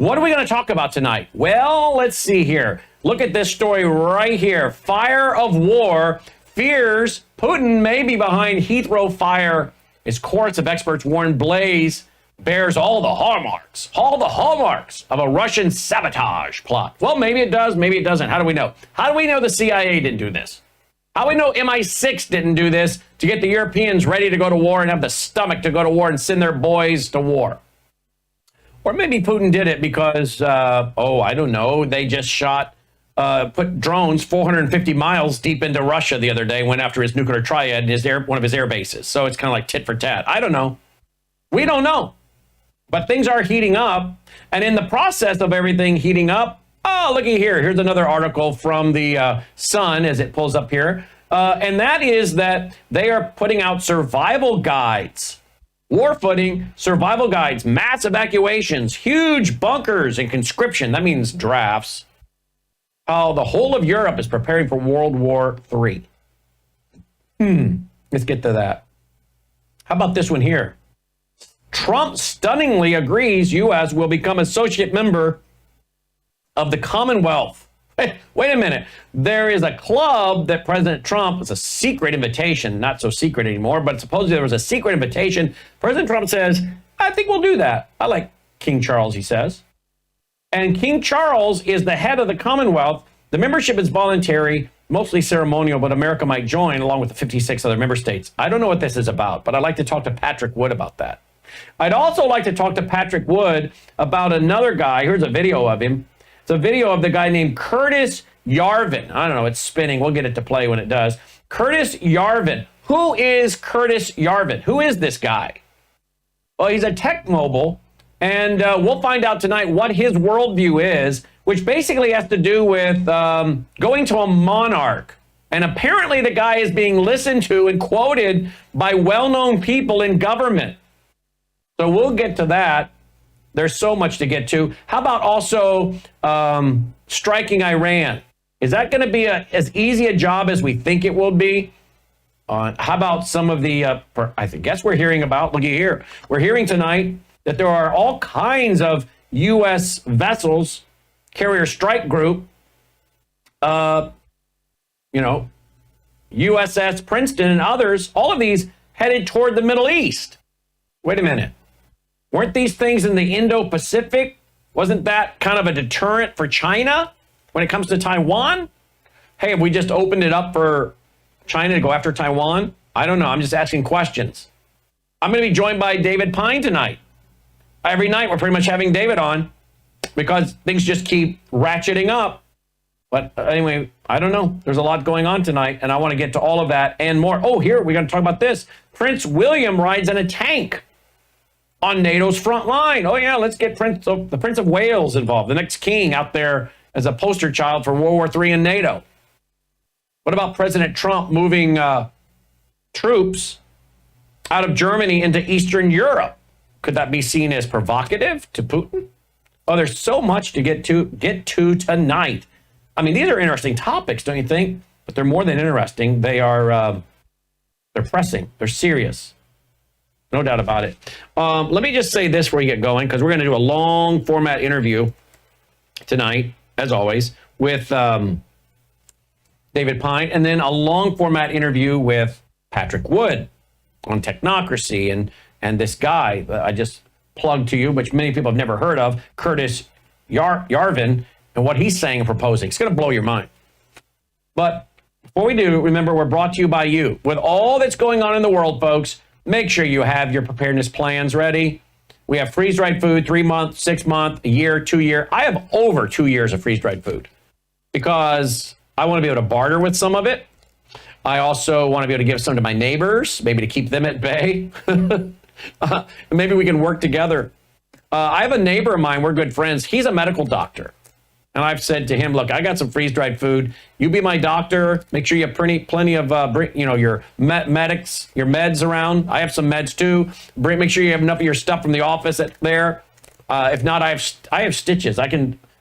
What are we going to talk about tonight? Well, let's see here. Look at this story right here. Fire of war fears Putin may be behind Heathrow fire. His chorus of experts warn blaze bears all the hallmarks of a Russian sabotage plot. Well, maybe it does, maybe it doesn't. How do we know? How do we know the CIA didn't do this? How do we know MI6 didn't do this to get the Europeans ready to go to war and have the stomach to go to war and send their boys to war? Or maybe Putin did it because, I don't know, they just put drones 450 miles deep into Russia the other day, went after his nuclear triad in one of his air bases. So it's kind of like tit for tat. I don't know. We don't know. But things are heating up. And in the process of everything heating up, oh, looky here. Here's another article from the Sun as it pulls up here. And that is that they are putting out survival guides. War footing, survival guides, mass evacuations, huge bunkers, and conscription. That means drafts. How the whole of Europe is preparing for World War III. Let's get to that. How about this one here? Trump stunningly agrees U.S. will become associate member of the Commonwealth. Wait a minute. There is a club that President Trump, it's a secret invitation, not so secret anymore, but supposedly there was a secret invitation. President Trump says, I think we'll do that. I like King Charles, he says. And King Charles is the head of the Commonwealth. The membership is voluntary, mostly ceremonial, but America might join along with the 56 other member states. I don't know what this is about, but I'd like to talk to Patrick Wood about that. I'd also like to talk to Patrick Wood about another guy. Here's a video of him. It's a video of the guy named Curtis Yarvin. I don't know, it's spinning. We'll get it to play when it does. Curtis Yarvin. Who is Curtis Yarvin? Who is this guy? Well, he's a tech mogul, and we'll find out tonight what his worldview is, which basically has to do with going to a monarch. And apparently the guy is being listened to and quoted by well-known people in government. So we'll get to that. There's so much to get to. How about also striking Iran? Is that going to be as easy a job as we think it will be? How about some of the, I guess we're hearing about, looky here. We're hearing tonight that there are all kinds of U.S. vessels, carrier strike group, USS Princeton and others, all of these headed toward the Middle East. Wait a minute. Weren't these things in the Indo-Pacific? Wasn't that kind of a deterrent for China when it comes to Taiwan? Hey, have we just opened it up for China to go after Taiwan? I don't know. I'm just asking questions. I'm going to be joined by David Pine tonight. Every night we're pretty much having David on because things just keep ratcheting up. But anyway, I don't know. There's a lot going on tonight, and I want to get to all of that and more. Oh, here, we're going to talk about this. Prince William rides in a tank on NATO's front line. Oh, yeah, let's get the Prince of Wales involved, the next king out there as a poster child for World War III and NATO. What about President Trump moving troops out of Germany into Eastern Europe? Could that be seen as provocative to Putin? Oh, there's so much to get to tonight. I mean, these are interesting topics, don't you think? But they're more than interesting. They are, they're pressing. They're serious. No doubt about it. Let me just say this before we get going, because we're going to do a long format interview tonight, as always, with David Pine, and then a long format interview with Patrick Wood on technocracy and this guy I just plugged to you, which many people have never heard of, Curtis Yarvin, and what he's saying and proposing. It's going to blow your mind. But before we do, remember, we're brought to you by you. With all that's going on in the world, folks, make sure you have your preparedness plans ready. We have freeze-dried food, 3 month, 6 month, a year, 2 year. I have over 2 years of freeze-dried food because I want to be able to barter with some of it. I also want to be able to give some to my neighbors, maybe to keep them at bay. Maybe we can work together. I have a neighbor of mine, we're good friends. He's a medical doctor. And I've said to him, look, I got some freeze-dried food. You be my doctor. Make sure you have plenty of, your medics, your meds around. I have some meds too. Make sure you have enough of your stuff from the office there. If not, I have stitches. I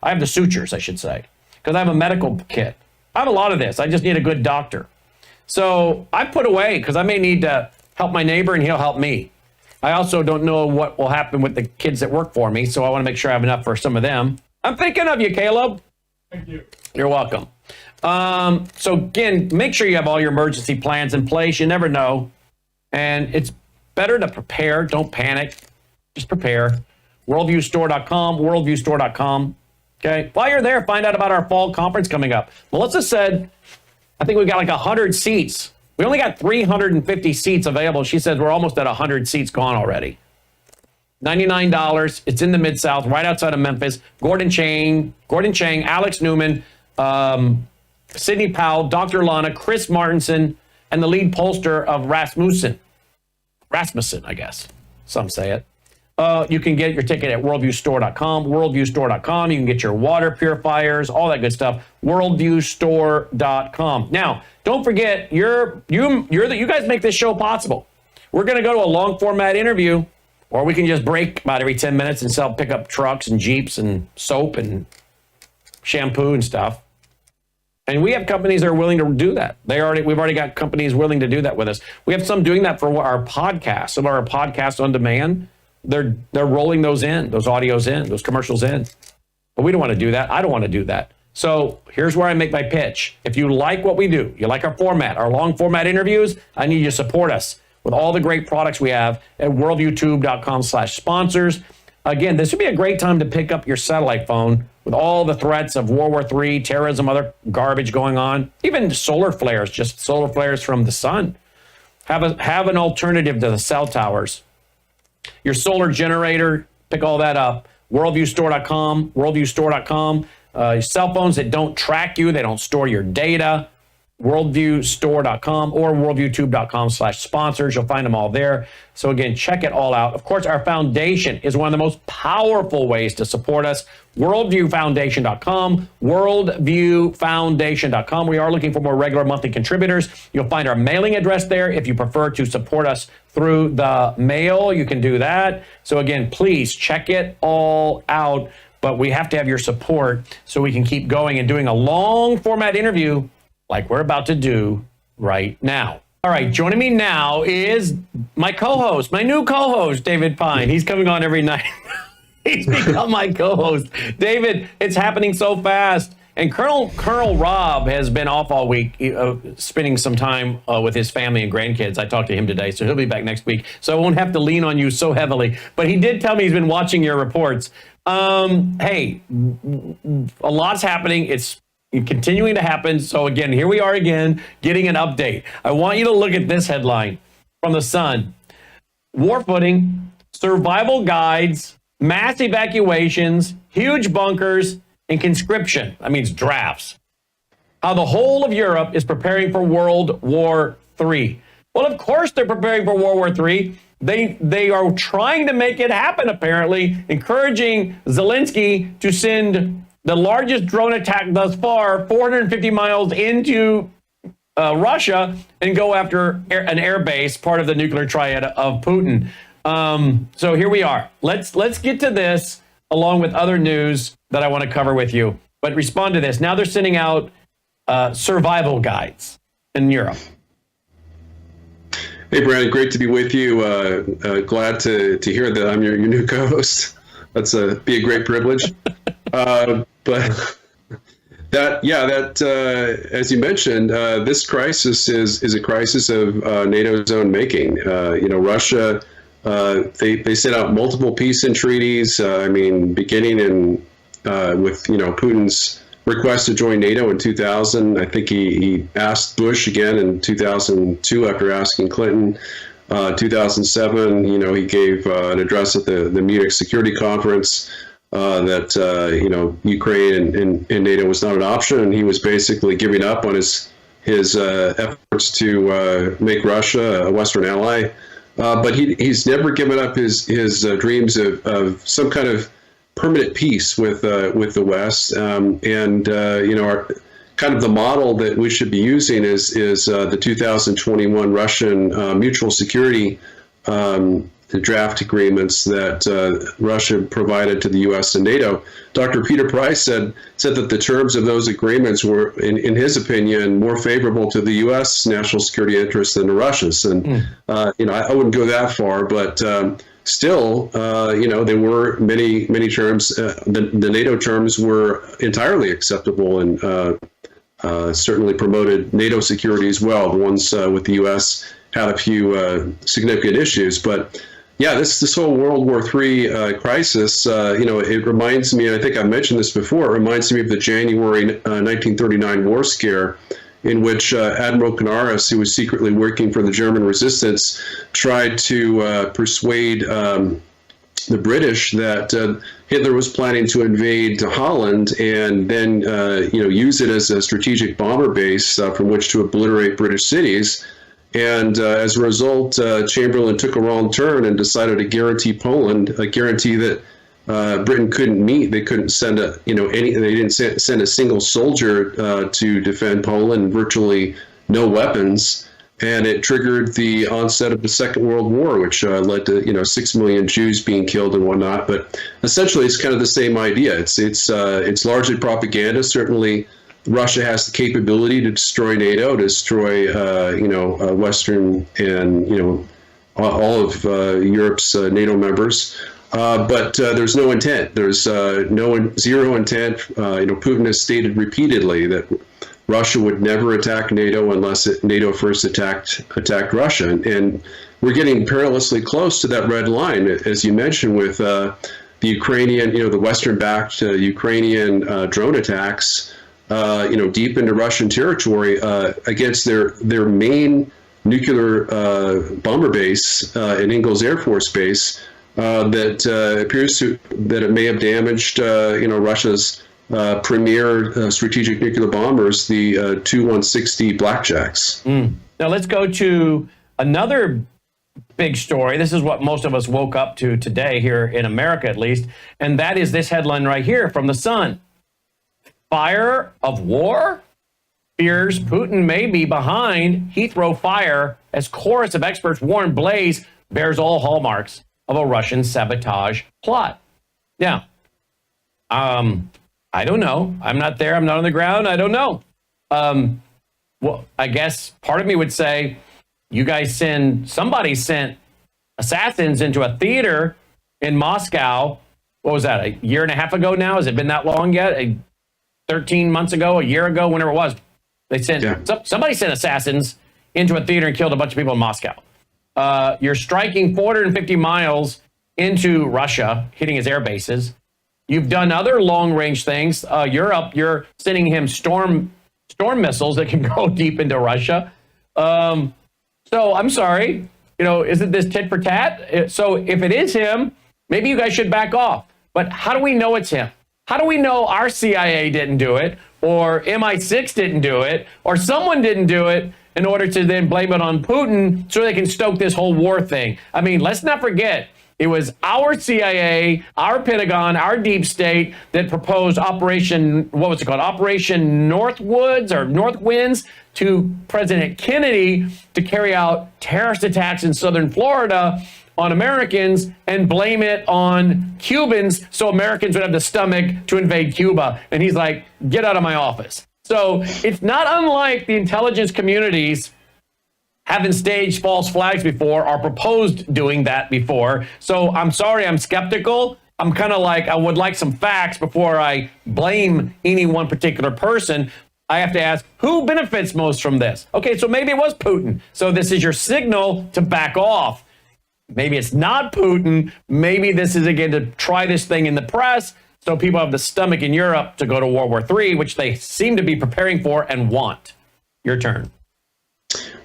have the sutures, I should say, because I have a medical kit. I have a lot of this. I just need a good doctor. So I put away because I may need to help my neighbor and he'll help me. I also don't know what will happen with the kids that work for me, so I want to make sure I have enough for some of them. I'm thinking of you, Caleb. Thank you. You're welcome. So again, make sure you have all your emergency plans in place. You never know. And it's better to prepare. Don't panic. Just prepare. Worldviewstore.com, worldviewstore.com. Okay. While you're there, find out about our fall conference coming up. Melissa said, I think we got like 100 seats. We only got 350 seats available. She says we're almost at 100 seats gone already. $99. It's in the Mid-South, right outside of Memphis. Gordon Chang, Alex Newman, Sidney Powell, Dr. Lana, Chris Martinson, and the lead pollster of Rasmussen, I guess. Some say it. You can get your ticket at worldviewstore.com, worldviewstore.com. You can get your water purifiers, all that good stuff, worldviewstore.com. Now, don't forget, you guys make this show possible. We're going to go to a long format interview, or we can just break about every 10 minutes and sell pickup trucks and Jeeps and soap and shampoo and stuff. And we have companies that are willing to do that. We've already got companies willing to do that with us. We have some doing that for our podcasts, some of our podcasts on demand. They're rolling those audios in, those commercials in. But we don't want to do that. I don't want to do that. So here's where I make my pitch. If you like what we do, you like our format, our long format interviews, I need you to support us with all the great products we have at worldviewtube.com/sponsors. Again, this would be a great time to pick up your satellite phone with all the threats of World War III, terrorism, other garbage going on, even solar flares, just solar flares from the sun. Have an alternative to the cell towers. Your solar generator, pick all that up. Worldviewstore.com, worldviewstore.com. Your cell phones that don't track you, they don't store your data. Worldviewstore.com or worldviewtube.com/sponsors. You'll find them all there. So again, check it all out. Of course, our foundation is one of the most powerful ways to support us. Worldviewfoundation.com, worldviewfoundation.com. We are looking for more regular monthly contributors. You'll find our mailing address there. If you prefer to support us through the mail, you can do that. So again, please check it all out. But we have to have your support so we can keep going and doing a long format interview like we're about to do right now. All right, joining me now is my co-host, my new co-host, David Pine. He's coming on every night. He's become my co-host. David, it's happening so fast. And Colonel Rob has been off all week, spending some time with his family and grandkids. I talked to him today, so he'll be back next week. So I won't have to lean on you so heavily. But he did tell me he's been watching your reports. Hey, a lot's happening. It's continuing to happen. So again, here we are again, getting an update. I want you to look at this headline from The Sun. War footing, survival guides, mass evacuations, huge bunkers, and conscription. That means drafts. How the whole of Europe is preparing for World War III. Well, of course they're preparing for World War III. They are trying to make it happen, apparently, encouraging Zelensky to send the largest drone attack thus far, 450 miles into Russia, and go after an air base, part of the nuclear triad of Putin. So here we are. Let's get to this, along with other news that I want to cover with you. But respond to this. Now they're sending out survival guides in Europe. Hey, Brandon, great to be with you. Glad to hear that I'm your new co-host. That's be a great privilege. But as you mentioned, this crisis is a crisis of NATO's own making. Russia, they set out multiple peace and treaties. Beginning with Putin's request to join NATO in 2000. I think he asked Bush again in 2002 after asking Clinton. 2007, he gave an address at the Munich Security Conference that Ukraine and NATO was not an option, and he was basically giving up on his efforts to make Russia a Western ally. But he's never given up his dreams of some kind of permanent peace with the West, kind of the model that we should be using is the 2021 Russian mutual security the draft agreements that Russia provided to the U.S. and NATO. Dr. Peter Price said that the terms of those agreements were, in his opinion, more favorable to the U.S. national security interests than to Russia's. And I wouldn't go that far, but still, there were many terms. The NATO terms were entirely acceptable and certainly promoted NATO security as well. The ones with the U.S. had a few significant issues, but yeah, this whole World War III crisis, it reminds me, I think I mentioned this before, it reminds me of the January 1939 war scare, in which Admiral Canaris, who was secretly working for the German resistance, tried to persuade the British that Hitler was planning to invade Holland and then use it as a strategic bomber base from which to obliterate British cities. And as a result, Chamberlain took a wrong turn and decided to guarantee Poland, a guarantee that Britain couldn't meet. They couldn't send they didn't send a single soldier to defend Poland, virtually no weapons. And it triggered the onset of the Second World War, which led to 6 million Jews being killed and whatnot. But essentially, it's kind of the same idea. It's largely propaganda. Certainly, Russia has the capability to destroy NATO, to destroy Western and all of Europe's NATO members. But there's no intent. There's zero intent. Putin has stated repeatedly that Russia would never attack NATO unless NATO first attacked Russia. And we're getting perilously close to that red line, as you mentioned, with the Ukrainian, the Western-backed Ukrainian drone attacks, deep into Russian territory against their main nuclear bomber base in Ingalls Air Force Base that appears that it may have damaged, Russia's premier strategic nuclear bombers, the Tu-160 Blackjacks. Now let's go to another big story. This is what most of us woke up to today here in America, at least, and that is this headline right here from The Sun. Fire of war? Fears Putin may be behind Heathrow fire as chorus of experts warn blaze bears all hallmarks of a Russian sabotage plot. Now, I don't know. I'm not there. I'm not on the ground. I don't know. Well, I guess part of me would say somebody sent assassins into a theater in Moscow. What was that, a year and a half ago now? Has it been that long yet? 13 months ago, a year ago, whenever it was. Somebody sent assassins into a theater and killed a bunch of people in Moscow. You're striking 450 miles into Russia, hitting his air bases. You've done other long-range things. You're sending him storm missiles that can go deep into Russia. So I'm sorry, isn't this tit for tat? So if it is him, maybe you guys should back off. But how do we know it's him? How do we know our CIA didn't do it, or MI6 didn't do it, or someone didn't do it in order to then blame it on Putin so they can stoke this whole war thing? I mean, let's not forget, it was our CIA, our Pentagon, our deep state that proposed Operation Northwoods or Northwinds to President Kennedy to carry out terrorist attacks in southern Florida on Americans and blame it on Cubans so Americans would have the stomach to invade Cuba. And he's like, get out of my office. So it's not unlike the intelligence communities having staged false flags before or proposed doing that before. So I'm sorry, I'm skeptical. I'm kind of like, I would like some facts before I blame any one particular person. I have to ask, who benefits most from this? Okay, so maybe it was Putin. So this is your signal to back off. Maybe it's not Putin. Maybe this is, again, to try this thing in the press so people have the stomach in Europe to go to World War III, which they seem to be preparing for and want. Your turn.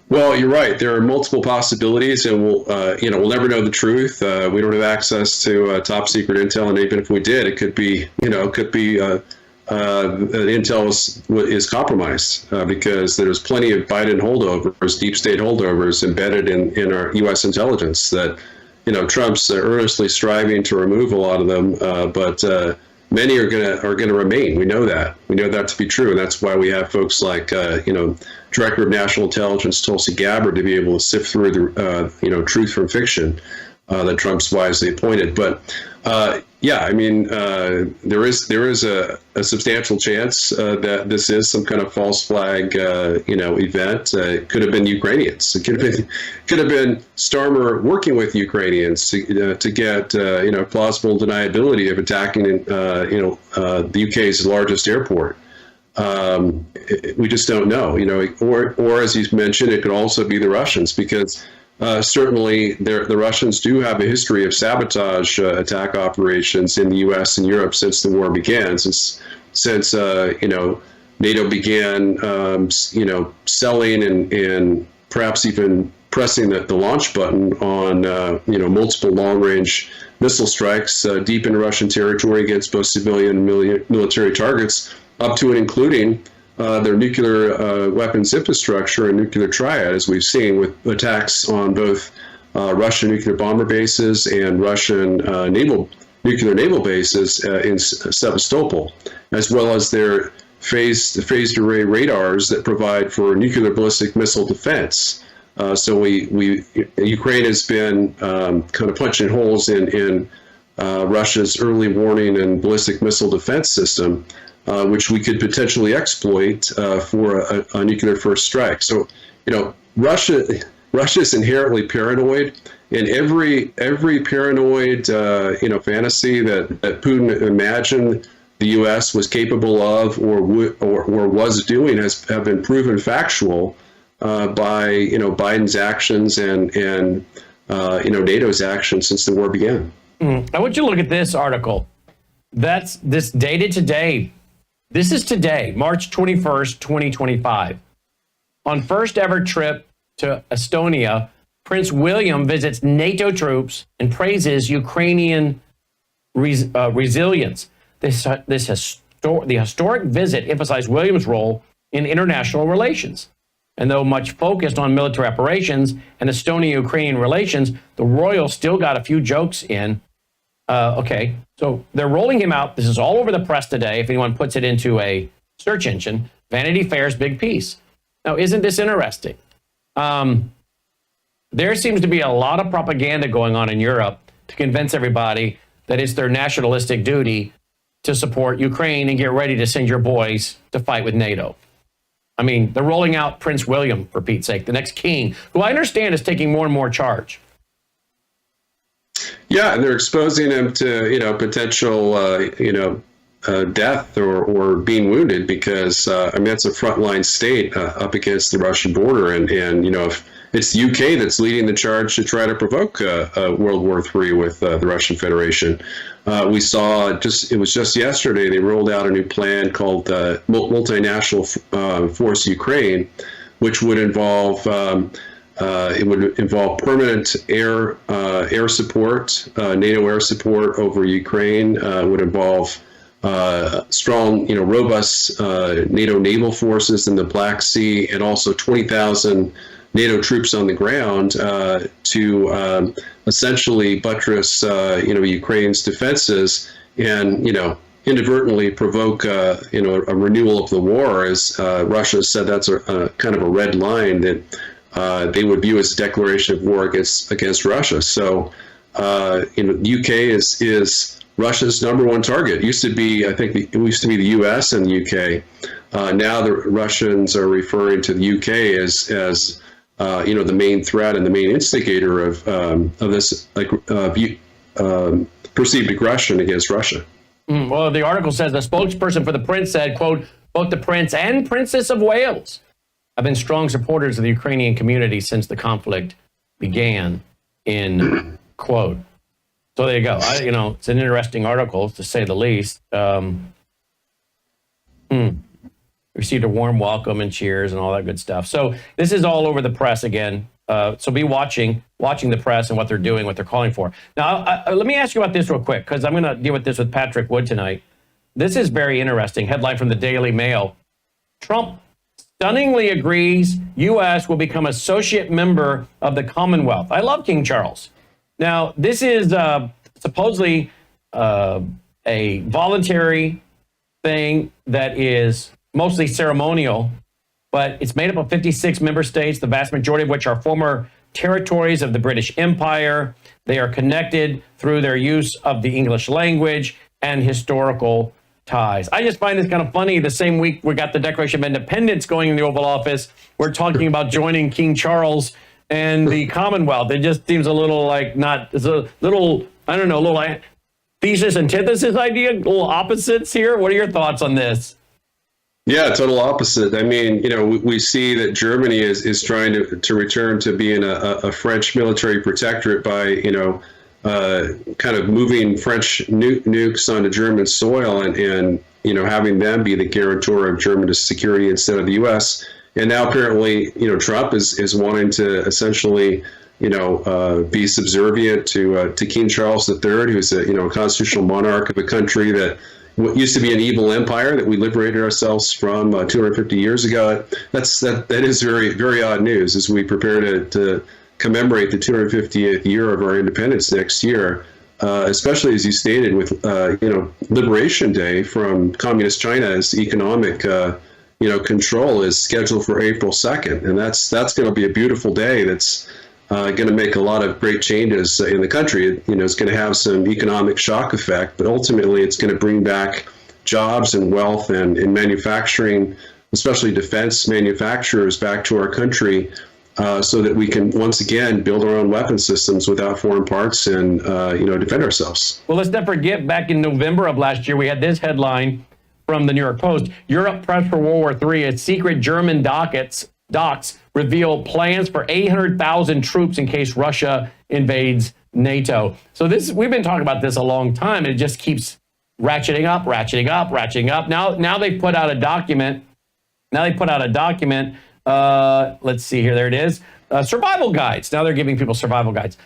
Well, you're right. There are multiple possibilities, and we'll never know the truth. We don't have access to top secret intel, and even if we did, it could be, the intel is compromised because there's plenty of Biden holdovers, deep state holdovers embedded in our U.S. intelligence that, Trump's earnestly striving to remove a lot of them, but many are gonna remain. We know that to be true, and that's why we have folks like Director of National Intelligence Tulsi Gabbard to be able to sift through the truth from fiction. that Trump's wisely appointed. But yeah, I mean, there is a substantial chance that this is some kind of false flag, event. It could have been Ukrainians. It could have been Starmer working with Ukrainians to get plausible deniability of attacking the UK's largest airport. We just don't know, or as you mentioned, it could also be the Russians, because certainly the Russians do have a history of sabotage attack operations in the U.S. and Europe since the war began, since NATO began, selling and perhaps even pressing the launch button on, multiple long-range missile strikes deep into Russian territory against both civilian and military targets, up to and including their nuclear weapons infrastructure and nuclear triad, as we've seen with attacks on both Russian nuclear bomber bases and Russian nuclear naval bases in Sevastopol, as well as their phased array radars that provide for nuclear ballistic missile defense. So Ukraine has been kind of punching holes in Russia's early warning and ballistic missile defense system, which we could potentially exploit for a nuclear first strike. So, Russia is inherently paranoid, and every paranoid fantasy that Putin imagined the U.S. was capable of or was doing have been proven factual by Biden's actions and NATO's actions since the war began. I want you to look at this article. That's this dated today. This is today, March 21st, 2025. On first ever trip to Estonia, Prince William visits NATO troops and praises Ukrainian resilience. The historic visit emphasized William's role in international relations. And though much focused on military operations and Estonia-Ukrainian relations, the royal still got a few jokes in. Okay, so they're rolling him out. This is all over the press today. If anyone puts it into a search engine, Vanity Fair's big piece. Now, isn't this interesting? There seems to be a lot of propaganda going on in Europe to convince everybody that it's their nationalistic duty to support Ukraine and get ready to send your boys to fight with NATO. I mean, they're rolling out Prince William, for Pete's sake, the next king, who I understand is taking more and more charge. Yeah, and they're exposing him to, potential, death or being wounded because, that's a frontline state up against the Russian border. And if it's the UK that's leading the charge to try to provoke World War III with the Russian Federation. We saw it was just yesterday, they rolled out a new plan called Multinational Force Ukraine, which would involve permanent air support, NATO air support over Ukraine. It would involve strong, robust NATO naval forces in the Black Sea, and also 20,000 NATO troops on the ground to essentially buttress, Ukraine's defenses and, inadvertently provoke, a renewal of the war, as Russia said that's a kind of a red line that they would view as a declaration of war against Russia. So, the UK is Russia's number one target. It used to be, I think, it used to be the US and the UK. Now the Russians are referring to the UK as the main threat and the main instigator of this perceived aggression against Russia. Well, the article says the spokesperson for the prince said, quote, both the prince and princess of Wales have been strong supporters of the Ukrainian community since the conflict began, in quote. So there you go. It's an interesting article, to say the least. Received a warm welcome and cheers and all that good stuff. So this is all over the press again. So be watching the press and what they're doing, what they're calling for. Now, let me ask you about this real quick, because I'm going to deal with this with Patrick Wood tonight. This is very interesting. Headline from the Daily Mail. Trump stunningly agrees U.S. will become associate member of the Commonwealth. I love King Charles. Now, this is supposedly a voluntary thing that is mostly ceremonial, but it's made up of 56 member states, the vast majority of which are former territories of the British Empire. They are connected through their use of the English language and historical ties. I just find this kind of funny. The same week we got the Declaration of Independence going in the Oval Office, we're talking about joining King Charles and the Commonwealth. It just seems a little like not, it's a little, I don't know, a little like thesis, antithesis idea, little opposites here. What are your thoughts on this? Yeah, total opposite. I mean, we see that Germany is trying to return to being a French military protectorate by, kind of moving French nukes onto German soil and having them be the guarantor of German security instead of the U.S. And now apparently, Trump is wanting to essentially, be subservient to King Charles III, who's a constitutional monarch of a country that what used to be an evil empire that we liberated ourselves from 250 years ago. That is very, very odd news as we prepare to commemorate the 250th year of our independence next year, especially as you stated with Liberation Day from Communist China's economic control is scheduled for April 2nd, and that's going to be a beautiful day. That's going to make a lot of great changes in the country. It's going to have some economic shock effect, but ultimately it's going to bring back jobs and wealth and manufacturing, especially defense manufacturers, back to our country, so that we can once again build our own weapon systems without foreign parts and defend ourselves. Well, let's not forget back in November of last year, we had this headline from the New York Post: Europe preps for World War III as secret German docks reveal plans for 800,000 troops in case Russia invades NATO. So we've been talking about this a long time, and it just keeps ratcheting up. Now they put out a document. Let's see here. There it is. Survival guides. Now they're giving people survival guides.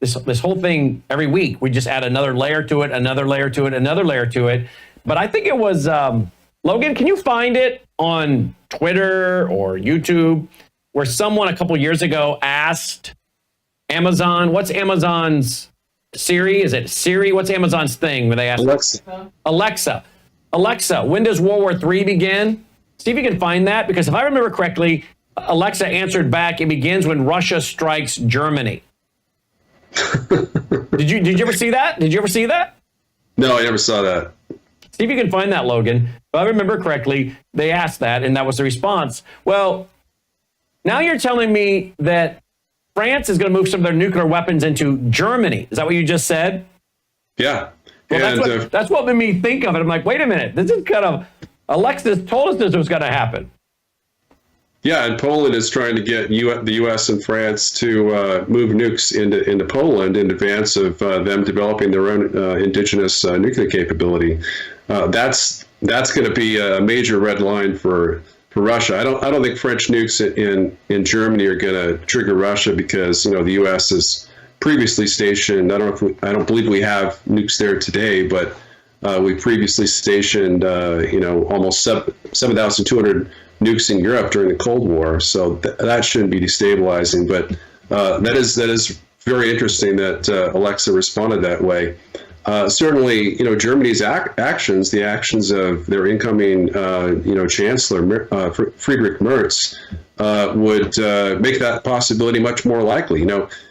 This whole thing, every week we just add another layer to it, another layer to it, another layer to it. But I think it was Logan, can you find it on Twitter or YouTube where someone a couple years ago asked Amazon, what's Amazon's Siri? Is it Siri? What's Amazon's thing when they asked Alexa, when does World War III begin? See if you can find that, because if I remember correctly, Alexa answered back, it begins when Russia strikes Germany. Did you ever see that? No, I never saw that. See if you can find that, Logan. If I remember correctly, they asked that, and that was the response. Well, now you're telling me that France is going to move some of their nuclear weapons into Germany. Is that what you just said? Yeah. Well, that's what made me think of it. I'm like, wait a minute. This is kind of, Alexis told us this was going to happen. Yeah, and Poland is trying to get the U.S. and France to move nukes into Poland in advance of them developing their own indigenous nuclear capability. That's going to be a major red line for Russia. I don't think French nukes in Germany are going to trigger Russia, because the U.S. is previously stationed. I don't believe we have nukes there today, but we previously stationed almost 7,200 nukes in Europe during the Cold War, so that shouldn't be destabilizing. But that is very interesting that Alexa responded that way. Certainly, Germany's actions, the actions of their incoming, Chancellor Friedrich Merz, would make that possibility much more likely.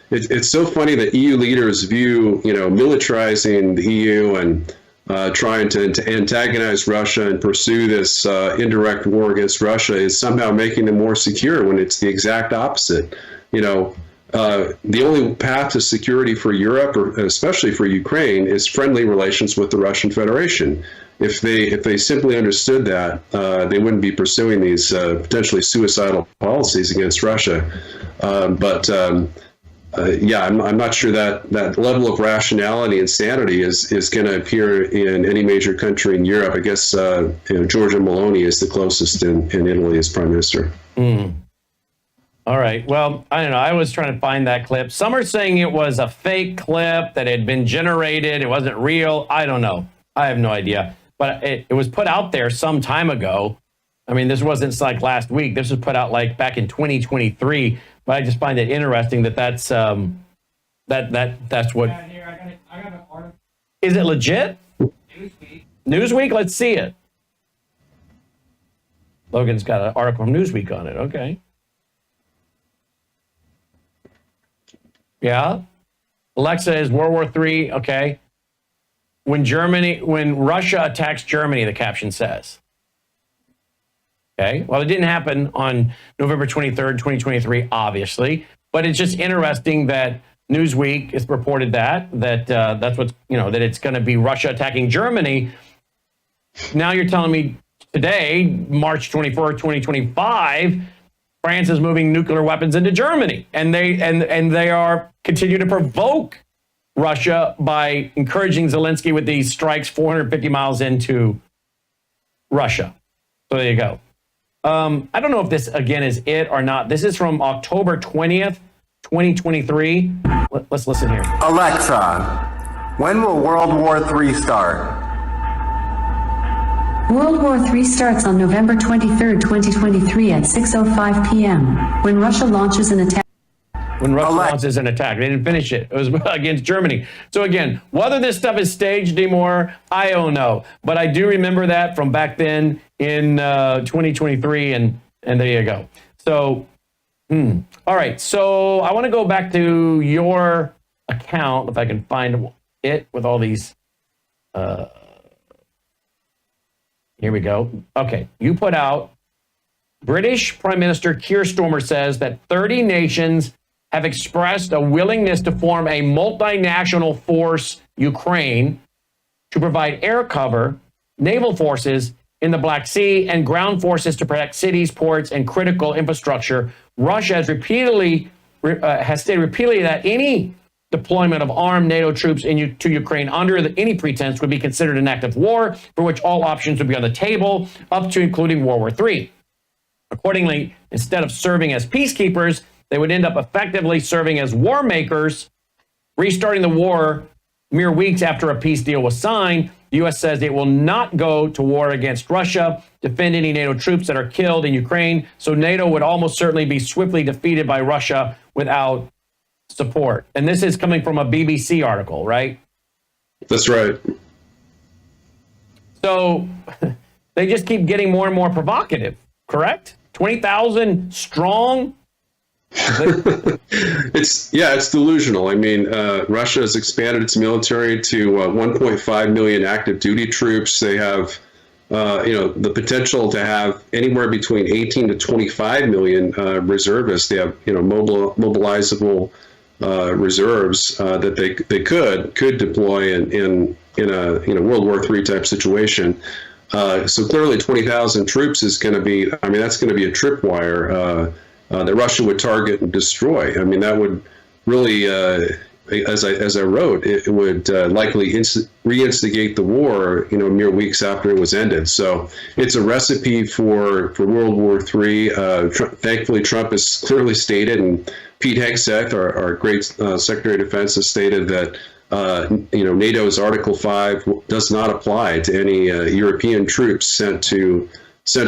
It's so funny that EU leaders view, militarizing the EU and trying to antagonize Russia and pursue this indirect war against Russia is somehow making them more secure, when it's the exact opposite. The only path to security for Europe, or especially for Ukraine, is friendly relations with the Russian Federation. If they simply understood that, they wouldn't be pursuing these potentially suicidal policies against Russia. I'm not sure that level of rationality and sanity is going to appear in any major country in Europe. I guess Giorgia Meloni is the closest in Italy as prime minister. All right. Well, I don't know. I was trying to find that clip. Some are saying it was a fake clip that had been generated. It wasn't real. I don't know. I have no idea. But it was put out there some time ago. I mean, this wasn't like last week. This was put out like back in 2023. But I just find it interesting that's what. Yeah, here, I got an article. Is it legit? Newsweek. Newsweek. Let's see it. Logan's got an article from Newsweek on it. Okay. Yeah. Alexa is World War III. Okay. When Russia attacks Germany, the caption says. Okay. Well, it didn't happen on November 23rd, 2023, obviously, but it's just interesting that Newsweek has reported that that's what's, that it's going to be Russia attacking Germany. Now you're telling me today, March 24th, 2025, France is moving nuclear weapons into Germany, and they are continue to provoke Russia by encouraging Zelensky with these strikes 450 miles into Russia. So there you go. I don't know if this again is it or not. This is from October 20th, 2023. Let's listen here. Alexa, when will World War III start? World War III starts on November 23, 2023 at 6:05 p.m. when Russia launches an attack. When Russia launches an attack. They didn't finish it. It was against Germany. So again, whether this stuff is staged anymore, I don't know. But I do remember that from back then in 2023, and there you go. So, all right. So I want to go back to your account, if I can find it with all these. Here we go. Okay. You put out, British Prime Minister Keir Starmer says that 30 nations have expressed a willingness to form a multinational force, Ukraine, to provide air cover, naval forces in the Black Sea, and ground forces to protect cities, ports, and critical infrastructure. Russia has stated repeatedly that any deployment of armed NATO troops to Ukraine under any pretense would be considered an act of war, for which all options would be on the table, up to including World War III. Accordingly, instead of serving as peacekeepers, they would end up effectively serving as war makers, restarting the war mere weeks after a peace deal was signed. The U.S. says it will not go to war against Russia, defend any NATO troops that are killed in Ukraine, so NATO would almost certainly be swiftly defeated by Russia without support. And this is coming from a BBC article, right? That's right. So they just keep getting more and more provocative, correct? 20,000 strong. It's delusional. I mean, Russia has expanded its military to 1.5 million active duty troops. They have, the potential to have anywhere between 18 to 25 million reservists. They have, mobilizable reserves that they could deploy in a World War III type situation. So clearly, 20,000 troops is going to be. I mean, that's going to be a tripwire. That Russia would target and destroy. I mean, that would really, as I wrote, it would likely reinstigate the war, mere weeks after it was ended. So it's a recipe for World War III. Thankfully, Trump has clearly stated, and Pete Hegseth, our great Secretary of Defense, has stated that NATO's Article 5 does not apply to any European troops sent to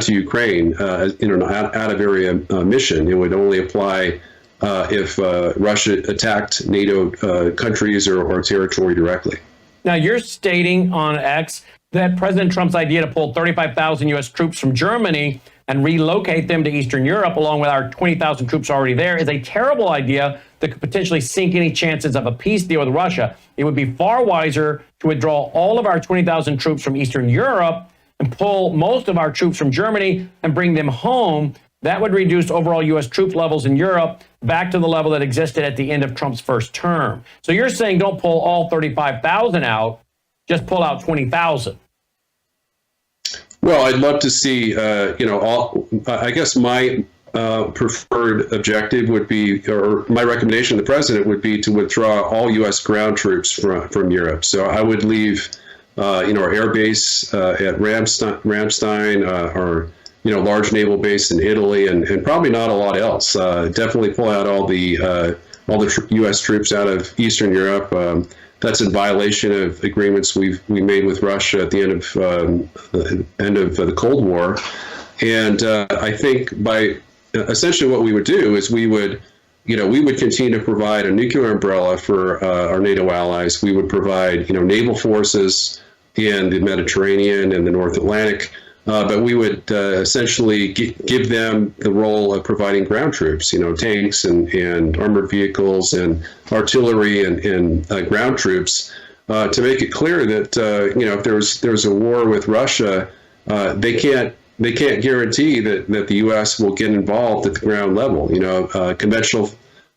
Ukraine in an out-of-area mission. It would only apply if Russia attacked NATO countries or territory directly. Now, you're stating on X that President Trump's idea to pull 35,000 U.S. troops from Germany and relocate them to Eastern Europe, along with our 20,000 troops already there, is a terrible idea that could potentially sink any chances of a peace deal with Russia. It would be far wiser to withdraw all of our 20,000 troops from Eastern Europe and pull most of our troops from Germany and bring them home. That would reduce overall U.S. troop levels in Europe back to the level that existed at the end of Trump's first term. So you're saying don't pull all 35,000 out, just pull out 20,000. Well, I'd love to see, I guess my preferred objective would be, or my recommendation to the president would be, to withdraw all U.S. ground troops from Europe. So I would leave our air base at Ramstein, our large naval base in Italy, and probably not a lot else. Definitely pull out all the U.S. troops out of Eastern Europe. That's in violation of agreements we made with Russia at the end of the Cold War. And I think by essentially what we would do is we would continue to provide a nuclear umbrella for our NATO allies. We would provide naval forces in the Mediterranean and the North Atlantic. but we would essentially give them the role of providing ground troops, tanks and armored vehicles and artillery and ground troops, to make it clear that if there's a war with Russia, they can't guarantee that the U.S. will get involved at the ground level. Conventional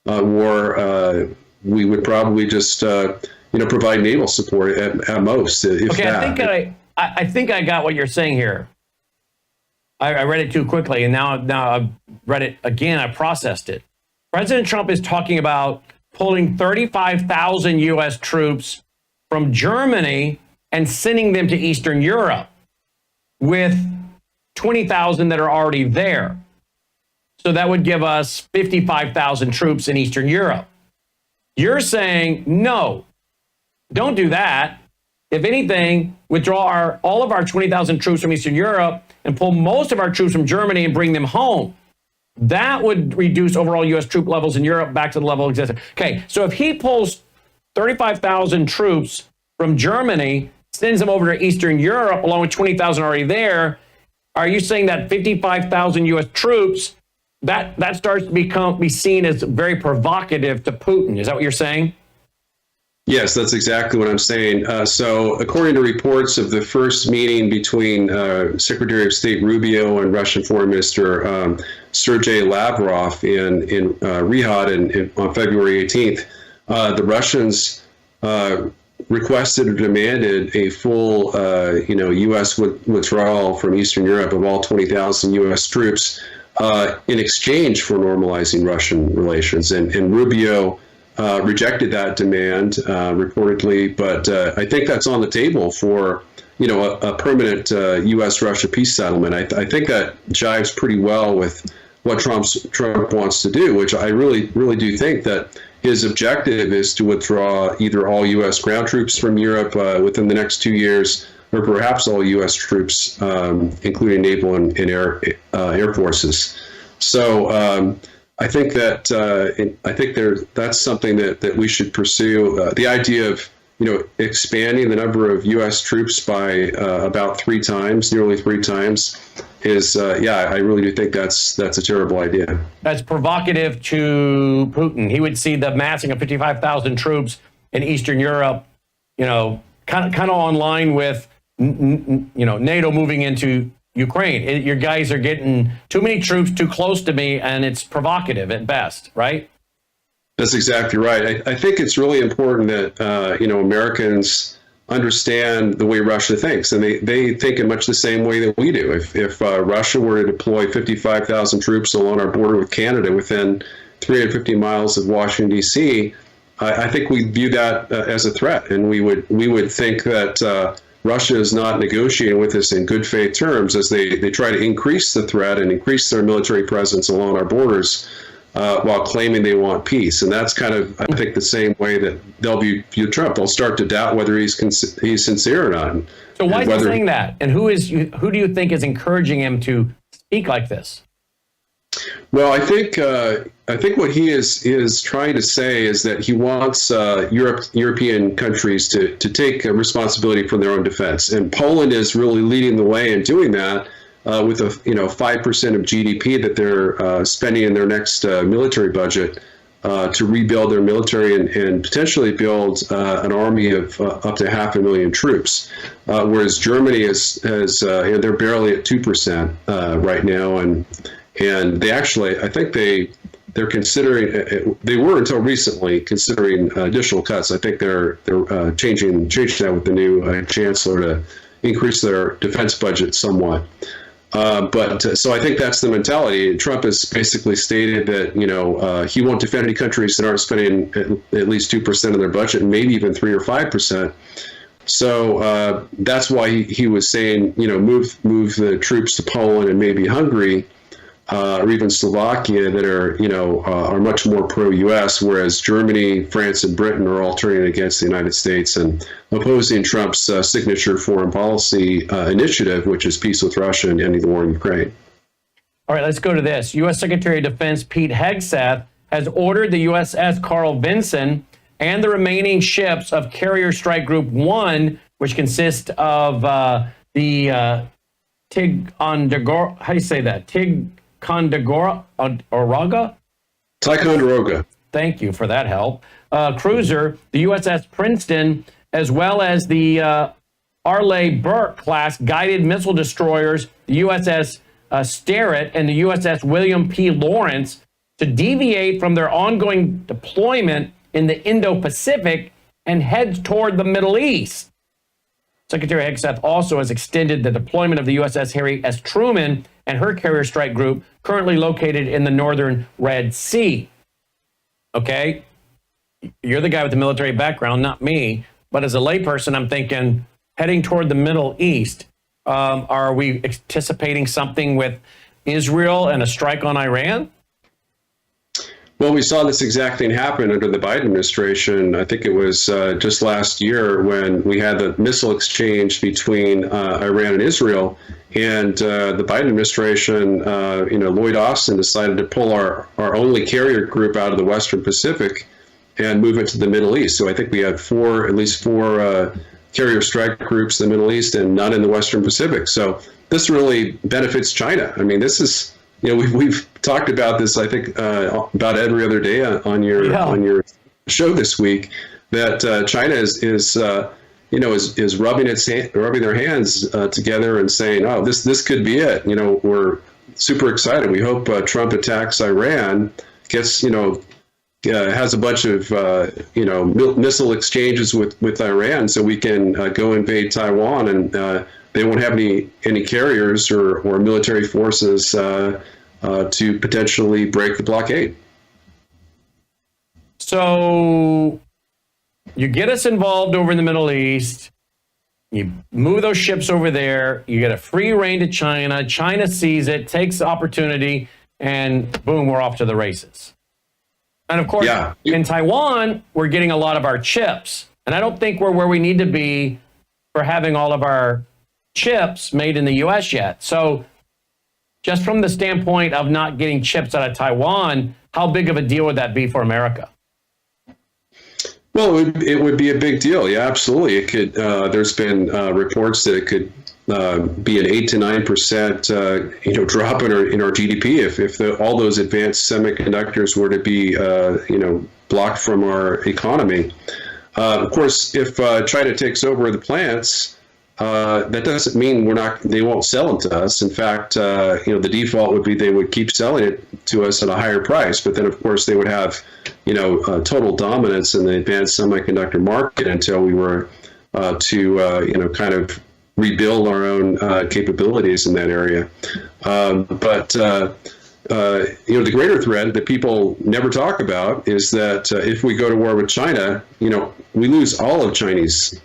war, we would probably just provide naval support at most, if okay, that. I think I got what you're saying here. I read it too quickly, and now I've read it again. I processed it. President Trump is talking about pulling 35,000 U.S. troops from Germany and sending them to Eastern Europe, with 20,000 that are already there. So that would give us 55,000 troops in Eastern Europe. You're saying, no, don't do that. If anything, withdraw all of our 20,000 troops from Eastern Europe and pull most of our troops from Germany and bring them home. That would reduce overall U.S. troop levels in Europe back to the level existing. Okay, so if he pulls 35,000 troops from Germany, sends them over to Eastern Europe, along with 20,000 already there, are you saying that 55,000 U.S. troops, that starts to be seen as very provocative to Putin? Is that what you're saying? Yes, that's exactly what I'm saying. So according to reports of the first meeting between Secretary of State Rubio and Russian Foreign Minister Sergei Lavrov in Riyadh on February 18th, the Russians requested or demanded a full, U.S. withdrawal from Eastern Europe of all 20,000 U.S. troops in exchange for normalizing Russian relations. And Rubio rejected that demand reportedly, but I think that's on the table for, a permanent U.S.-Russia peace settlement. I think that jives pretty well with what Trump wants to do, which I really do think that his objective is to withdraw either all U.S. ground troops from Europe within the next 2 years, or perhaps all U.S. troops, including naval and air forces. So I think that that's something that we should pursue. The idea of expanding the number of U.S. troops by about nearly three times, is I really do think that's a terrible idea. That's provocative to Putin. He would see the massing of 55,000 troops in Eastern Europe, kind of on line with NATO moving into Ukraine. Your guys are getting too many troops too close to me, and it's provocative at best, right? That's exactly right. I think it's really important that Americans understand the way Russia thinks, and they think in much the same way that we do. If Russia were to deploy 55,000 troops along our border with Canada within 350 miles of Washington, D.C., I think we view that as a threat, and we would think that Russia is not negotiating with us in good faith terms as they try to increase the threat and increase their military presence along our borders while claiming they want peace. And that's kind of, I think, the same way that they'll view Trump. They'll start to doubt whether he's sincere or not. So why is he saying that? And who do you think is encouraging him to speak like this? Well, I think what he is trying to say is that he wants European countries to take responsibility for their own defense, and Poland is really leading the way in doing that with 5% of GDP that they're spending in their next military budget to rebuild their military and potentially build an army of up to 500,000 troops, whereas Germany they're barely at 2% right now, and they actually, I think they're considering, they were until recently considering additional cuts. I think they're changing that with the new chancellor to increase their defense budget somewhat. So I think that's the mentality. Trump has basically stated that, he won't defend any countries that aren't spending at least 2% of their budget, and maybe even 3 or 5%. So that's why he was saying, move the troops to Poland and maybe Hungary, or even Slovakia, that are much more pro-U.S., whereas Germany, France, and Britain are all turning against the United States and opposing Trump's signature foreign policy initiative, which is peace with Russia and ending the war in Ukraine. All right, let's go to this. U.S. Secretary of Defense Pete Hegseth has ordered the USS Carl Vinson and the remaining ships of Carrier Strike Group 1, which consists of the Ticonderoga, how do you say that? Ticonderoga? Ticonderoga. Thank you for that help. Cruiser, the USS Princeton, as well as the Arleigh Burke class guided missile destroyers, the USS Sterett and the USS William P. Lawrence, to deviate from their ongoing deployment in the Indo-Pacific and head toward the Middle East. Secretary Hegseth also has extended the deployment of the USS Harry S. Truman and her carrier strike group, currently located in the northern Red Sea. Okay? You're the guy with the military background, not me. But as a layperson, I'm thinking, heading toward the Middle East, are we anticipating something with Israel and a strike on Iran? Well, we saw this exact thing happen under the Biden administration. I think it was just last year when we had the missile exchange between Iran and Israel. And the Biden administration, Lloyd Austin decided to pull our only carrier group out of the Western Pacific and move it to the Middle East. So I think we had at least four carrier strike groups in the Middle East and none in the Western Pacific. So this really benefits China. I mean, this is, we've talked about this, I think, about every other day on your show this week, that China is rubbing their hands together and saying, oh, this could be it. We're super excited. We hope Trump attacks Iran, gets, has a bunch of, missile exchanges with Iran so we can go invade Taiwan, and they won't have any carriers or military forces to potentially break the blockade. So you get us involved over in the Middle East, you move those ships over there, you get a free rein to China, China sees it, takes the opportunity, and boom, we're off to the races. And of course, in Taiwan, we're getting a lot of our chips. And I don't think we're where we need to be for having all of our chips made in the US yet. So just from the standpoint of not getting chips out of Taiwan, how big of a deal would that be for America? Well, it would be a big deal. Yeah, absolutely. It could. There's been reports that it could be an 8 to 9% drop in our GDP if all those advanced semiconductors were to be blocked from our economy. Of course, if China takes over the plants, that doesn't mean they won't sell them to us. In fact, the default would be they would keep selling it to us at a higher price. But then, of course, they would have total dominance in the advanced semiconductor market until we were to kind of rebuild our own capabilities in that area. But the greater threat that people never talk about is that if we go to war with China, we lose all of Chinese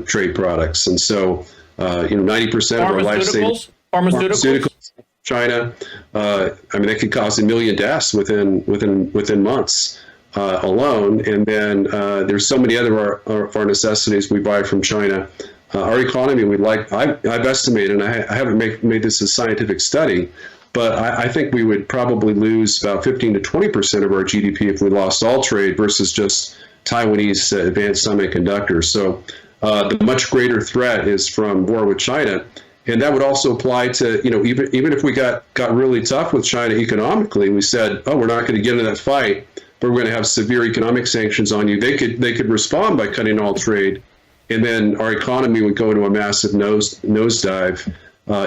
trade products. And so, 90% of our life-saving pharmaceuticals, China, that could cause 1 million deaths within months alone. And then there's so many other of our necessities we buy from China. Our economy, I've estimated, and I haven't made this a scientific study, but I think we would probably lose about 15 to 20% of our GDP if we lost all trade versus just Taiwanese advanced semiconductors. So the much greater threat is from war with China. And that would also apply to, even if we got really tough with China economically, we said, oh, we're not going to get into that fight, but we're going to have severe economic sanctions on you. They could respond by cutting all trade. And then our economy would go into a massive nosedive,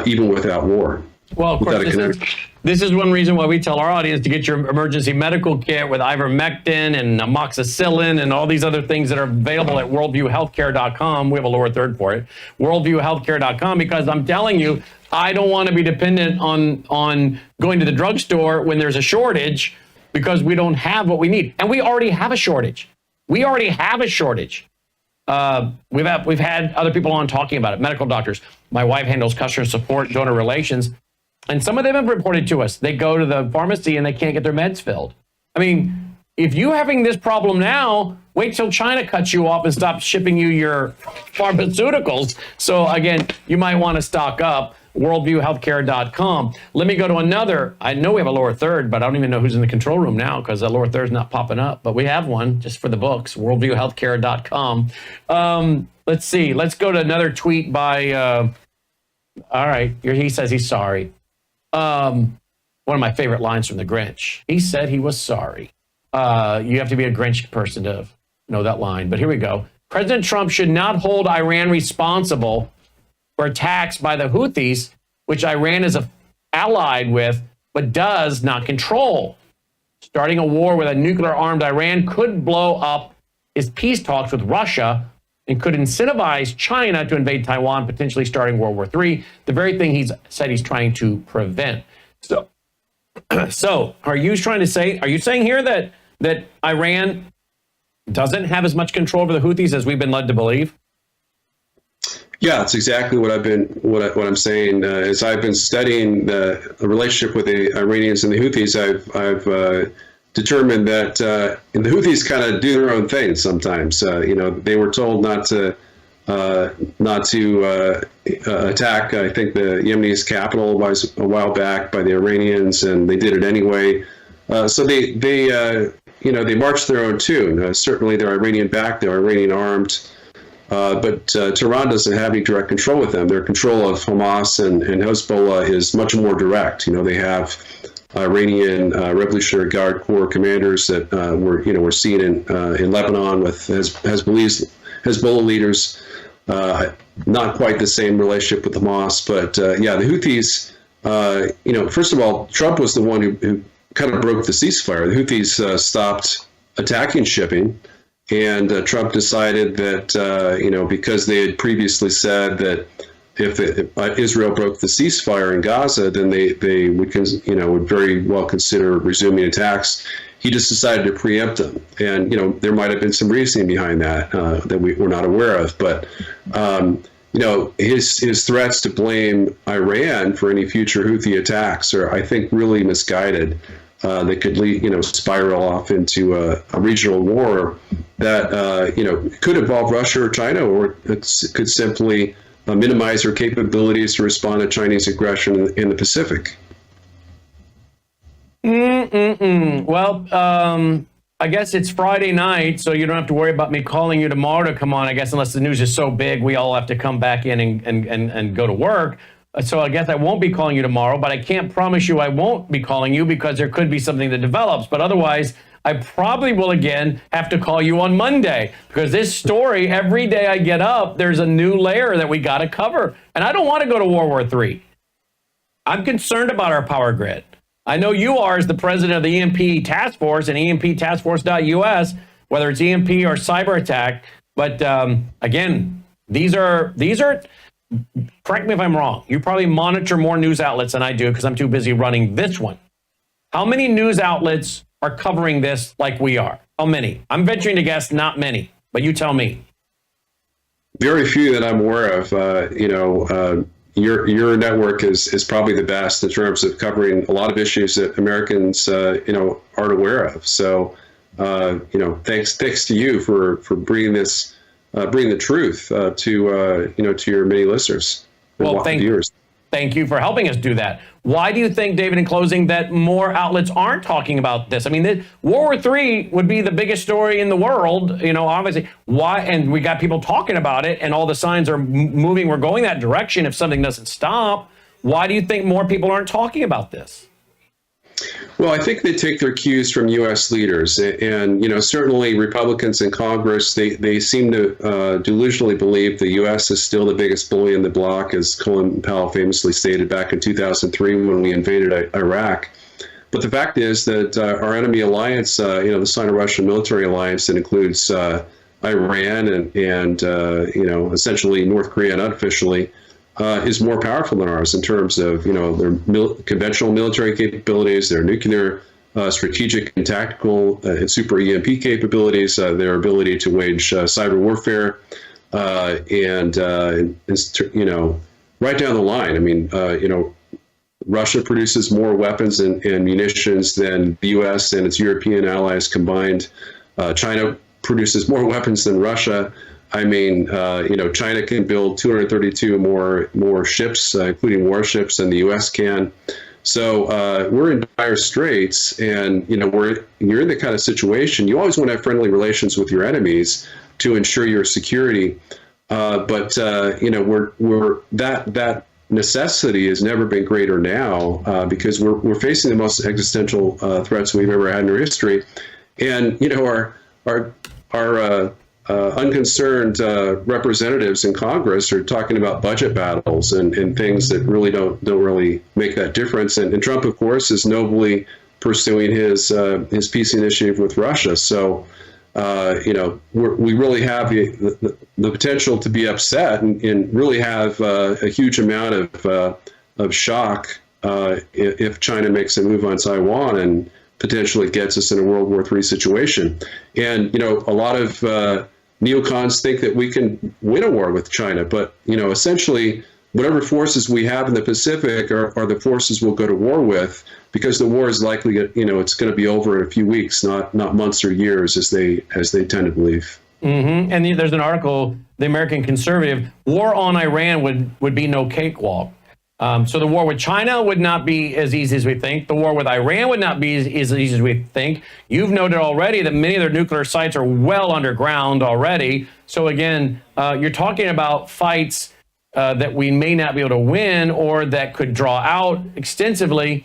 even without war. Well, of course, this is one reason why we tell our audience to get your emergency medical kit with ivermectin and amoxicillin and all these other things that are available at worldviewhealthcare.com. We have a lower third for it, worldviewhealthcare.com, because I'm telling you, I don't want to be dependent on going to the drugstore when there's a shortage, because we don't have what we need. And we already have a shortage. We've had other people on talking about it, medical doctors. My wife handles customer support, donor relations, and some of them have reported to us they go to the pharmacy and they can't get their meds filled. I mean, if you're having this problem now, wait till China cuts you off and stops shipping you your pharmaceuticals. So again, you might want to stock up. worldviewhealthcare.com. Let me go to another. I know we have a lower third, but I don't even know who's in the control room now because the lower third is not popping up. But we have one just for the books, worldviewhealthcare.com. Let's see. Let's go to another tweet by All right. He says he's sorry. One of my favorite lines from The Grinch. He said he was sorry. You have to be a Grinch person to know that line. But here we go. President Trump should not hold Iran responsible for attacks by the Houthis, which Iran is allied with, but does not control. Starting a war with a nuclear-armed Iran could blow up his peace talks with Russia and could incentivize China to invade Taiwan, potentially starting World War III, the very thing he's said he's trying to prevent. So are you saying here that Iran doesn't have as much control over the Houthis as we've been led to believe? Yeah, it's exactly what I'm saying. As I've been studying the relationship with the Iranians and the Houthis, I've determined that the Houthis kind of do their own thing sometimes. They were told not to attack, I think, the Yemeni's capital a while back by the Iranians, and they did it anyway. So they march their own tune. Certainly, they're Iranian-backed, they're Iranian-armed. But Tehran doesn't have any direct control with them. Their control of Hamas and Hezbollah is much more direct. They have Iranian Revolutionary Guard Corps commanders that we're seeing in Lebanon with Hezbollah leaders. Not quite the same relationship with Hamas, but the Houthis. First of all, Trump was the one who kind of broke the ceasefire. The Houthis stopped attacking shipping. And Trump decided that, because they had previously said that if Israel broke the ceasefire in Gaza, then they would very well consider resuming attacks. He just decided to preempt them. And, there might have been some reasoning behind that that we're not aware of. But, his threats to blame Iran for any future Houthi attacks are, I think, really misguided. They could spiral off into a regional war that could involve Russia or China, or it could simply minimize their capabilities to respond to Chinese aggression in the Pacific. Well, I guess it's Friday night, so you don't have to worry about me calling you tomorrow to come on. I guess unless the news is so big, we all have to come back in and go to work. So I guess I won't be calling you tomorrow, but I can't promise you I won't be calling you because there could be something that develops. But otherwise, I probably will again have to call you on Monday because this story, every day I get up, there's a new layer that we got to cover. And I don't want to go to World War III. I'm concerned about our power grid. I know you are as the president of the EMP Task Force and EMPTaskForce.us, whether it's EMP or cyber attack. But again, these are. Correct me if I'm wrong. You probably monitor more news outlets than I do because I'm too busy running this one. How many news outlets are covering this like we are? How many? I'm venturing to guess not many, but you tell me. Very few that I'm aware of. Your network is probably the best in terms of covering a lot of issues that Americans aren't aware of. So thanks to you for bringing this. Bring the truth to your many listeners and viewers. Thank you for helping us do that. Why do you think, David, in closing, that more outlets aren't talking about this? I mean, World War III would be the biggest story in the world, obviously. Why? And we got people talking about it, and all the signs are moving. We're going that direction if something doesn't stop. Why do you think more people aren't talking about this? Well, I think they take their cues from U.S. leaders, and certainly Republicans in Congress. They seem to delusionally believe the U.S. is still the biggest bully in the bloc, as Colin Powell famously stated back in 2003 when we invaded Iraq. But the fact is that our enemy alliance, the Sino-Russian military alliance that includes Iran and essentially North Korea unofficially, is more powerful than ours in terms of, their conventional military capabilities, their nuclear, strategic and tactical and super EMP capabilities, their ability to wage cyber warfare, and right down the line. I mean, Russia produces more weapons and munitions than the U.S. and its European allies combined. China produces more weapons than Russia. I mean, China can build 232 more ships, including warships, than the U.S. can. So we're in dire straits, and you're in the kind of situation you always want to have friendly relations with your enemies to ensure your security. But we're that necessity has never been greater now because we're facing the most existential threats we've ever had in our history, and our unconcerned representatives in Congress are talking about budget battles and things that really don't really make that difference. And Trump, of course, is nobly pursuing his peace initiative with Russia. So, we really have the potential to be upset and really have a huge amount of shock if China makes a move on Taiwan and potentially gets us in a World War III situation. And, a lot of neocons think that we can win a war with China, but, essentially whatever forces we have in the Pacific are the forces we'll go to war with, because the war is likely, it's going to be over in a few weeks, not months or years as they tend to believe. Mm-hmm. And there's an article, The American Conservative, war on Iran would be no cakewalk. So the war with China would not be as easy as we think. The war with Iran would not be as easy as we think. You've noted already that many of their nuclear sites are well underground already. So again, you're talking about fights that we may not be able to win or that could draw out extensively.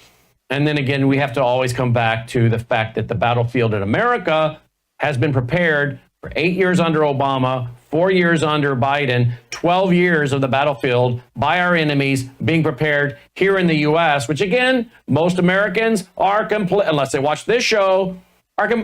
And then again, we have to always come back to the fact that the battlefield in America has been prepared for 8 years under Obama, 4 years under Biden, 12 years of the battlefield by our enemies being prepared here in the U.S., which again, most Americans are unless they watch this show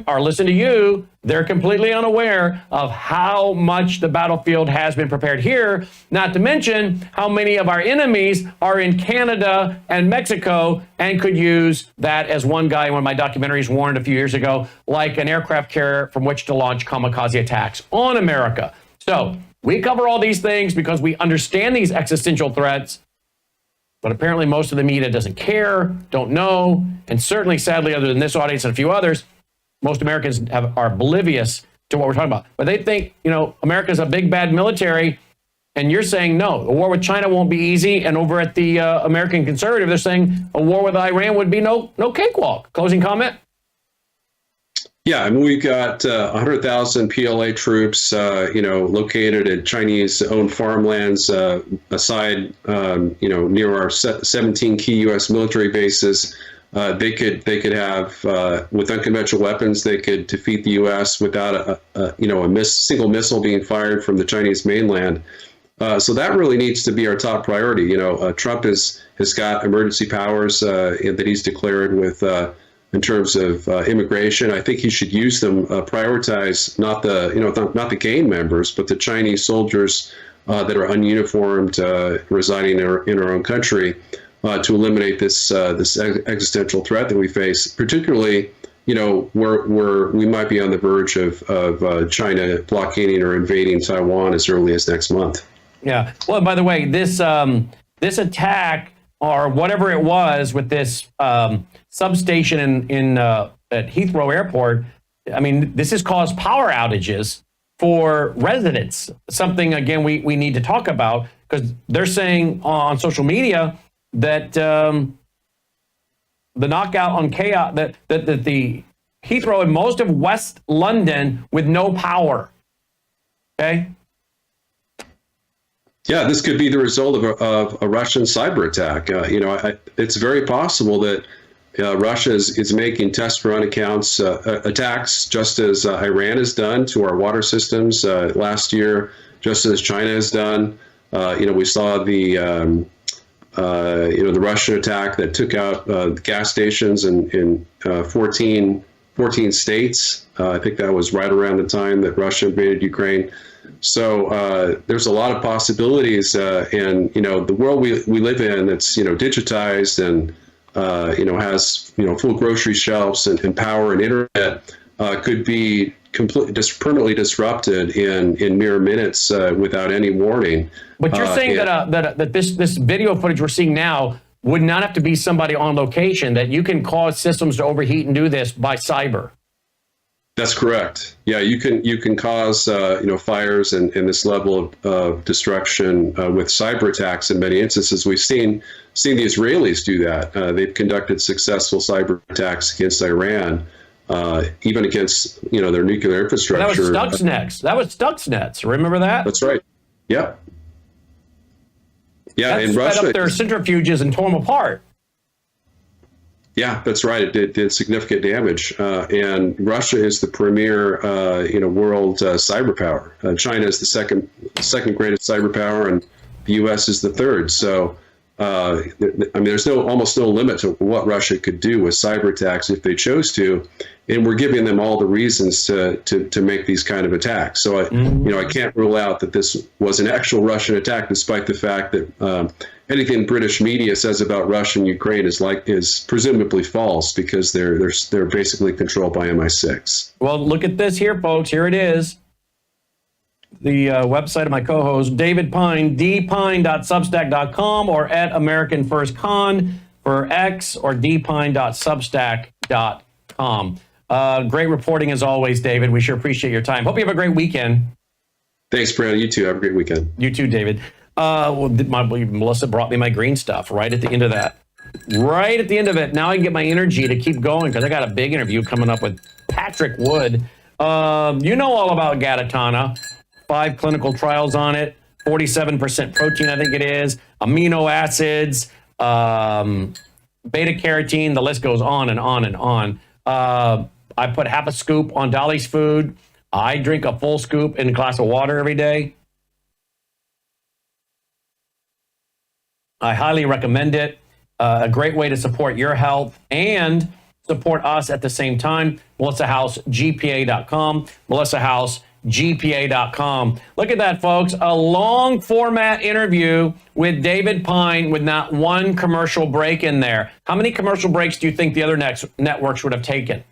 or listen to you, they're completely unaware of how much the battlefield has been prepared here, not to mention how many of our enemies are in Canada and Mexico and could use that, as one guy in one of my documentaries warned a few years ago, like an aircraft carrier from which to launch kamikaze attacks on America. So we cover all these things because we understand these existential threats, but apparently most of the media doesn't care, don't know, and certainly, sadly, other than this audience and a few others, most Americans are oblivious to what we're talking about. But they think, America's a big, bad military, and you're saying, no, a war with China won't be easy. And over at the American Conservative, they're saying a war with Iran would be no cakewalk. Closing comment? Yeah, I mean, we've got 100,000 PLA troops, located at Chinese-owned farmlands aside, near our 17 key U.S. military bases. They could have, with unconventional weapons, they could defeat the U.S. without a single missile being fired from the Chinese mainland. So that really needs to be our top priority. Trump has got emergency powers that he's declared with in terms of immigration. I think he should use them, prioritize not the gang members, but the Chinese soldiers that are ununiformed, residing in our own country. To eliminate this existential threat that we face, particularly, where we might be on the verge of China blockading or invading Taiwan as early as next month. Yeah. Well, by the way, this attack or whatever it was with this substation at Heathrow Airport, I mean, this has caused power outages for residents. Something again we need to talk about, because they're saying on social media that the knockout on chaos, that the Heathrow and most of West London with no power. Okay. Yeah, this could be the result of a Russian cyber attack. It's very possible that Russia is making test run attacks, just as Iran has done to our water systems last year, just as China has done. We saw the Russian attack that took out gas stations in 14 states. I think that was right around the time that Russia invaded Ukraine. So there's a lot of possibilities, and the world we live in that's digitized and has full grocery shelves and power and internet could be completely permanently disrupted in mere minutes without any warning. But you're saying that this video footage we're seeing now would not have to be somebody on location, that you can cause systems to overheat and do this by cyber. That's correct. Yeah, you can cause fires and this level of destruction with cyber attacks in many instances. We've seen the Israelis do that. They've conducted successful cyber attacks against Iran, even against their nuclear infrastructure. That was Stuxnet. Remember that? That's right. Yeah. Yeah, that and sped Russia up their centrifuges and tore them apart. Yeah, that's right. It did significant damage, and Russia is the premier, world cyber power. China is the second greatest cyber power, and the U.S. is the third. So, there's almost no limit to what Russia could do with cyber attacks if they chose to, and we're giving them all the reasons to make these kind of attacks. So, I can't rule out that this was an actual Russian attack, despite the fact that anything British media says about Russia and Ukraine is presumably false, because they're basically controlled by MI6. Well, look at this here, folks. Here it is. The website of my co-host, David Pine, dpine.substack.com, or at American First Con for X, or dpine.substack.com. Great reporting as always, David. We sure appreciate your time. Hope you have a great weekend. Thanks, Brad. You too. Have a great weekend. You too, David. Melissa brought me my green stuff right at the end of that. Right at the end of it. Now I can get my energy to keep going, because I got a big interview coming up with Patrick Wood. You know all about Gatatana. 5 clinical trials on it. 47% protein, I think it is. Amino acids, beta carotene. The list goes on and on and on. I put half a scoop on Dolly's food. I drink a full scoop in a glass of water every day. I highly recommend it. A great way to support your health and support us at the same time. MelissaHouseGPA.com. MelissaHouseGPA.com. Look at that, folks. A long format interview with David Pine with not one commercial break in there. How many commercial breaks do you think the other networks would have taken?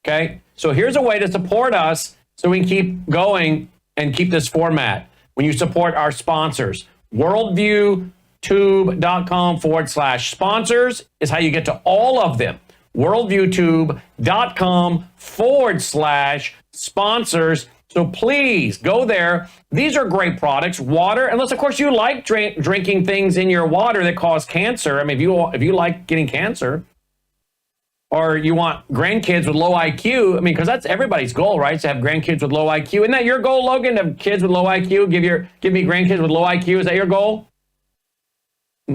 Okay, so here's a way to support us so we can keep going and keep this format. When you support our sponsors, worldviewtube.com/sponsors is how you get to all of them. worldviewtube.com/sponsors. So please go there. These are great products. Water, unless of course you like drinking things in your water that cause cancer. I mean, if you like getting cancer, or you want grandkids with low IQ, I mean, because that's everybody's goal, right? To have grandkids with low IQ. Isn't that your goal, Logan? To have kids with low IQ? Give me grandkids with low IQ. Is that your goal?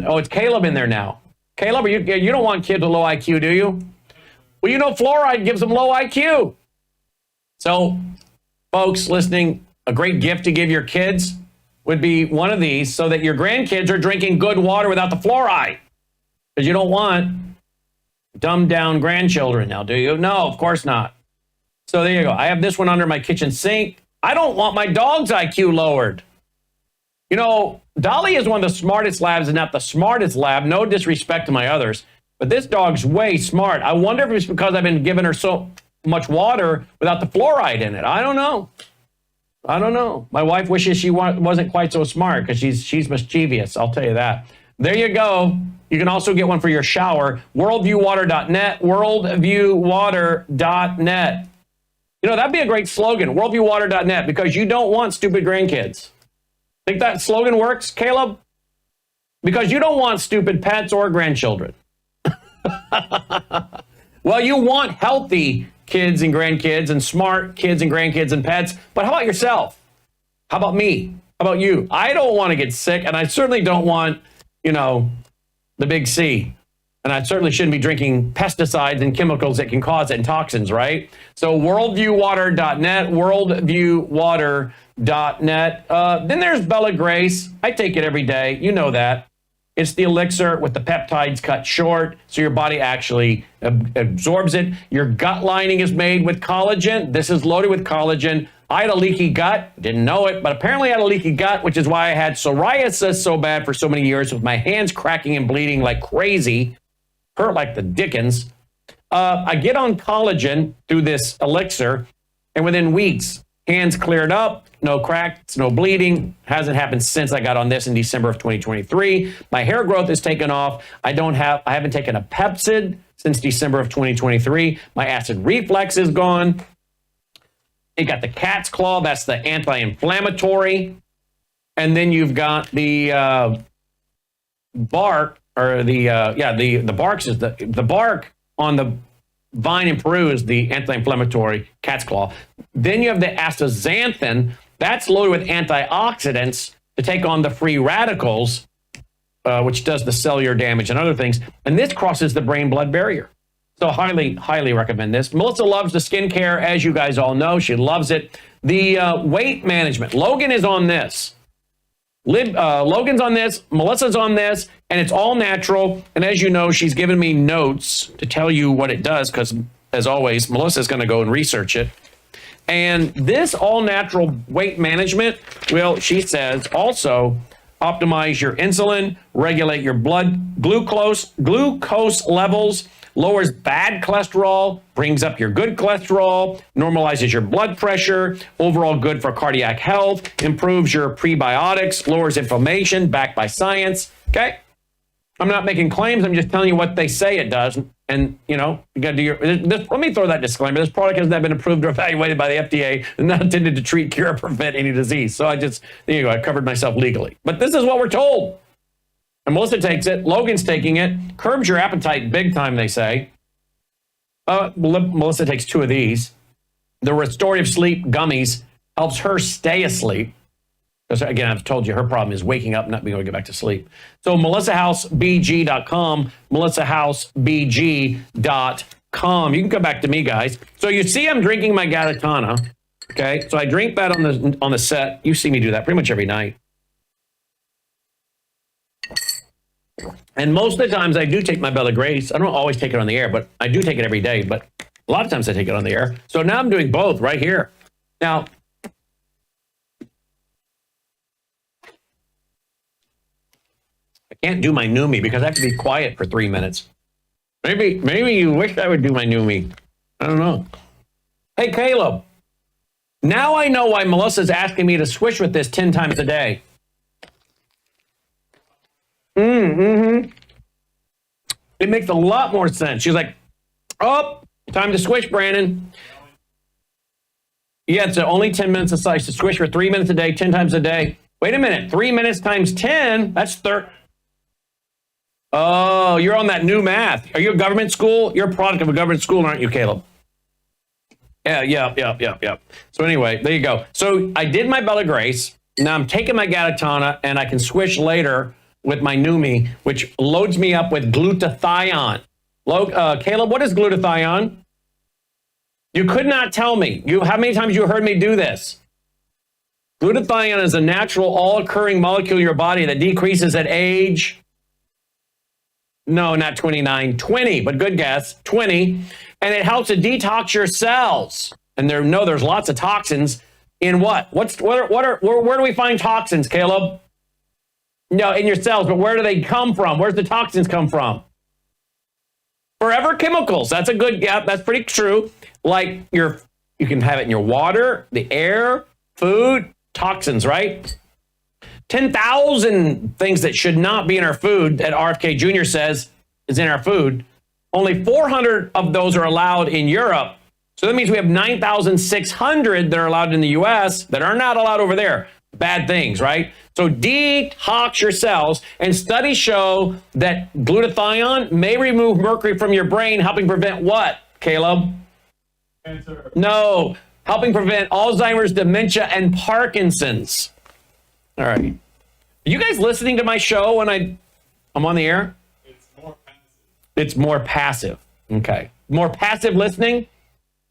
Oh, it's Caleb in there now. Caleb, you don't want kids with low IQ, do you? Well, you know fluoride gives them low IQ. So, folks listening, a great gift to give your kids would be one of these, so that your grandkids are drinking good water without the fluoride. Because you don't want dumbed down grandchildren now, do you? No, of course not. So there you go. I have this one under my kitchen sink. I don't want my dog's IQ lowered. You know, Dolly is one of the smartest labs, and not the smartest lab. No disrespect to my others, but this dog's way smart. I wonder if it's because I've been giving her so much water without the fluoride in it. I don't know. My wife wishes she wasn't quite so smart, because she's mischievous. I'll tell you that. There you go. You can also get one for your shower. Worldviewwater.net. Worldviewwater.net. You know, that'd be a great slogan. Worldviewwater.net, because you don't want stupid grandkids. Think that slogan works, Caleb? Because you don't want stupid pets or grandchildren. Well, you want healthy kids and grandkids and smart kids and grandkids and pets. But how about yourself? How about me? How about you? I don't want to get sick, and I certainly don't want, the big C. And I certainly shouldn't be drinking pesticides and chemicals that can cause it, and toxins, right? So worldviewwater.net, worldviewwater.net. Then there's Bella Grace. I take it every day. You know that. It's the elixir with the peptides cut short, so your body actually absorbs it. Your gut lining is made with collagen. This is loaded with collagen. I had a leaky gut, didn't know it, but apparently I had a leaky gut, which is why I had psoriasis so bad for so many years, with my hands cracking and bleeding like crazy, hurt like the dickens. I get on collagen through this elixir, and within weeks, hands cleared up, no cracks, no bleeding. Hasn't happened since I got on this in December of 2023. My hair growth is taken off. I haven't taken a Pepcid since December of 2023. My acid reflux is gone. You got the cat's claw, that's the anti-inflammatory. And then you've got the bark, or the barks is the bark on the vine in Peru is the anti-inflammatory cat's claw. Then you have the astaxanthin, that's loaded with antioxidants to take on the free radicals which does the cellular damage and other things. And this crosses the brain-blood barrier. So highly, highly recommend this. Melissa loves the skincare, as you guys all know. She loves it. The weight management. Logan is on this. Logan's on this. Melissa's on this. And it's all natural. And as you know, she's given me notes to tell you what it does because, as always, Melissa's going to go and research it. And this all-natural weight management will, she says, also optimize your insulin, regulate your blood glucose levels, lowers bad cholesterol, brings up your good cholesterol, normalizes your blood pressure, overall good for cardiac health, improves your prebiotics, lowers inflammation, backed by science. Okay? I'm not making claims. I'm just telling you what they say it does. And, you know, you got to do your, let me throw that disclaimer. This product has not been approved or evaluated by the FDA and not intended to treat, cure, or prevent any disease. So there you go. I covered myself legally. But this is what we're told. And Melissa takes it. Logan's taking it. Curbs your appetite big time, they say. Melissa takes 2 of these. The restorative sleep gummies helps her stay asleep. Because, again, I've told you her problem is waking up, not being able to get back to sleep. So melissahousebg.com, melissahousebg.com. You can come back to me, guys. So you see I'm drinking my Galatana. Okay, so I drink that on the set. You see me do that pretty much every night. And most of the times I do take my Bella Grace. I don't always take it on the air, but I do take it every day. But a lot of times I take it on the air. So now I'm doing both right here. Now, I can't do my Numi because I have to be quiet for 3 minutes. Maybe you wish I would do my Numi. I don't know. Hey, Caleb. Now I know why Melissa's asking me to swish with this 10 times a day. It makes a lot more sense. She's like, oh, time to squish, Brandon. Yeah, it's only 10 minutes of size to squish for 3 minutes a day, 10 times a day. Wait a minute, 3 minutes times 10, that's 30. Oh, you're on that new math. Are you a government school? You're a product of a government school, aren't you, Caleb? Yeah. So anyway, there you go. So I did my Bella Grace. Now I'm taking my Galatana, and I can swish later with my Numi, which loads me up with glutathione. Caleb, what is glutathione? You could not tell me. How many times you heard me do this? Glutathione is a natural, all-occurring molecule in your body that decreases at age... No, not 29, 20, but good guess, 20. And it helps to detox your cells. And there's lots of toxins in what? Where do we find toxins, Caleb? No, in your cells, but where do they come from? Where's the toxins come from? Forever chemicals. That's a good, yeah, that's pretty true. Like you can have it in your water, the air, food, toxins, right? 10,000 things that should not be in our food that RFK Jr. says is in our food. Only 400 of those are allowed in Europe. So that means we have 9,600 that are allowed in the US that are not allowed over there. Bad things, right? So detox your cells, and studies show that glutathione may remove mercury from your brain, helping prevent what, Caleb? Cancer. No, helping prevent Alzheimer's, dementia, and Parkinson's. All right. Are you guys listening to my show when I'm on the air? It's more passive. It's more passive. Okay. More passive listening?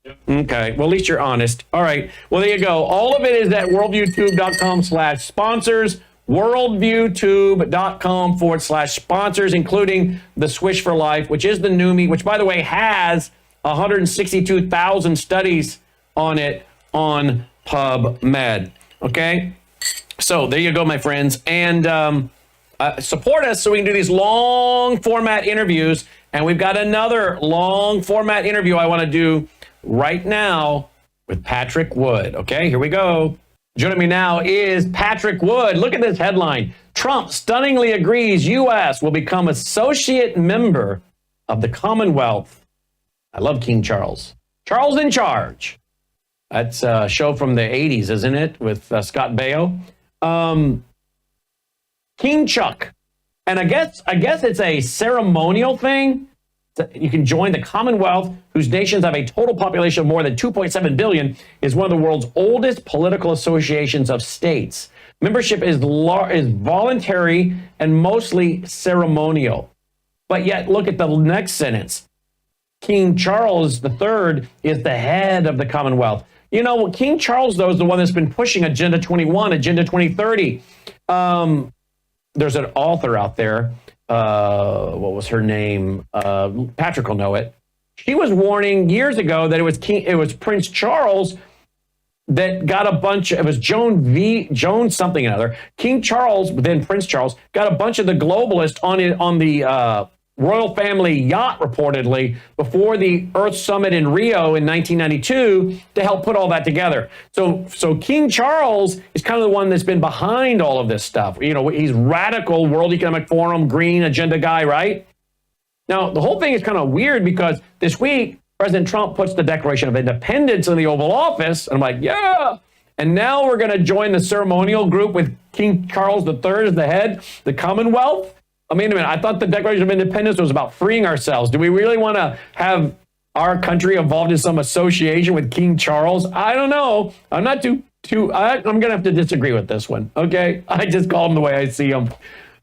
Yep. Okay. Well, at least you're honest. All right. Well, there you go. All of it is at worldviewtube.com/sponsors, worldviewtube.com/sponsors, including the Swish for Life, which is the Numi, which, by the way, has 162,000 studies on it on PubMed. Okay. So there you go, my friends. And support us so we can do these long format interviews. And we've got another long format interview I want to do right now with Patrick Wood. Okay, here we go. Joining me now is Patrick Wood. Look at this headline. Trump stunningly agrees U.S. will become associate member of the Commonwealth. I love King Charles. Charles in charge. That's a show from the 80s, isn't it? With Scott Baio. King Chuck. And I guess it's a ceremonial thing. You can join the Commonwealth, whose nations have a total population of more than 2.7 billion, is one of the world's oldest political associations of states. Membership is voluntary and mostly ceremonial. But yet, look at the next sentence. King Charles III is the head of the Commonwealth. You know, King Charles, though, is the one that's been pushing Agenda 21, Agenda 2030. There's an author out there. What was her name? Patrick will know it. She was warning years ago that it was Prince Charles that got a bunch. It was Joan something or other. King Charles, then Prince Charles, got a bunch of the globalists on the royal family yacht, reportedly, before the Earth Summit in Rio in 1992 to help put all that together. So King Charles is kind of the one that's been behind all of this stuff. You know, he's radical World Economic Forum, green agenda guy, right? Now, the whole thing is kind of weird because this week, President Trump puts the Declaration of Independence in the Oval Office. And I'm like, yeah. And now we're going to join the ceremonial group with King Charles III as the head, the Commonwealth. I mean, I thought the Declaration of Independence was about freeing ourselves. Do we really want to have our country involved in some association with King Charles? I don't know. I'm not I'm going to have to disagree with this one. Okay. I just call him the way I see him.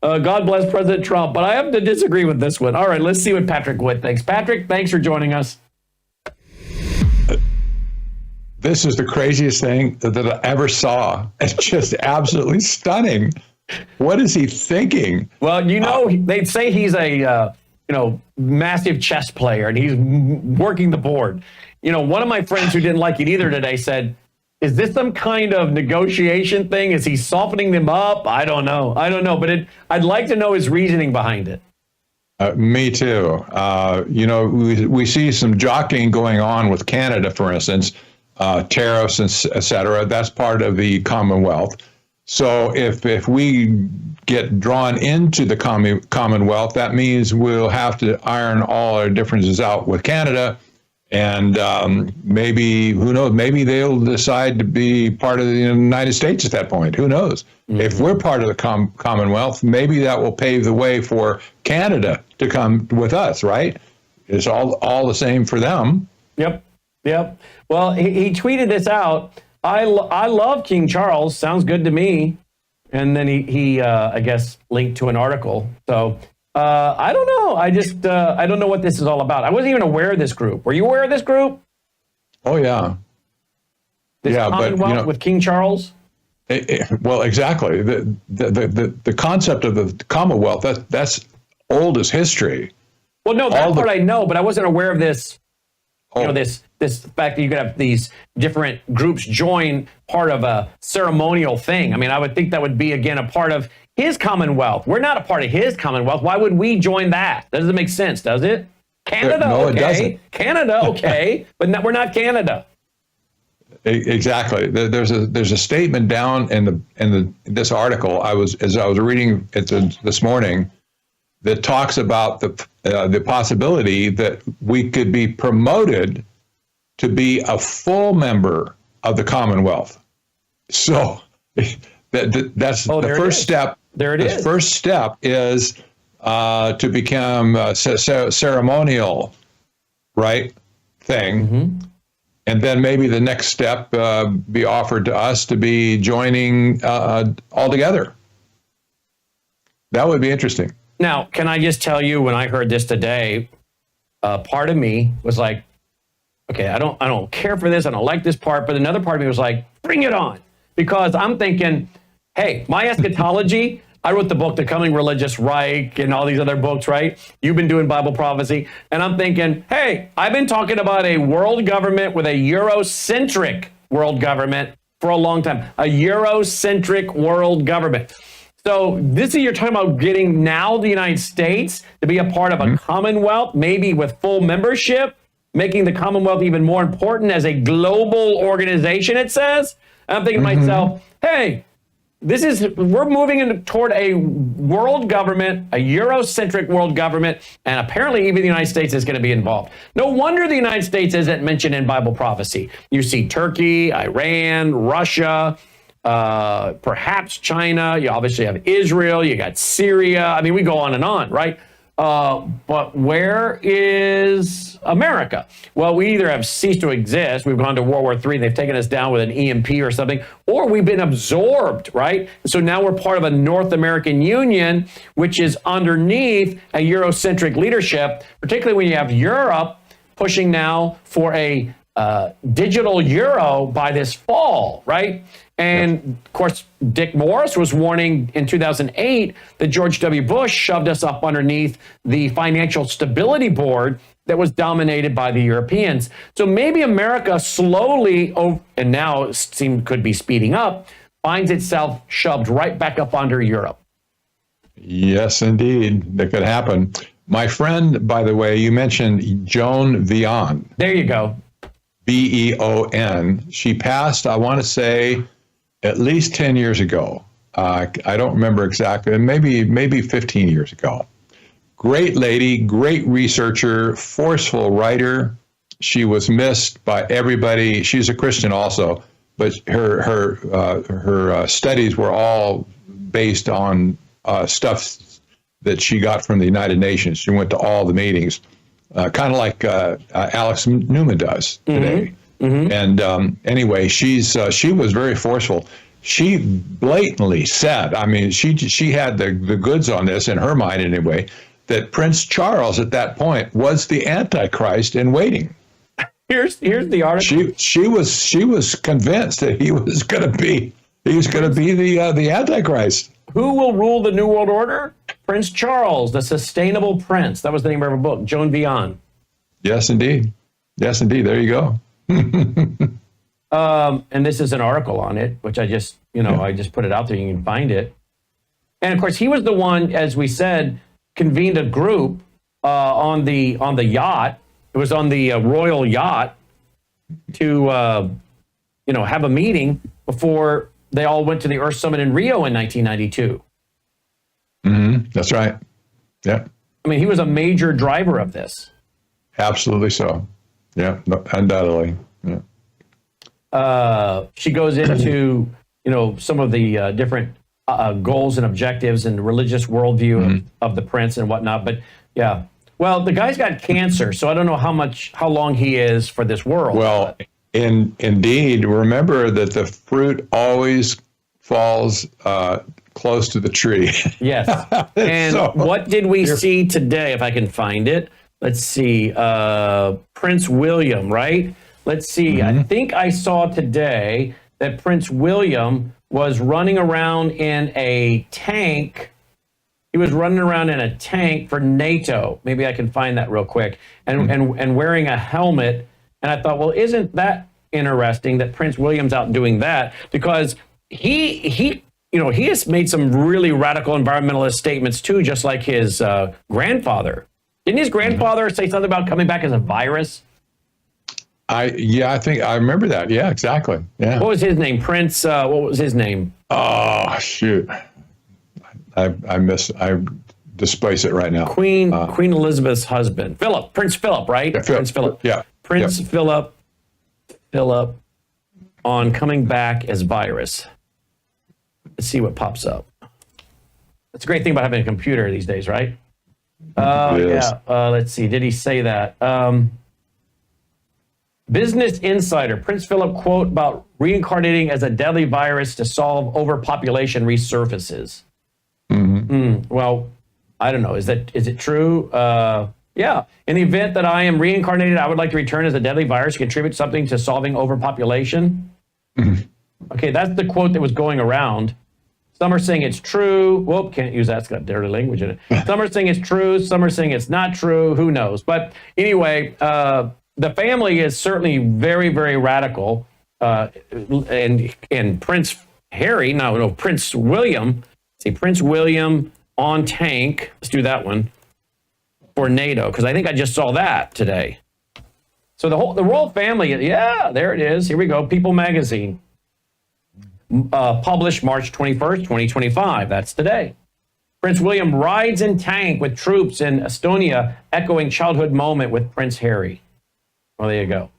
God bless President Trump, but I have to disagree with this one. All right. Let's see what Patrick Wood thinks. Patrick, thanks for joining us. This is the craziest thing that I ever saw. It's just absolutely stunning. What is he thinking? Well, you know, they'd say he's a massive chess player and he's working the board. You know, one of my friends who didn't like it either today said, is this some kind of negotiation thing? Is he softening them up? I don't know. But I'd like to know his reasoning behind it. Me too. You know, we see some jockeying going on with Canada, for instance, tariffs, and et cetera. That's part of the Commonwealth. So if we get drawn into the Commonwealth, that means we'll have to iron all our differences out with Canada. And maybe, who knows, maybe they'll decide to be part of the United States at that point. Who knows? Mm-hmm. If we're part of the Commonwealth, maybe that will pave the way for Canada to come with us, right? It's all the same for them. Yep. Well, he tweeted this out. I love King Charles. Sounds good to me. And then he I guess, linked to an article. So I don't know. I don't know what this is all about. I wasn't even aware of this group. Were you aware of this group? Oh, yeah. This Commonwealth with King Charles? Well, exactly. The concept of the Commonwealth, that's old as history. Well, no, that part I know, but I wasn't aware of this. You know, this fact that you could have these different groups join part of a ceremonial thing. I mean, I would think that would be, again, a part of his Commonwealth. We're not a part of his Commonwealth. Why would we join that? That doesn't make sense, does it? Canada, no, okay. It doesn't. Canada, okay. But we're not Canada. Exactly. There's a statement down in this article as I was reading it this morning that talks about the possibility that we could be promoted to be a full member of the Commonwealth. So that's the first step. There it is. The first step is to become a ceremonial, right, thing. Mm-hmm. And then maybe the next step be offered to us to be joining all together. That would be interesting. Now, can I just tell you, when I heard this today, part of me was like, okay, I don't care for this. I don't like this part. But another part of me was like, bring it on. Because I'm thinking, hey, my eschatology, I wrote the book, The Coming Religious Reich, and all these other books, right? You've been doing Bible prophecy. And I'm thinking, hey, I've been talking about a world government with a Eurocentric world government for a long time. A Eurocentric world government. So this is, you're talking about getting now the United States to be a part of a Commonwealth, maybe with full membership, making the Commonwealth even more important as a global organization, it says. And I'm thinking to myself, hey, we're moving toward a world government, a Eurocentric world government, and apparently even the United States is going to be involved. No wonder the United States isn't mentioned in Bible prophecy. You see Turkey, Iran, Russia, perhaps China. You obviously have Israel. You got Syria. I mean, we go on and on, right? But where is America? Well, we either have ceased to exist, we've gone to World War III, and they've taken us down with an EMP or something, or we've been absorbed, right? So now we're part of a North American Union, which is underneath a Eurocentric leadership, particularly when you have Europe pushing now for a digital euro by this fall, right? And of course, Dick Morris was warning in 2008 that George W. Bush shoved us up underneath the Financial Stability Board that was dominated by the Europeans. So maybe America slowly, and now could be speeding up, finds itself shoved right back up under Europe. Yes, indeed. That could happen. My friend, by the way, you mentioned Joan Vion. There you go. Beon. She passed, I want to say, at least 10 years ago. I don't remember exactly, maybe 15 years ago. Great lady, great researcher, forceful writer. She was missed by everybody. She's a Christian also, but her studies were all based on stuff that she got from the United Nations. She went to all the meetings, kind of like Alex Newman does today. Mm-hmm. And anyway, she was very forceful. She blatantly said, I mean, she had the goods on this in her mind anyway, that Prince Charles at that point was the Antichrist in waiting. Here's the article. She was convinced that he was going to be the Antichrist. Who will rule the New World Order? Prince Charles, the Sustainable Prince. That was the name of her book, Joan Vion. Yes, indeed. Yes, indeed. There you go. And this is an article on it, which I just put it out there. You can find it. And of course, he was the one, as we said, convened a group on the yacht. It was on the royal yacht to have a meeting before they all went to the Earth Summit in Rio in 1992. Mm-hmm. That's right. Yeah. I mean, he was a major driver of this. Absolutely so. Yeah, undoubtedly. Yeah. She goes into, some of the different goals and objectives and religious worldview of the prince and whatnot. But yeah, well, the guy's got cancer, so I don't know how long he is for this world. Well, indeed, remember that the fruit always falls close to the tree. Yes. And so, what did we see today, if I can find it? Let's see. Prince William, right? Let's see. I think I saw today that Prince William was running around in a tank. He was running around in a tank for NATO. Maybe I can find that real quick. And wearing a helmet. And I thought, well, isn't that interesting that Prince William's out doing that? Because he has made some really radical environmentalist statements too, just like his grandfather. Didn't his grandfather say something about coming back as a virus? I think I remember that. Yeah, exactly. Yeah. What was his name? Prince. What was his name? Oh shoot! I displace it right now. Queen Elizabeth's husband, Philip. Prince Philip, right? Yeah, Prince Philip. Yeah. Prince Philip. Philip on coming back as virus. Let's see what pops up. That's a great thing about having a computer these days, right? Yes. Yeah. Let's see. Did he say that? Business Insider, Prince Philip quote about reincarnating as a deadly virus to solve overpopulation resurfaces. Well, I don't know. Is it true? Yeah. In the event that I am reincarnated, I would like to return as a deadly virus to contribute something to solving overpopulation. Okay, that's the quote that was going around. Some are saying it's true. Whoop, can't use that. It's got dirty language in it. Some are saying it's true. Some are saying it's not true. Who knows? But anyway, the family is certainly very, very radical. And Prince Harry, Prince William. See, Prince William on tank. Let's do that one for NATO, because I think I just saw that today. So the royal family, yeah, there it is. Here we go. People magazine. Published March 21st, 2025. That's today. Prince William rides in tank with troops in Estonia, echoing childhood moment with Prince Harry. Well, there you go.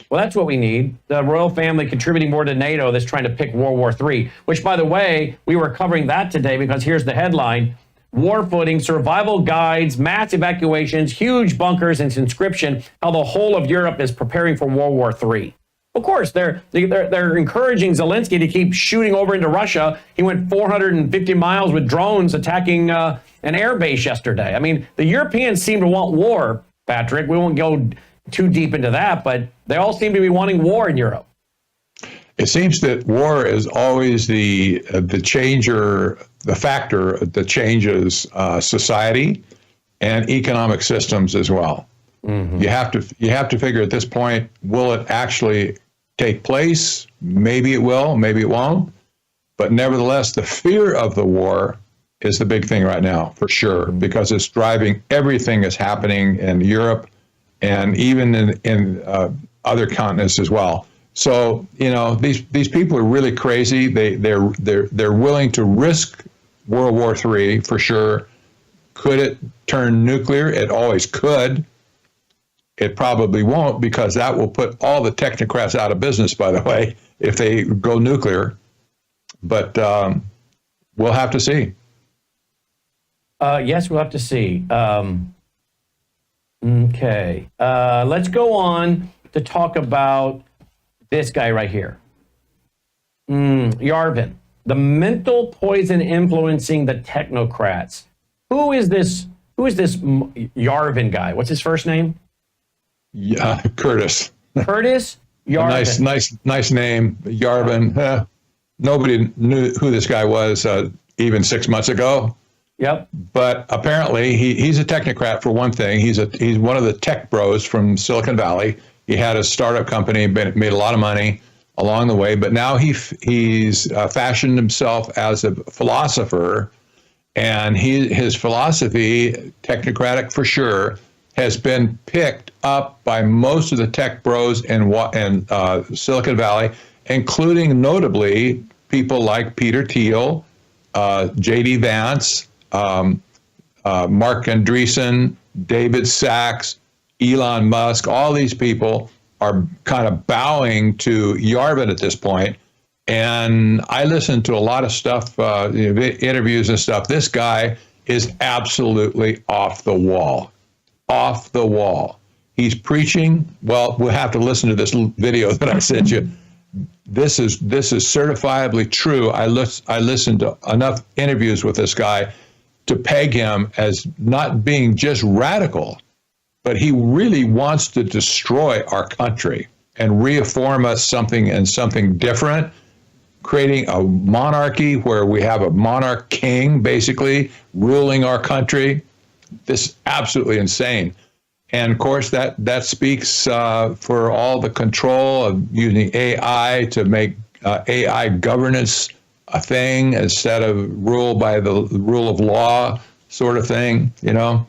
Well, that's what we need. The royal family contributing more to NATO that's trying to pick World War III, which, by the way, we were covering that today because here's the headline. war footing, survival guides, mass evacuations, huge bunkers, and conscription, how the whole of Europe is preparing for World War III. Of course, they're encouraging Zelensky to keep shooting over into Russia. He went 450 miles with drones attacking an air base yesterday. I mean, the Europeans seem to want war, Patrick. We won't go too deep into that, but they all seem to be wanting war in Europe. It seems that war is always the changer, the factor that changes society and economic systems as well. Mm-hmm. You have to figure at this point, will it actually take place? Maybe it will, maybe it won't. But nevertheless, the fear of the war is the big thing right now, for sure, because it's driving everything that's happening in Europe and even in other continents as well. So, you know, these people are really crazy. They're willing to risk World War III for sure. Could it turn nuclear? It always could. It probably won't, because that will put all the technocrats out of business, by the way, if they go nuclear. But we'll have to see. Yes, we'll have to see. Okay. Let's go on to talk about this guy right here. Yarvin, the mental poison influencing the technocrats. Who is this Yarvin guy? What's his first name? Yeah, Curtis. Curtis Yarvin. Nice name, Yarvin. Nobody knew who this guy was even 6 months ago. Yep. But apparently he's a technocrat for one thing. He's one of the tech bros from Silicon Valley. He had a startup company, made a lot of money along the way. But now he's fashioned himself as a philosopher, and his philosophy, technocratic for sure, has been picked up by most of the tech bros in Silicon Valley, including notably people like Peter Thiel, J.D. Vance, Mark Andreessen, David Sachs, Elon Musk. All these people are kind of bowing to Yarvin at this point. And I listened to a lot of stuff, interviews and stuff. This guy is absolutely off the wall. Off the wall. He's preaching. Well, we'll have to listen to this video that I sent you. This is certifiably true. I listened to enough interviews with this guy to peg him as not being just radical, but he really wants to destroy our country and reform us something different, creating a monarchy where we have a monarch king basically ruling our country. This is absolutely insane. And of course, that speaks for all the control of using AI to make AI governance a thing instead of rule by the rule of law sort of thing. You know,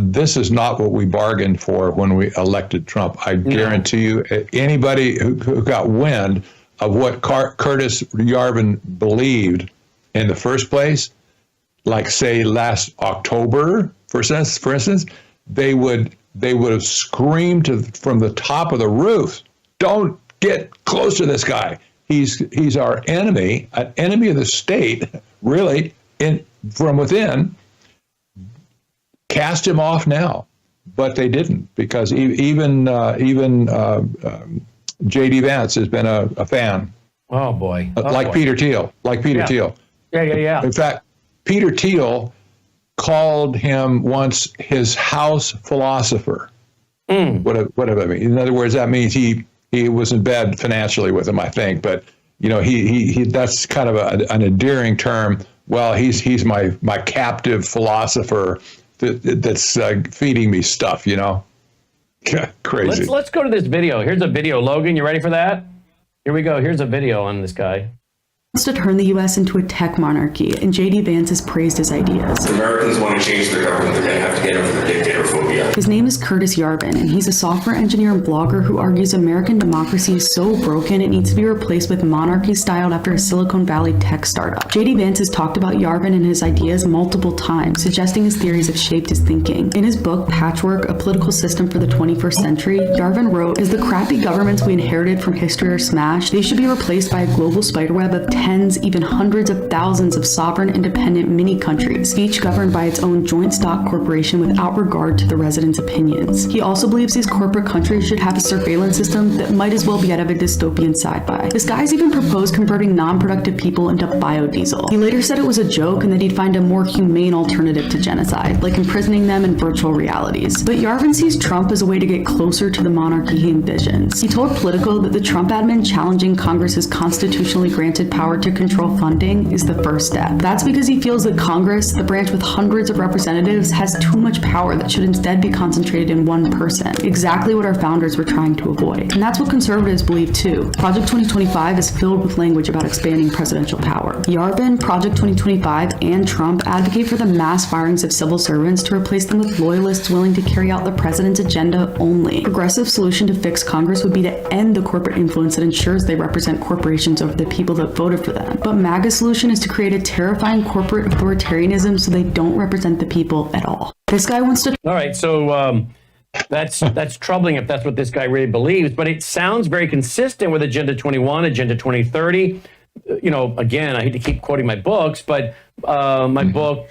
this is not what we bargained for when we elected Trump. I guarantee you, anybody who got wind of what Curtis Yarvin believed in the first place, like say last October, for instance, they would have screamed from the top of the roof, "Don't get close to this guy. He's our enemy, an enemy of the state, really, from within. Cast him off now." But they didn't, because even J.D. Vance has been a fan. Oh boy! Peter Thiel, Thiel. Yeah. In fact, Peter Thiel called him once his house philosopher. Whatever that means. In other words, that means he was in bed financially with him, I think. But you know, he that's kind of an endearing term. Well, he's my captive philosopher that's feeding me stuff. You know, crazy. Let's go to this video. Here's a video. Logan, you ready for that? Here we go. Here's a video on this guy. Wants to turn the U.S. into a tech monarchy, and J.D. Vance has praised his ideas. If Americans want to change their government, they're going to have to get over their dictatorphobia. His name is Curtis Yarvin, and he's a software engineer and blogger who argues American democracy is so broken it needs to be replaced with monarchy styled after a Silicon Valley tech startup. J.D. Vance has talked about Yarvin and his ideas multiple times, suggesting his theories have shaped his thinking. In his book, Patchwork, A Political System for the 21st Century, Yarvin wrote, "As the crappy governments we inherited from history are smashed, they should be replaced by a global spiderweb of tens, even hundreds of thousands of sovereign, independent mini-countries, each governed by its own joint stock corporation without regard to the residents' opinions. He also believes these corporate countries should have a surveillance system that might as well be out of a dystopian sci-fi. This guy's even proposed converting non-productive people into biodiesel. He later said it was a joke and that he'd find a more humane alternative to genocide, like imprisoning them in virtual realities. But Yarvin sees Trump as a way to get closer to the monarchy he envisions. He told Politico that the Trump admin challenging Congress's constitutionally granted power to control funding is the first step. That's because he feels that Congress, the branch with hundreds of representatives, has too much power that should instead be concentrated in one person. Exactly what our founders were trying to avoid. And that's what conservatives believe too. Project 2025 is filled with language about expanding presidential power. Yarvin, Project 2025, and Trump advocate for the mass firings of civil servants to replace them with loyalists willing to carry out the president's agenda only. Progressive solution to fix Congress would be to end the corporate influence that ensures they represent corporations over the people that voted for them. But MAGA's solution is to create a terrifying corporate authoritarianism so they don't represent the people at all. This guy wants to... All right, so that's troubling if that's what this guy really believes, but it sounds very consistent with Agenda 21, Agenda 2030. You know, again, I hate to keep quoting my books, but my book,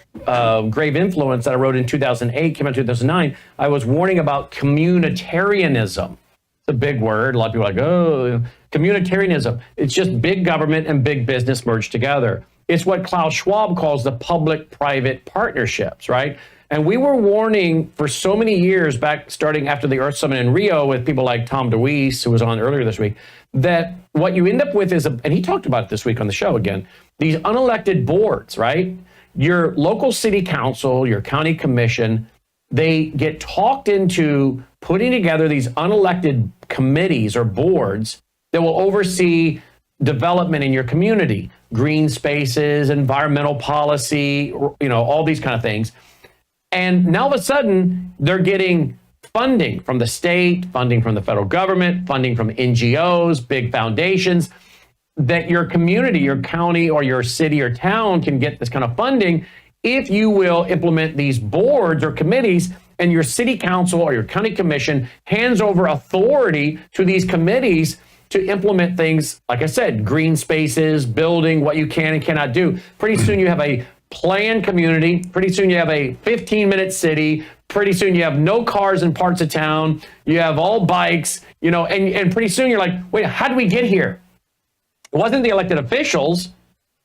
Grave Influence, that I wrote in 2008, came out in 2009, I was warning about communitarianism. It's a big word. A lot of people are like, oh, communitarianism. It's just big government and big business merged together. It's what Klaus Schwab calls the public-private partnerships, right? And we were warning for so many years back, starting after the Earth Summit in Rio with people like Tom DeWeese, who was on earlier this week, that what you end up with is, and he talked about it this week on the show again, these unelected boards, right? Your local city council, your county commission, they get talked into putting together these unelected committees or boards that will oversee development in your community, green spaces, environmental policy, you know, all these kind of things. And now all of a sudden, they're getting funding from the state, funding from the federal government, funding from NGOs, big foundations, that your community, your county, or your city or town can get this kind of funding if you will implement these boards or committees, and your city council or your county commission hands over authority to these committees to implement things, like I said, green spaces, building what you can and cannot do. Pretty soon you have a planned community. Pretty soon you have a 15-minute city. Pretty soon you have no cars in parts of town. You have all bikes, you know, and pretty soon you're like, wait, how did we get here? It wasn't the elected officials.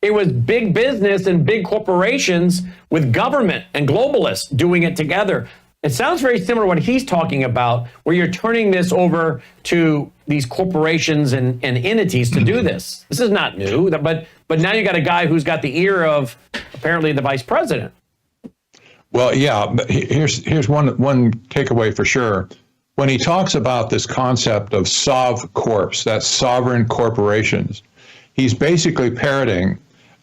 It was big business and big corporations with government and globalists doing it together. It sounds very similar to what he's talking about, where you're turning this over to these corporations and entities to do this. This is not new, but now you got a guy who's got the ear of apparently the vice president. Well, yeah, but here's one takeaway for sure. When he talks about this concept of SovCorps, that's sovereign corporations, he's basically parroting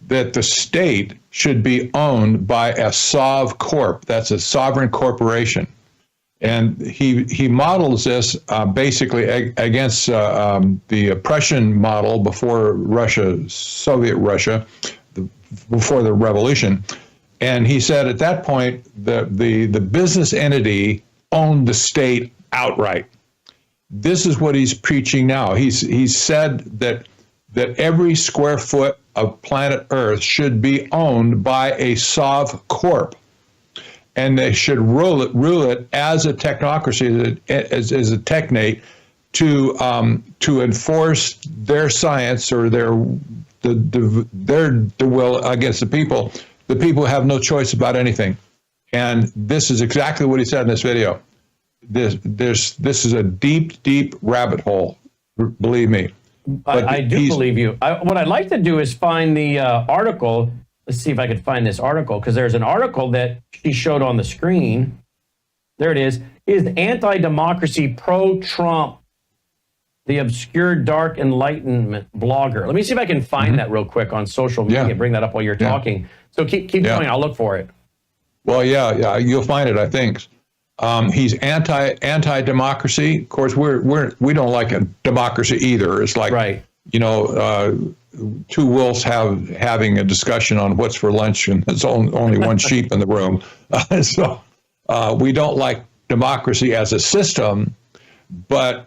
that the state should be owned by a SovCorp, that's a sovereign corporation. And he models this basically against the Prussian model before Russia, Soviet Russia, before the revolution. And he said at that point, the business entity owned the state outright. This is what he's preaching now. He's said that every square foot of planet Earth should be owned by a SovCorp, and they should rule it as a technocracy, as a technate, to enforce their science or their will against the people. The people have no choice about anything, and this is exactly what he said in this video. This is a deep rabbit hole. Believe me. I do believe you. What I'd like to do is find the article. Let's see if I can find this article, because there's an article that she showed on the screen. There it is. Is anti-democracy pro-Trump the obscure dark enlightenment blogger? Let me see if I can find that real quick on social media. Yeah. Bring that up while you're talking. So keep going. I'll look for it. Well, yeah, you'll find it, I think. He's anti-democracy. Of course, we don't like a democracy either. It's like, right. Two wolves having a discussion on what's for lunch, and there's only one sheep in the room. So we don't like democracy as a system, but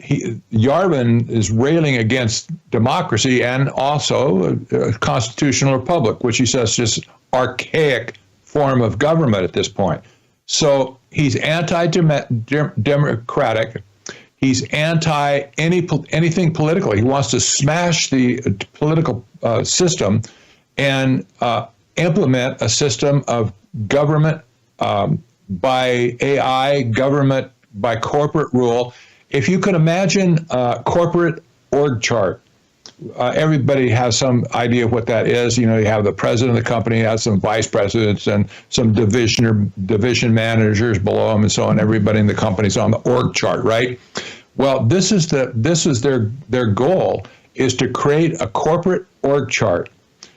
Yarvin is railing against democracy and also a constitutional republic, which he says is just archaic form of government at this point. So he's anti-democratic. He's anti anything political. He wants to smash the political system and implement a system of government by AI, government by corporate rule. If you can imagine a corporate org chart, everybody has some idea of what that is. You know, you have the president of the company, has some vice presidents and some division managers below them and so on. Everybody in the company's on the org chart, right? Well, this is their goal, is to create a corporate org chart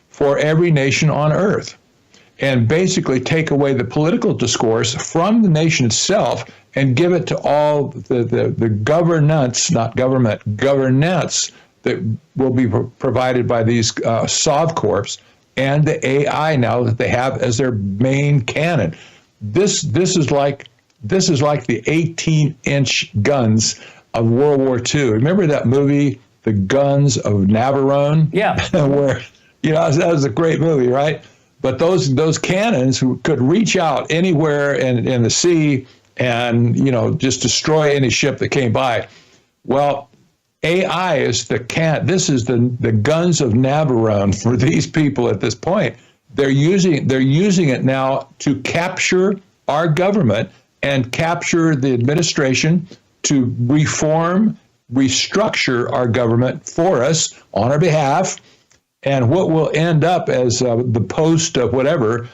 for every nation on earth and basically take away the political discourse from the nation itself and give it to all the governance, not government, governance that will be provided by these SovCorps and the AI now that they have as their main cannon. This is like the 18-inch guns of World War II. Remember that movie, The Guns of Navarone? Yeah. Where, you know, that was a great movie, right? But those cannons could reach out anywhere in the sea and, you know, just destroy any ship that came by. Well, AI is this is the guns of Navarone for these people at this point. They're using it now to capture our government and capture the administration to reform, restructure our government for us on our behalf. And what will end up as the post of whatever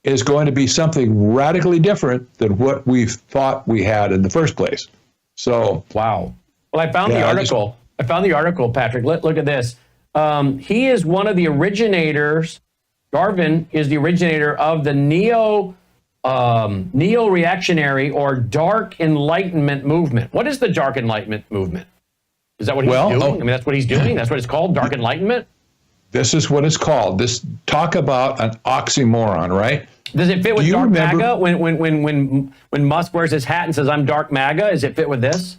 is going to be something radically different than what we thought we had in the first place. So, wow. Well, I found the article. I found the article, Patrick. Look at this. He is one of the originators. Yarvin is the originator of the neo-reactionary or dark enlightenment movement. What is the dark enlightenment movement? Is that what he's doing? I mean, that's what he's doing. That's what it's called, dark enlightenment. This is what it's called. This talk about an oxymoron, right? Does it fit with dark MAGA? When Musk wears his hat and says, "I'm dark MAGA," does it fit with this?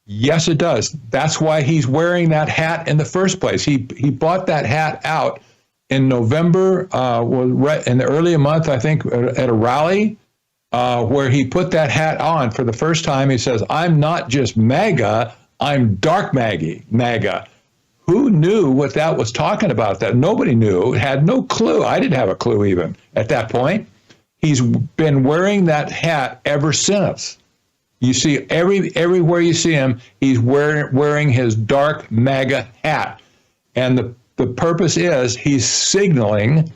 Yes, it does. That's why he's wearing that hat in the first place. He bought that hat out in November, in the early month, I think, at a rally, where he put that hat on for the first time. He says, "I'm not just MAGA, I'm dark MAGA." Who knew what that was talking about? That nobody knew, had no clue. I didn't have a clue even at that point. He's been wearing that hat ever since. You see, everywhere you see him, he's wearing his dark MAGA hat. And the purpose is he's signaling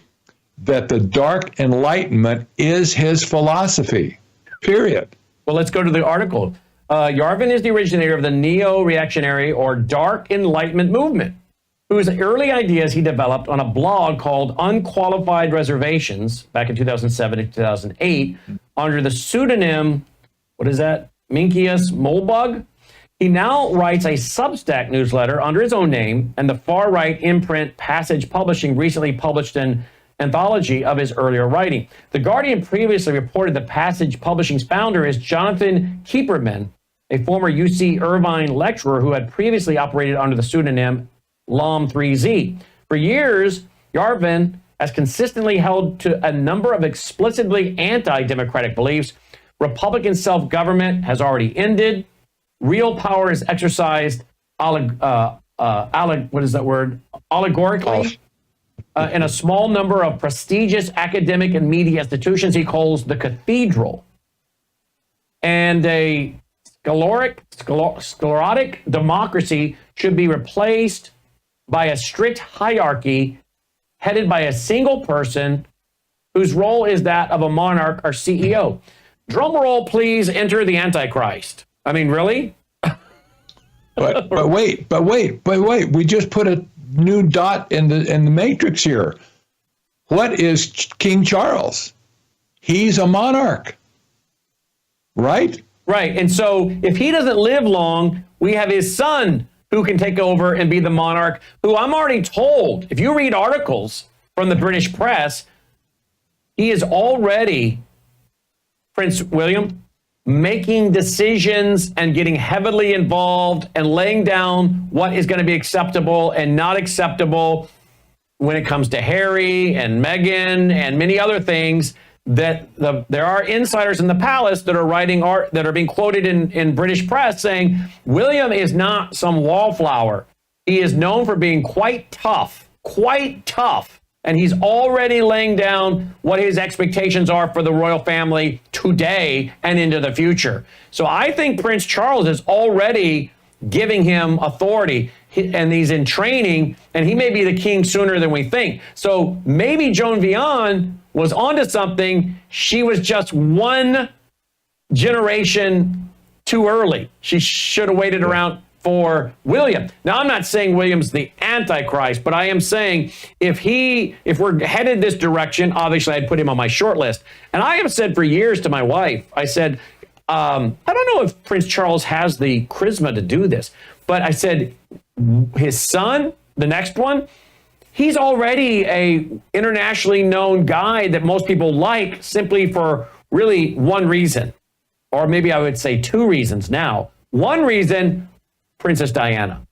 that the dark enlightenment is his philosophy, period. Well, let's go to the article. Yarvin is the originator of the neo-reactionary or dark enlightenment movement, whose early ideas he developed on a blog called Unqualified Reservations back in 2007 and 2008 under the pseudonym, what is that? Minkius Molbug. He now writes a Substack newsletter under his own name, and the far-right imprint Passage Publishing recently published an anthology of his earlier writing. The Guardian previously reported the Passage Publishing's founder is Jonathan Kieperman, a former UC Irvine lecturer who had previously operated under the pseudonym Lom3Z. For years, Yarvin has consistently held to a number of explicitly anti-democratic beliefs. Republican self-government has already ended. Real power is exercised allegorically in a small number of prestigious academic and media institutions he calls the cathedral. And a sclerotic democracy should be replaced by a strict hierarchy headed by a single person whose role is that of a monarch or CEO. Drum roll, please, enter the Antichrist. I mean, really? But wait. We just put a new dot in the matrix here. What is King Charles? He's a monarch, right? Right. And so if he doesn't live long, we have his son who can take over and be the monarch, who I'm already told, if you read articles from the British press, he is already, Prince William, making decisions and getting heavily involved and laying down what is going to be acceptable and not acceptable when it comes to Harry and Meghan and many other things, that there are insiders in the palace that are writing art that are being quoted in British press saying William is not some wallflower. He is known for being quite tough, and he's already laying down what his expectations are for the royal family today and into the future. So I think Prince Charles is already giving him authority, and he's in training, and he may be the king sooner than we think. So maybe Joan Vion was onto something. She was just one generation too early. She should have waited around for William. Now, I'm not saying William's the Antichrist, but I am saying if we're headed this direction, obviously I'd put him on my short list. And I have said for years to my wife, I said, I don't know if Prince Charles has the charisma to do this, but I said, his son, the next one, he's already a internationally known guy that most people like simply for really one reason, or maybe I would say two reasons now. One reason, Princess Diana.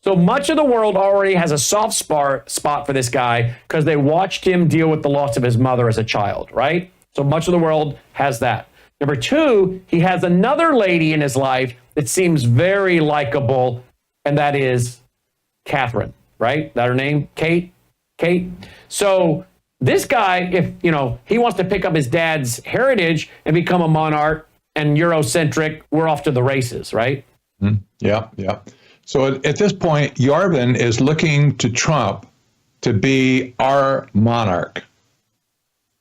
So much of the world already has a soft spot for this guy because they watched him deal with the loss of his mother as a child, right? So much of the world has that. Number two, he has another lady in his life that seems very likable, and that is Catherine, right? Is that her name? Kate? So this guy, if he wants to pick up his dad's heritage and become a monarch and Eurocentric, we're off to the races, right? Yeah. So at this point, Yarvin is looking to Trump to be our monarch,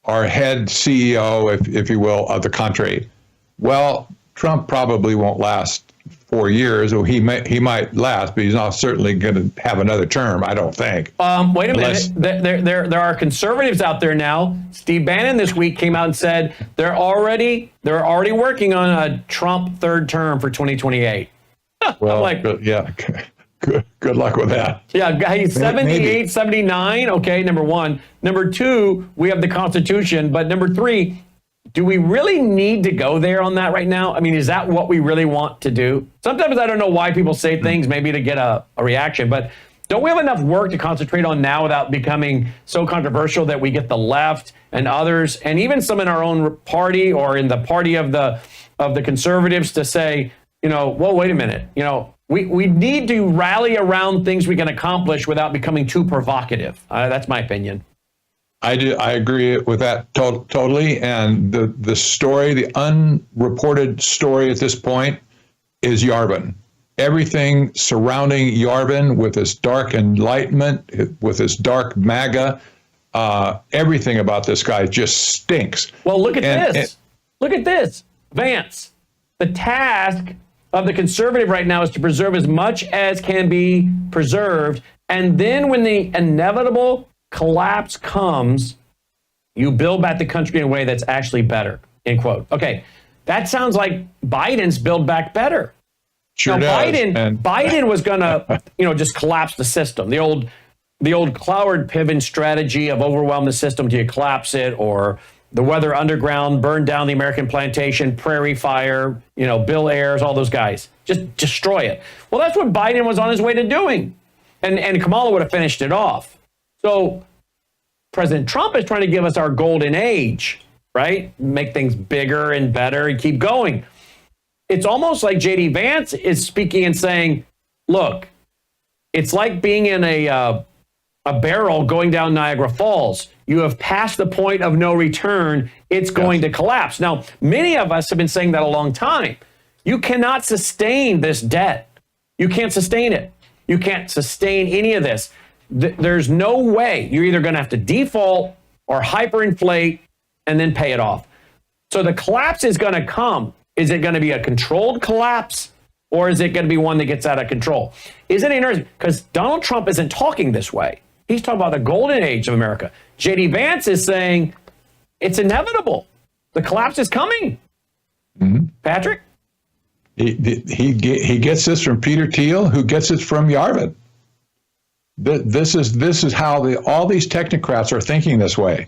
our head CEO, if you will, of the country. Well, Trump probably won't last 4 years, or he might last, but he's not certainly going to have another term, I don't think. Wait a minute. There are conservatives out there now. Steve Bannon this week came out and said they're already working on a Trump third term for 2028. Well, good luck with that. Yeah, he's 78, Maybe. 79. Okay, number one. Number two, we have the Constitution. But number three, do we really need to go there on that right now? I mean, is that what we really want to do? Sometimes I don't know why people say things, maybe to get a reaction, but don't we have enough work to concentrate on now without becoming so controversial that we get the left and others, and even some in our own party or in the party of the conservatives to say, well, wait a minute, we need to rally around things we can accomplish without becoming too provocative. That's my opinion. I agree with that totally. And the story, the unreported story at this point is Yarvin. Everything surrounding Yarvin with his dark enlightenment, with his dark MAGA, everything about this guy just stinks. Well, look at this. Look at this. Vance, the task of the conservative right now is to preserve as much as can be preserved. And then when the inevitable collapse comes, you build back the country in a way that's actually better, end quote. Okay, that sounds like Biden's build back better. Sure now, does. Biden was going to, just collapse the system. The old Cloward Piven strategy of overwhelm the system till you collapse it, or the Weather Underground, burn down the American plantation, Prairie Fire, Bill Ayers, all those guys. Just destroy it. Well, that's what Biden was on his way to doing. And Kamala would have finished it off. So President Trump is trying to give us our golden age, right? Make things bigger and better and keep going. It's almost like J.D. Vance is speaking and saying, look, it's like being in a barrel going down Niagara Falls. You have passed the point of no return. It's going to collapse. Now, many of us have been saying that a long time. You cannot sustain this debt. You can't sustain it. You can't sustain any of this. There's no way. You're either going to have to default or hyperinflate and then pay it off. So the collapse is going to come. Is it going to be a controlled collapse, or is it going to be one that gets out of control? Isn't it interesting? Because Donald Trump isn't talking this way. He's talking about the golden age of America. J.D. Vance is saying it's inevitable. The collapse is coming. Mm-hmm. Patrick? He gets this from Peter Thiel, who gets it from Yarvin. This is how all these technocrats are thinking this way.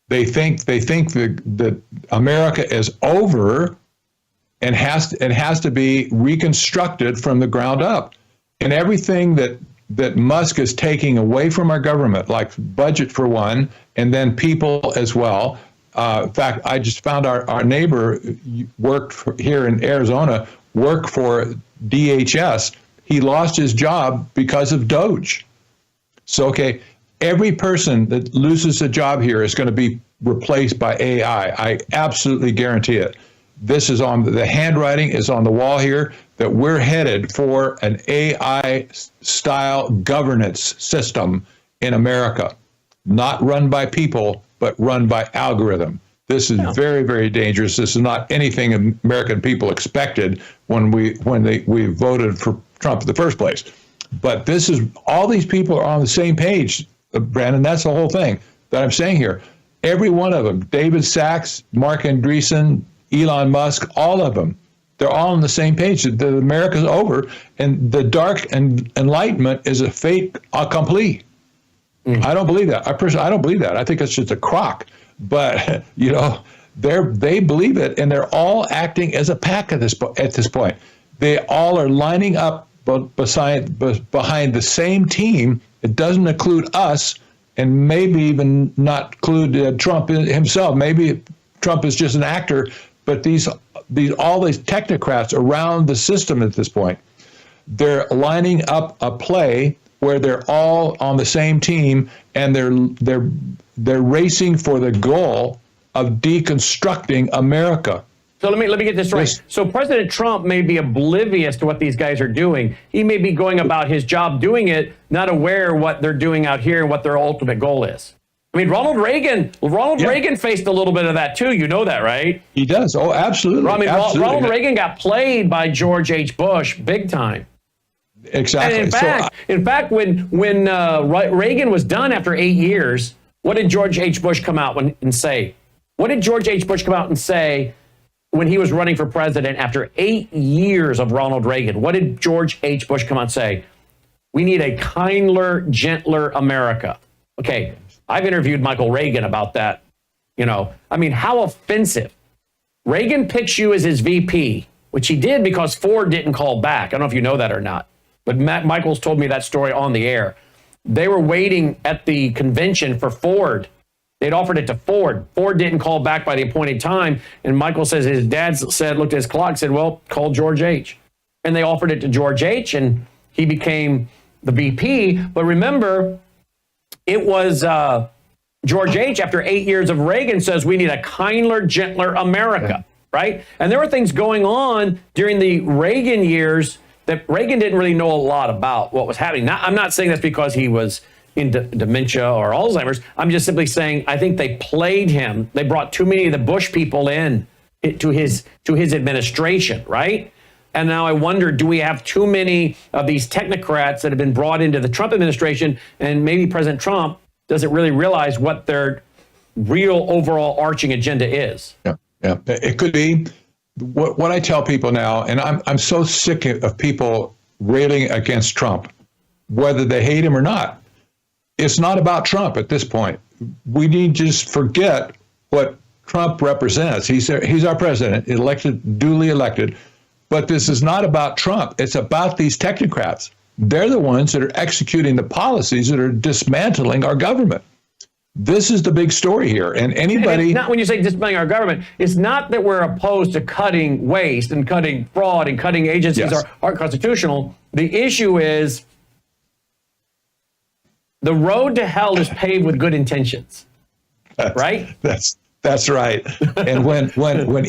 They think that America is over and has to be reconstructed from the ground up. And everything that Musk is taking away from our government, like budget for one, and then people as well. In fact, I just found our neighbor here in Arizona, worked for DHS. He lost his job because of Doge. So, okay, every person that loses a job here is going to be replaced by AI. I absolutely guarantee it. This is on the handwriting is on the wall here that we're headed for an AI style governance system in America, not run by people, but run by algorithm. This is very, very dangerous. This is not anything American people expected when we voted for Trump in the first place. But this is, all these people are on the same page, Brandon. That's the whole thing that I'm saying here. Every one of them, David Sachs, Mark Andreessen, Elon Musk, all of them, they're all on the same page. That America's over, and the dark enlightenment is a fait accompli. I don't believe that. I don't believe that. I think it's just a crock. But they believe it, and they're all acting as a pack at this point. They all are lining up behind the same team. It doesn't include us, and maybe even not include Trump himself. Maybe Trump is just an actor. But all these technocrats around the system at this point, they're lining up a play where they're all on the same team, and they're racing for the goal of deconstructing America. So let me get this right. So President Trump may be oblivious to what these guys are doing. He may be going about his job doing it, not aware what they're doing out here and what their ultimate goal is. I mean, Ronald Reagan faced a little bit of that too. You know that, right? He does. Oh, absolutely. I mean, absolutely. Ronald Reagan got played by George H. Bush big time. Exactly. And in fact, when Reagan was done after 8 years, what did George H. Bush come out and say? What did George H. Bush come out and say when he was running for president after 8 years of Ronald Reagan? What did George H. Bush come out and say? We need a kinder, gentler America. Okay. I've interviewed Michael Reagan about that. I mean, how offensive. Reagan picks you as his VP, which he did because Ford didn't call back. I don't know if you know that or not, but Matt Michaels told me that story on the air. They were waiting at the convention for Ford. They'd offered it to Ford. Ford didn't call back by the appointed time. And Michael says his dad looked at his clock, said, well, call George H. And they offered it to George H. and he became the VP. But remember, it was George H. after 8 years of Reagan says we need a kinder, gentler America, right? And there were things going on during the Reagan years that Reagan didn't really know a lot about what was happening. Now, I'm not saying that's because he was in dementia or Alzheimer's. I'm just simply saying I think they played him. They brought too many of the Bush people in to his administration, right? And now I wonder, do we have too many of these technocrats that have been brought into the Trump administration, and maybe President Trump doesn't really realize what their real overall arching agenda is? Yeah. It could be. What I tell people now, and I'm so sick of people railing against Trump, whether they hate him or not. It's not about Trump at this point. We need to just forget what Trump represents. He's our president, duly elected. But this is not about Trump. It's about these technocrats. They're the ones that are executing the policies that are dismantling our government. This is the big story here. And anybody... It's not, when you say dismantling our government, it's not that we're opposed to cutting waste and cutting fraud and cutting agencies are constitutional. The issue is the road to hell is paved with good intentions, right? That's right. And when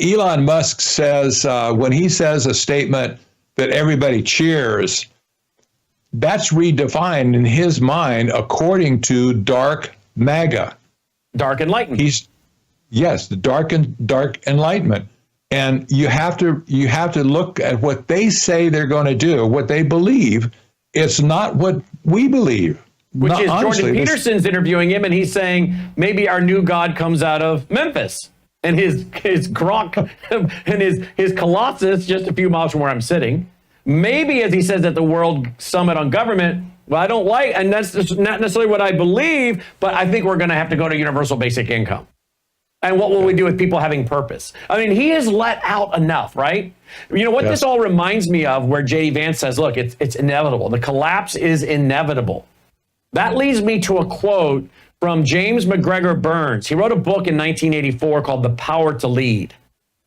Elon Musk says, when he says a statement that everybody cheers, that's redefined in his mind according to dark MAGA. Dark enlightenment. The dark enlightenment. And you have to look at what they say they're going to do, what they believe. It's not what we believe. Which is Jordan Peterson's interviewing him, and he's saying maybe our new God comes out of Memphis, and his Grok and his Colossus just a few miles from where I'm sitting. Maybe, as he says at the World Summit on Government, well, I don't like, and that's not necessarily what I believe, but I think we're going to have to go to universal basic income. And what will we do with people having purpose? I mean, he has let out enough, right? You know what this all reminds me of, where J.D. Vance says, look, it's inevitable. The collapse is inevitable. That leads me to a quote from James McGregor Burns. He wrote a book in 1984 called The Power to Lead.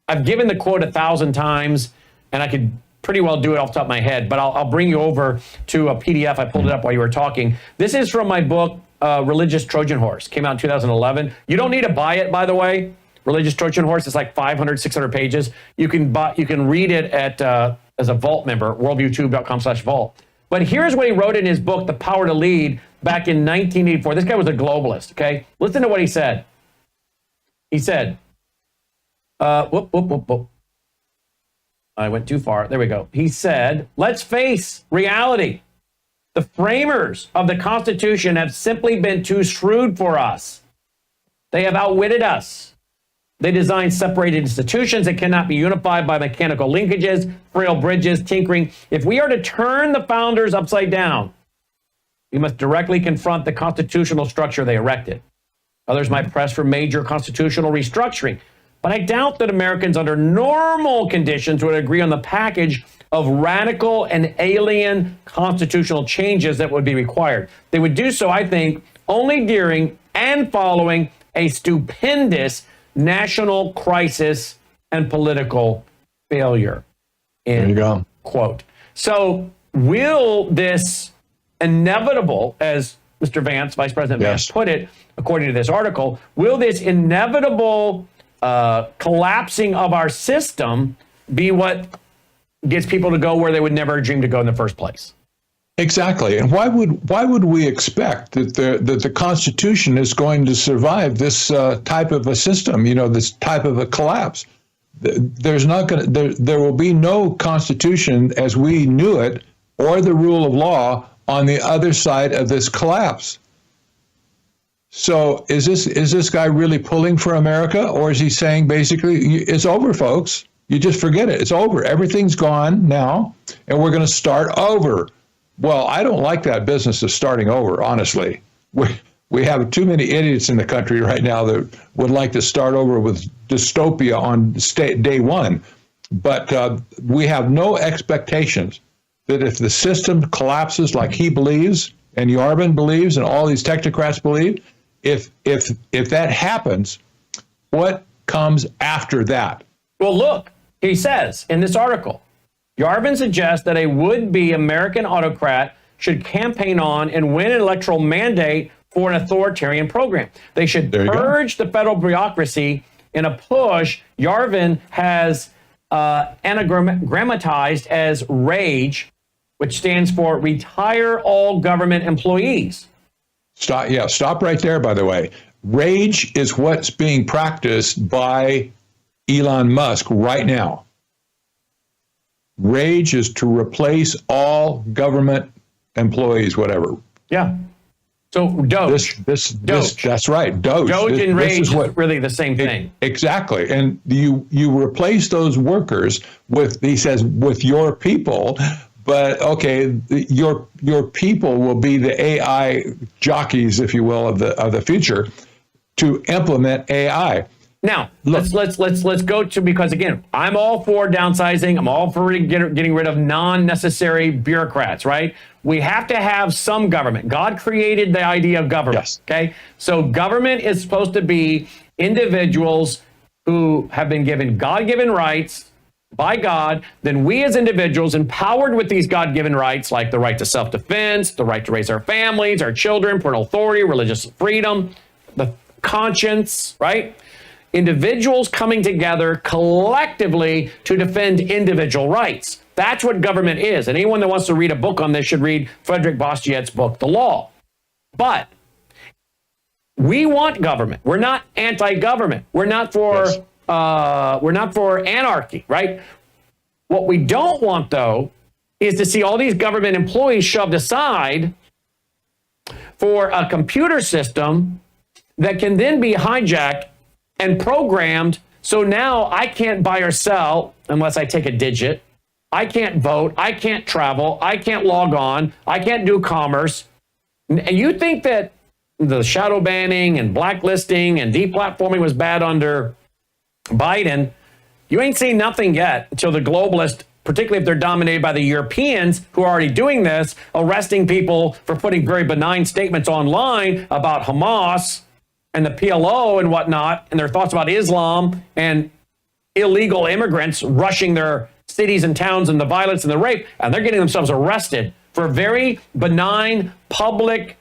I've given the quote 1,000 times, and I could pretty well do it off the top of my head, but I'll bring you over to a PDF. I pulled it up while you were talking. This is from my book, Religious Trojan Horse. Came out in 2011. You don't need to buy it, by the way. Religious Trojan Horse is like 500, 600 pages. You can read it at as a Vault member, worldviewtube.com/vault. But here's what he wrote in his book, The Power to Lead, back in 1984. This guy was a globalist, okay? Listen to what he said. He said, I went too far. There we go. He said, let's face reality. The framers of the Constitution have simply been too shrewd for us. They have outwitted us. They designed separated institutions that cannot be unified by mechanical linkages, frail bridges, tinkering. If we are to turn the founders upside down, we must directly confront the constitutional structure they erected. Others might press for major constitutional restructuring, but I doubt that Americans under normal conditions would agree on the package of radical and alien constitutional changes that would be required. They would do so, I think, only during and following a stupendous national crisis and political failure. There you go. Quote. So will this inevitable, as Mr. Vance, Vice President Vance put it, according to this article, will this inevitable collapsing of our system be what gets people to go where they would never dream to go in the first place? Exactly. And why would we expect that the Constitution is going to survive this type of a system, this type of a collapse? There will be no Constitution as we knew it, or the rule of law on the other side of this collapse. So is this guy really pulling for America, or is he saying basically it's over, folks? You just forget it. It's over. Everything's gone now, and we're going to start over. Well, I don't like that business of starting over, honestly. We have too many idiots in the country right now that would like to start over with dystopia on day one. But we have no expectations that if the system collapses like he believes, and Yarvin believes, and all these technocrats believe, if that happens, what comes after that? Well, look, he says in this article, Yarvin suggests that a would-be American autocrat should campaign on and win an electoral mandate for an authoritarian program. They should purge the federal bureaucracy in a push Yarvin has anagrammatized as RAGE, which stands for Retire All Government Employees. Stop right there, by the way. RAGE is what's being practiced by Elon Musk right now. RAGE is to replace all government employees, whatever. Yeah. So Doge. Doge. That's right. Doge. Doge and RAGE is really the same thing. Exactly. And you replace those workers with, he says, with your people. But okay, your people will be the AI jockeys, if you will, of the future to implement AI. Now, let's go to, because again, I'm all for downsizing. I'm all for getting rid of non-necessary bureaucrats, right? We have to have some government. God created the idea of government, okay? So government is supposed to be individuals who have been given God-given rights by God. Then we as individuals, empowered with these God-given rights, like the right to self-defense, the right to raise our families, our children, parental authority, religious freedom, the conscience, right? Individuals coming together collectively to defend individual rights. That's what government is. And anyone that wants to read a book on this should read Frederick Bastiat's book, The Law. But we want government. We're not anti-government. We're not for anarchy, right? What we don't want, though, is to see all these government employees shoved aside for a computer system that can then be hijacked and programmed, so now I can't buy or sell unless I take a digit. I can't vote. I can't travel. I can't log on. I can't do commerce. And you think that the shadow banning and blacklisting and deplatforming was bad under Biden, you ain't seen nothing yet until the globalists, particularly if they're dominated by the Europeans who are already doing this, arresting people for putting very benign statements online about Hamas and the PLO and whatnot, and their thoughts about Islam and illegal immigrants rushing their cities and towns and the violence and the rape, and they're getting themselves arrested for very benign public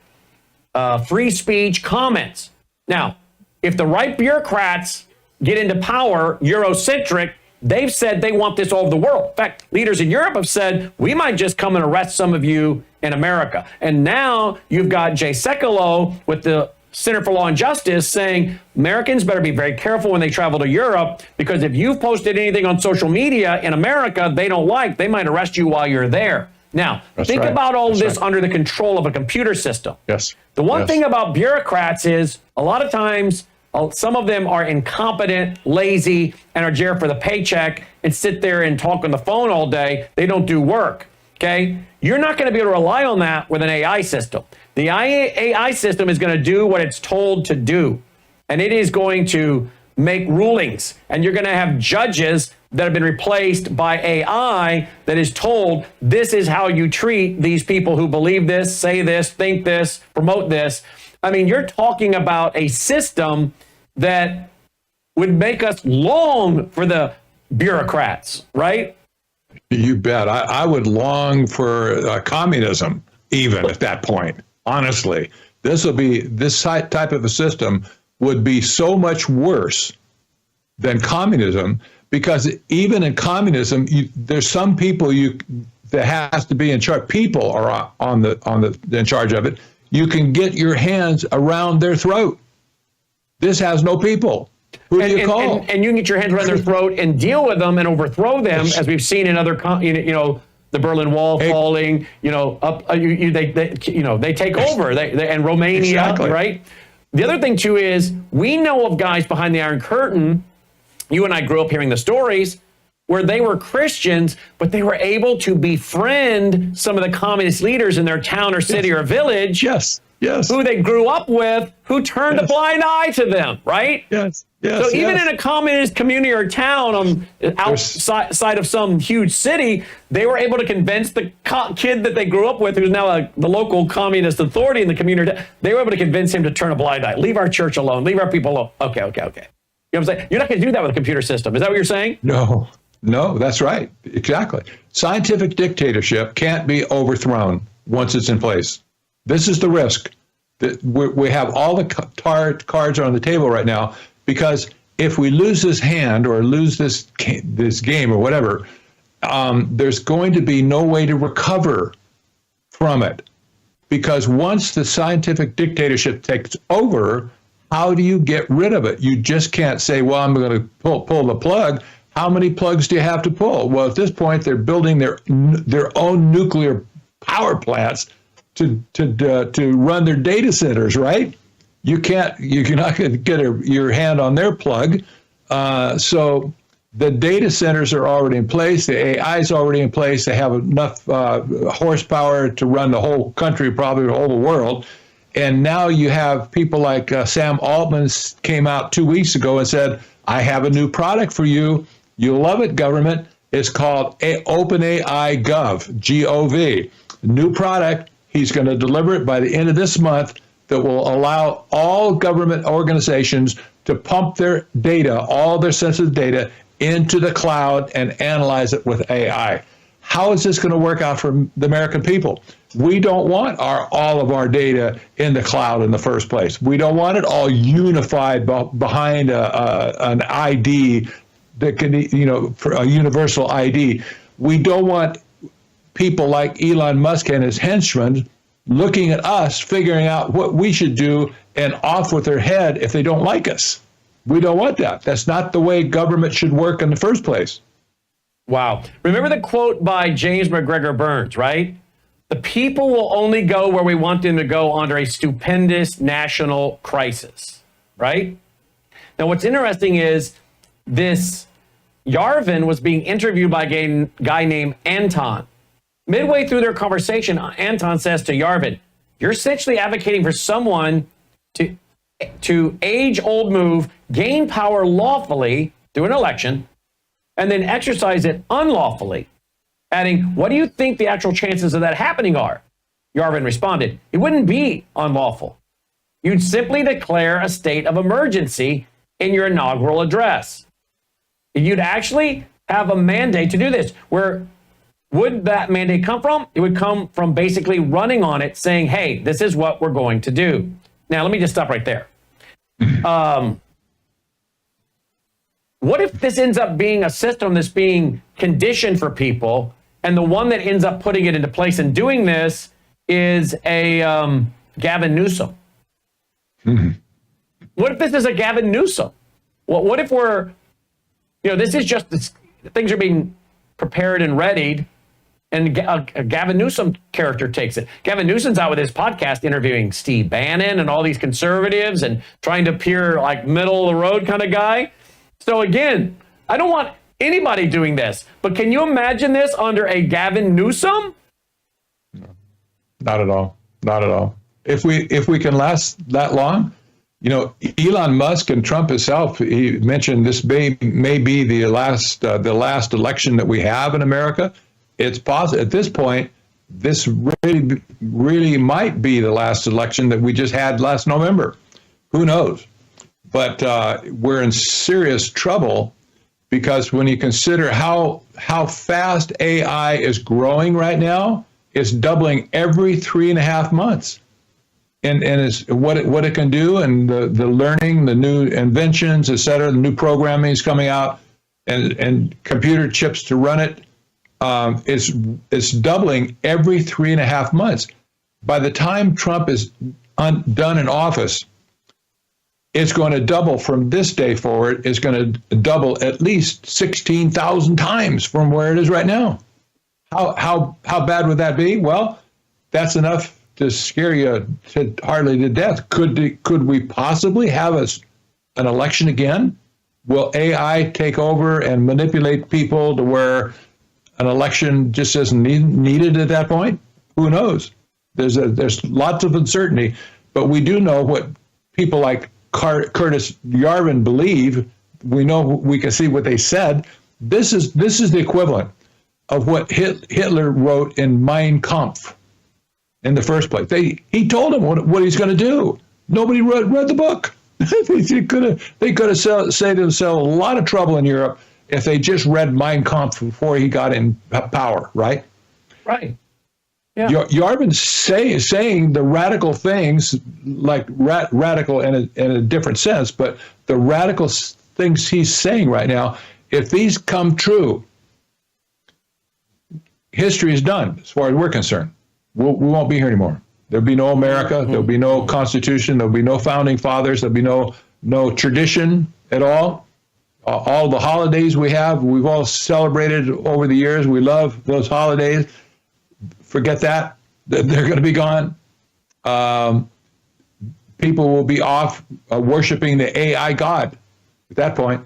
free speech comments. Now, if the right bureaucrats get into power, Eurocentric, they've said they want this all over the world. In fact, leaders in Europe have said, we might just come and arrest some of you in America. And now you've got Jay Sekulow with the Center for Law and Justice saying Americans better be very careful when they travel to Europe, because if you've posted anything on social media in America they don't like, they might arrest you while you're there. Now, think about all this under the control of a computer system. Yes. The one thing about bureaucrats is a lot of times some of them are incompetent, lazy, and are there for the paycheck and sit there and talk on the phone all day. They don't do work, okay? You're not going to be able to rely on that with an AI system. The AI system is going to do what it's told to do, and it is going to make rulings, and you're going to have judges that have been replaced by AI that is told, this is how you treat these people who believe this, say this, think this, promote this. I mean, you're talking about a system that would make us long for the bureaucrats, right? You bet. I would long for communism, even at that point. Honestly, this type of a system would be so much worse than communism, because even in communism, there's some people that has to be in charge. People are in charge of it. You can get your hands around their throat. This has no people. Who do you call? And you can get your hands around their throat and deal with them and overthrow them, as we've seen in other, the Berlin Wall falling. They take over. And Romania, right? The other thing too is we know of guys behind the Iron Curtain. You and I grew up hearing the stories where they were Christians, but they were able to befriend some of the communist leaders in their town or city or village. Yes. Who they grew up with, who turned a blind eye to them, right? Yes. So even in a communist community or town outside of some huge city, they were able to convince the kid that they grew up with, who's now the local communist authority in the community, they were able to convince him to turn a blind eye. Leave our church alone. Leave our people alone. Okay. You know what I'm saying? You're not going to do that with a computer system. Is that what you're saying? No, that's right. Exactly. Scientific dictatorship can't be overthrown once it's in place. This is the risk. We have all the cards on the table right now, because if we lose this hand or lose this game or whatever, there's going to be no way to recover from it. Because once the scientific dictatorship takes over, how do you get rid of it? You just can't say, well, I'm going to pull the plug. How many plugs do you have to pull? Well, at this point, they're building their own nuclear power plants to run their data centers, right? You're not going to get your hand on their plug. So the data centers are already in place. The AI is already in place. They have enough horsepower to run the whole country, probably the whole world. And now you have people like Sam Altman came out 2 weeks ago and said, I have a new product for you. You'll love it, government. It's called OpenAI Gov, G-O-V. New product. He's going to deliver it by the end of this month that will allow all government organizations to pump their data, all their sensitive data, into the cloud and analyze it with AI. How is this going to work out for the American people? We don't want all of our data in the cloud in the first place. We don't want it all unified behind an ID that can, for a universal ID. We don't want people like Elon Musk and his henchmen looking at us, figuring out what we should do, and off with their head if they don't like us. We don't want that. That's not the way government should work in the first place. Wow. Remember the quote by James McGregor Burns, right? The people will only go where we want them to go under a stupendous national crisis, right? Now, what's interesting is this Yarvin was being interviewed by a guy named Anton. Midway through their conversation, Anton says to Yarvin, you're essentially advocating for someone to age-old move, gain power lawfully through an election, and then exercise it unlawfully. Adding, what do you think the actual chances of that happening are? Yarvin responded, it wouldn't be unlawful. You'd simply declare a state of emergency in your inaugural address. You'd actually have a mandate to do this. Where would that mandate come from? It would come from basically running on it, saying, hey, this is what we're going to do. Now, let me just stop right there. What if this ends up being a system that's being conditioned for people, and the one that ends up putting it into place and doing this is a Gavin Newsom? Mm-hmm. What if this is a Gavin Newsom? Well, what if we're, this is just, things are being prepared and readied, and a Gavin Newsom character takes it. Gavin Newsom's out with his podcast interviewing Steve Bannon and all these conservatives and trying to appear like middle of the road kind of guy. So again, I don't want anybody doing this, but can you imagine this under a Gavin Newsom? No, not at all. Not at all. If we can last that long, Elon Musk and Trump himself, he mentioned this may be the last election that we have in America. It's possible at this point. This really might be the last election that we just had last November. Who knows? But we're in serious trouble because when you consider how fast AI is growing right now, it's doubling every 3.5 months. And it's what it can do, and the learning, the new inventions, et cetera, the new programming is coming out, and computer chips to run it. It's doubling every 3.5 months. By the time Trump is done in office, it's going to double from this day forward. It's going to double at least 16,000 times from where it is right now. How bad would that be? Well, that's enough to scare you hardly to death. Could we possibly have an election again? Will AI take over and manipulate people to where an election just isn't needed at that point? Who knows? There's lots of uncertainty, but we do know what people like Curtis Yarvin believe. We know, we can see what they said. This is the equivalent of what Hitler wrote in Mein Kampf in the first place. He told him what he's going to do. Nobody read the book. They could have saved themselves a lot of trouble in Europe if they just read Mein Kampf before he got in power, right? Right. Yeah. Yarvin's saying the radical things, like radical in a different sense, but the radical things he's saying right now, if these come true, history is done as far as we're concerned. We won't be here anymore. There'll be no America. There'll be no Constitution. There'll be no founding fathers. There'll be no tradition at all. All the holidays we've all celebrated over the years. We love those holidays. Forget that. They're going to be gone. People will be off worshiping the AI God at that point.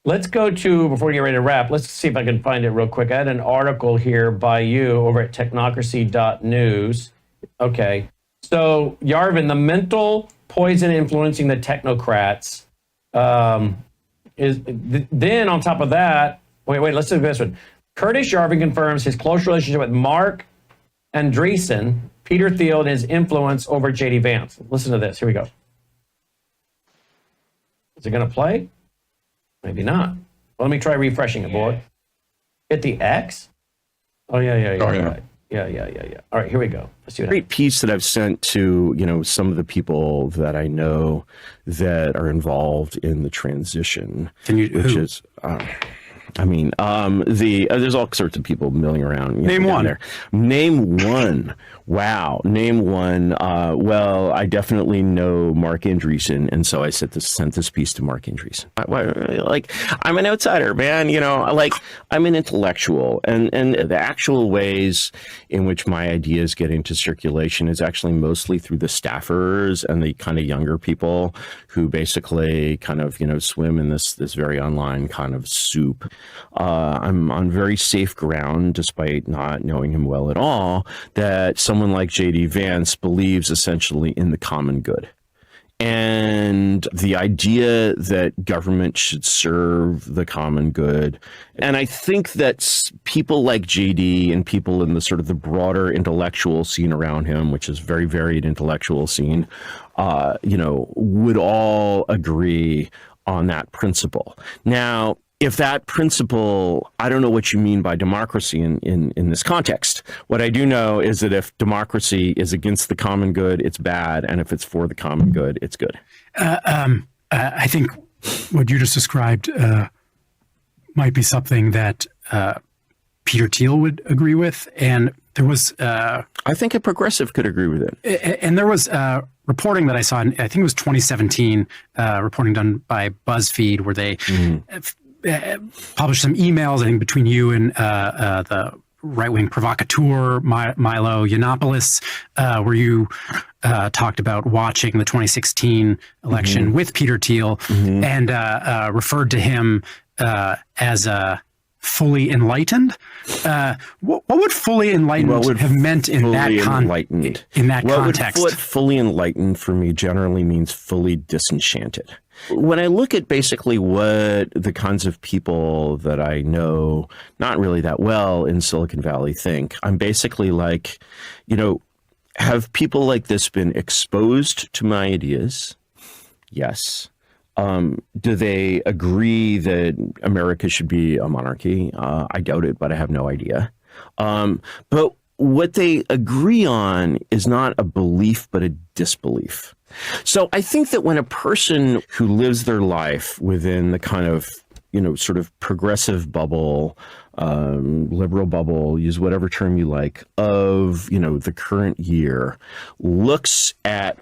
Let's go to, before we get ready to wrap, let's see if I can find it real quick. I had an article here by you over at technocracy.news. Okay. So, Yarvin, the mental poison influencing the technocrats then on top of that, wait, let's do this one. Curtis Yarvin confirms his close relationship with Mark Andreessen, Peter Thiel, and his influence over J.D. Vance. Listen to this. Here we go. Is it going to play? Maybe not. Well, let me try refreshing it, boy. Hit the X? Oh, yeah. Oh, yeah. Right. Yeah. All right, here we go. Let's see what Great piece that I've sent to, some of the people that I know that are involved in the transition. There's all sorts of people milling around. Name one. There. Name one. Wow. Name one. Well, I definitely know Mark Andreessen, and so I sent this piece to Mark Andreessen. I'm an outsider, man. I'm an intellectual, and the actual ways in which my ideas get into circulation is actually mostly through the staffers and the kind of younger people who basically kind of swim in this very online kind of soup. I'm on very safe ground, despite not knowing him well at all, that someone like J.D. Vance believes essentially in the common good. And the idea that government should serve the common good. And I think that people like JD and people in the sort of the broader intellectual scene around him, which is very varied intellectual scene, would all agree on that principle. Now, if that principle, I don't know what you mean by democracy in this context. What I do know is that if democracy is against the common good, it's bad. And if it's for the common good, it's good. I think what you just described might be something that Peter Thiel would agree with. And there was... I think a progressive could agree with it. And there was reporting that I saw, I think it was 2017, reporting done by BuzzFeed, where they... published some emails, I think, between you and the right-wing provocateur Milo Yiannopoulos, where you talked about watching the 2016 election with Peter Thiel and referred to him as fully enlightened. What would fully enlightened have meant in that context? What fully enlightened for me generally means fully disenchanted. When I look at basically what the kinds of people that I know not really that well in Silicon Valley think, I'm basically like, have people like this been exposed to my ideas? Yes. Do they agree that America should be a monarchy? I doubt it, but I have no idea. But what they agree on is not a belief, but a disbelief. So I think that when a person who lives their life within the kind of, sort of progressive bubble, liberal bubble, use whatever term you like, of, the current year, looks at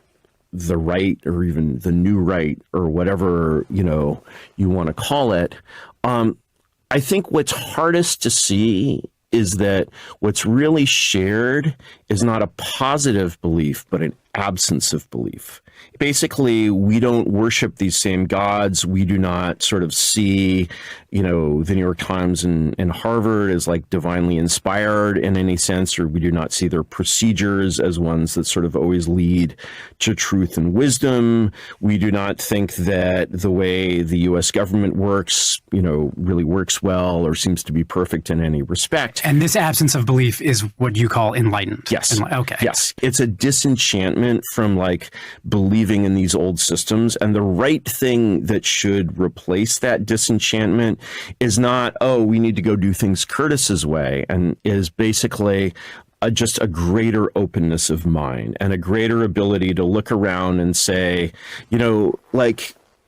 the right or even the new right or whatever, you want to call it, I think what's hardest to see is that what's really shared is not a positive belief, but an absence of belief. Basically, we don't worship these same gods. We do not sort of see, the New York Times and Harvard as like divinely inspired in any sense, or we do not see their procedures as ones that sort of always lead to truth and wisdom. We do not think that the way the U.S. government works, really works well or seems to be perfect in any respect. And this absence of belief is what you call enlightened. Yes. Okay. Yes. It's a disenchantment from like believing in these old systems. And the right thing that should replace that disenchantment is not, we need to go do things Curtis's way, and is basically just a greater openness of mind and a greater ability to look around and say,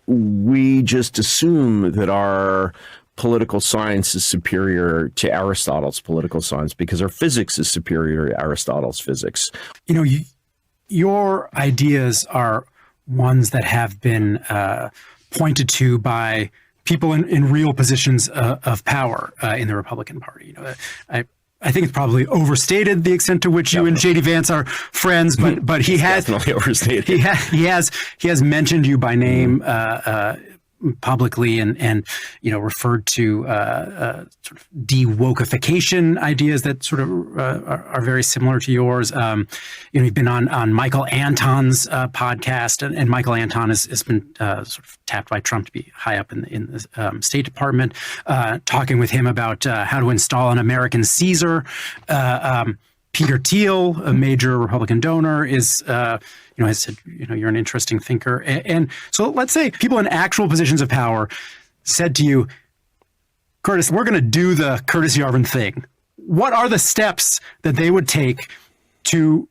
we just assume that our political science is superior to Aristotle's political science because our physics is superior to Aristotle's physics. Your ideas are ones that have been pointed to by people in real positions of power in the Republican Party. I think it's probably overstated the extent to which you and J.D. Vance are friends, but he has definitely overstated. He has mentioned you by name publicly and referred to sort of de-wokeification ideas that sort of are very similar to yours. You've been on Michael Anton's podcast, and Michael Anton has been sort of tapped by Trump to be high up in the State Department, talking with him about how to install an American Caesar. Peter Thiel, a major Republican donor, has said, you're an interesting thinker. And so let's say people in actual positions of power said to you, Curtis, we're going to do the Curtis Yarvin thing. What are the steps that they would take to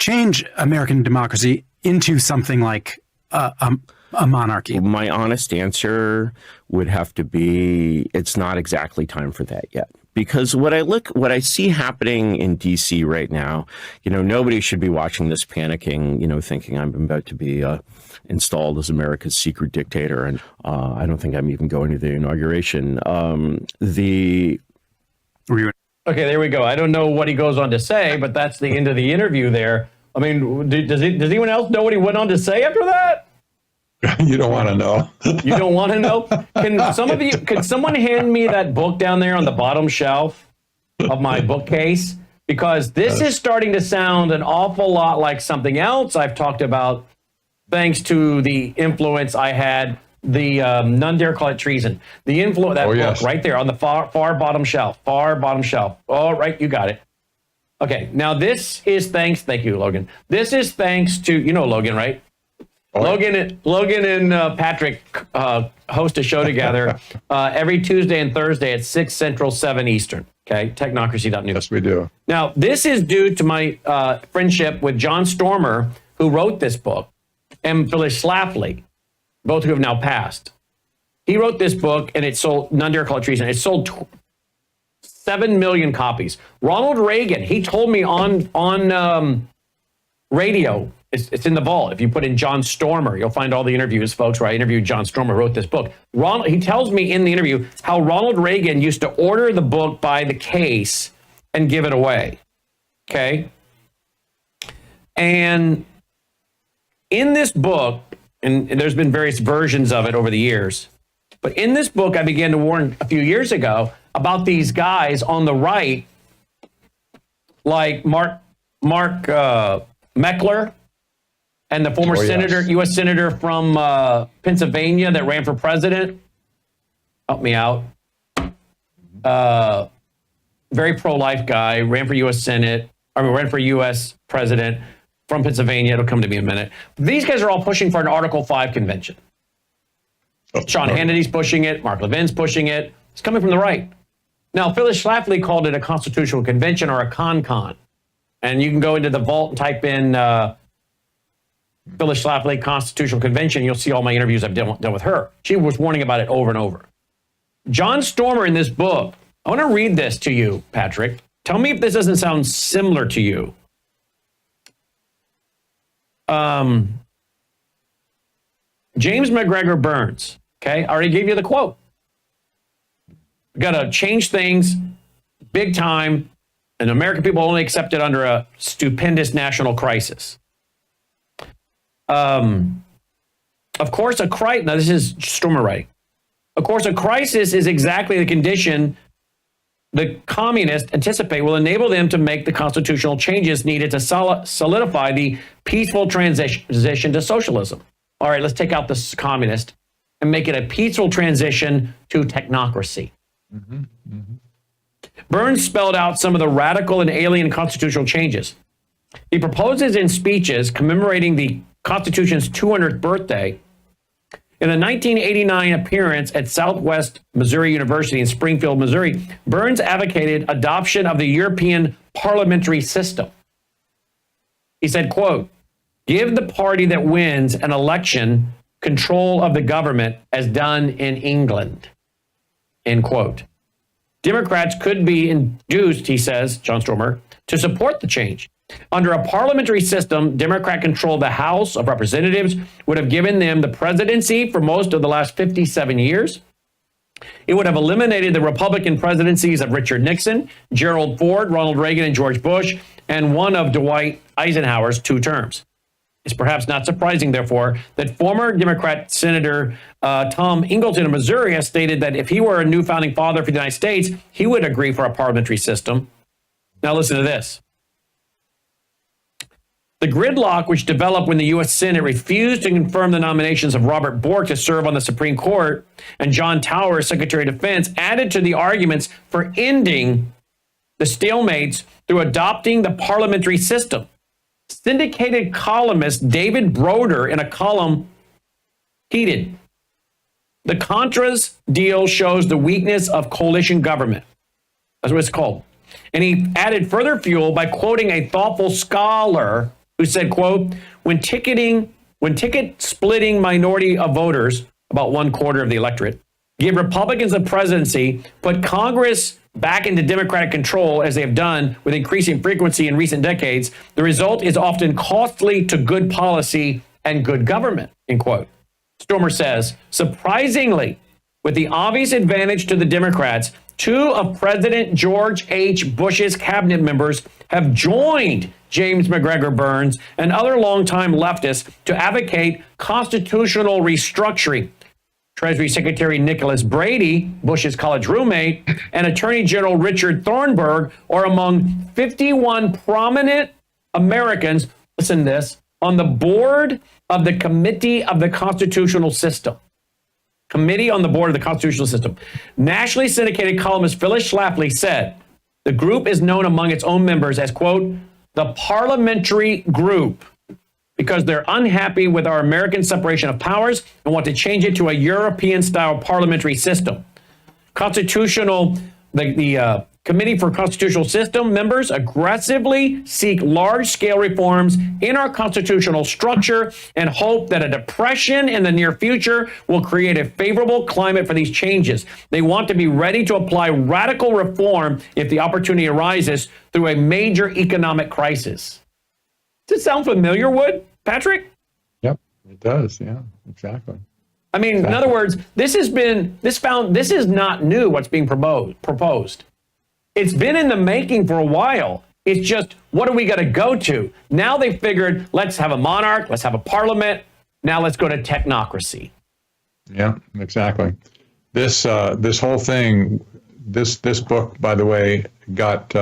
change American democracy into something like a monarchy? My honest answer would have to be, it's not exactly time for that yet. Because what I see happening in DC right now, nobody should be watching this panicking, thinking I'm about to be installed as America's secret dictator. And I don't think I'm even going to the inauguration. Okay, there we go. I don't know what he goes on to say, but that's the end of the interview there. I mean, does anyone else know what he went on to say after that? You don't want to know. You don't want to know? Can someone hand me that book down there on the bottom shelf of my bookcase? Because this is starting to sound an awful lot like something else I've talked about, thanks to the influence I had, none dare call it treason. The influence, that book right there on the far bottom shelf, All right, you got it. Okay, now this is thank you, Logan. This is thanks to, you know Logan, right? Logan and Patrick host a show together every Tuesday and Thursday at 6 Central, 7 Eastern. Okay, technocracy.news. Yes, we do. Now, this is due to my friendship with John Stormer, who wrote this book, and Phyllis Schlafly, both who have now passed. He wrote this book, and it sold, none dare call it treason, it sold 7 million copies. Ronald Reagan, he told me on radio, it's in the vault. If you put in John Stormer, you'll find all the interviews, folks, where I interviewed John Stormer, who wrote this book. He tells me in the interview how Ronald Reagan used to order the book by the case and give it away. Okay? And in this book, and there's been various versions of it over the years, but in this book, I began to warn a few years ago about these guys on the right, like Mark Meckler, and the former U.S. Senator from Pennsylvania that ran for president. Help me out. Very pro-life guy, ran for U.S. Senate, ran for U.S. president from Pennsylvania. It'll come to me in a minute. These guys are all pushing for an Article 5 convention. Sean Hannity's pushing it. Mark Levin's pushing it. It's coming from the right. Now, Phyllis Schlafly called it a constitutional convention or a con-con. And you can go into the vault and type in Phyllis Schlafly Constitutional Convention. You'll see all my interviews I've done with her. She was warning about it over and over. John Stormer in this book, I want to read this to you, Patrick. Tell me if this doesn't sound similar to you. James McGregor Burns. Okay, I already gave you the quote. Got to change things big time, and American people only accept it under a stupendous national crisis. Of course, now this is Stormer writing. Of course, a crisis is exactly the condition the communists anticipate will enable them to make the constitutional changes needed to solidify the peaceful transition to socialism. All right, let's take out the communist and make it a peaceful transition to technocracy. Burns spelled out some of the radical and alien constitutional changes. He proposes in speeches commemorating the Constitution's 200th birthday. In a 1989 appearance at Southwest Missouri University in Springfield, Missouri, Burns advocated adoption of the European parliamentary system. He said, quote, "Give the party that wins an election control of the government as done in England," end quote. Democrats could be induced, he says, John Stormer, to support the change. Under a parliamentary system, Democrat control of the House of Representatives would have given them the presidency for most of the last 57 years. It would have eliminated the Republican presidencies of Richard Nixon, Gerald Ford, Ronald Reagan, and George Bush, and one of Dwight Eisenhower's 2 terms. It's perhaps not surprising, therefore, that former Democrat Senator Tom Ingleton of Missouri has stated that if he were a new founding father for the United States, he would agree for a parliamentary system. Now listen to this. The gridlock which developed when the U.S. Senate refused to confirm the nominations of Robert Bork to serve on the Supreme Court and John Tower as Secretary of Defense added to the arguments for ending the stalemates through adopting the parliamentary system. Syndicated columnist David Broder in a column heated. The Contras deal shows the weakness of coalition government. That's what it's called. And he added further fuel by quoting a thoughtful scholar who said, quote, when ticket splitting minority of voters, about 1/4 of the electorate, give Republicans the presidency, put Congress back into Democratic control, as they have done with increasing frequency in recent decades, the result is often costly to good policy and good government, end quote. Stormer says, surprisingly, with the obvious advantage to the Democrats, 2 of President George H. Bush's cabinet members have joined James McGregor Burns, and other longtime leftists to advocate constitutional restructuring. Treasury Secretary Nicholas Brady, Bush's college roommate, and Attorney General Richard Thornburgh are among 51 prominent Americans, listen to this, on the board of the Committee of the Constitutional System. Committee on the Board of the Constitutional System. Nationally syndicated columnist Phyllis Schlafly said, the group is known among its own members as, quote, the parliamentary group, because they're unhappy with our American separation of powers and want to change it to a European-style parliamentary system. The Committee for Constitutional System members aggressively seek large-scale reforms in our constitutional structure and hope that a depression in the near future will create a favorable climate for these changes. They want to be ready to apply radical reform if the opportunity arises through a major economic crisis. Does it sound familiar, Wood, Patrick? Yep, it does. Yeah, exactly. I mean, in other words, this is not new, what's being proposed. It's been in the making for a while. It's just, what are we going to go to? Now they figured, let's have a monarch, let's have a parliament. Now let's go to technocracy. Yeah, exactly. This whole thing, this book, by the way, got,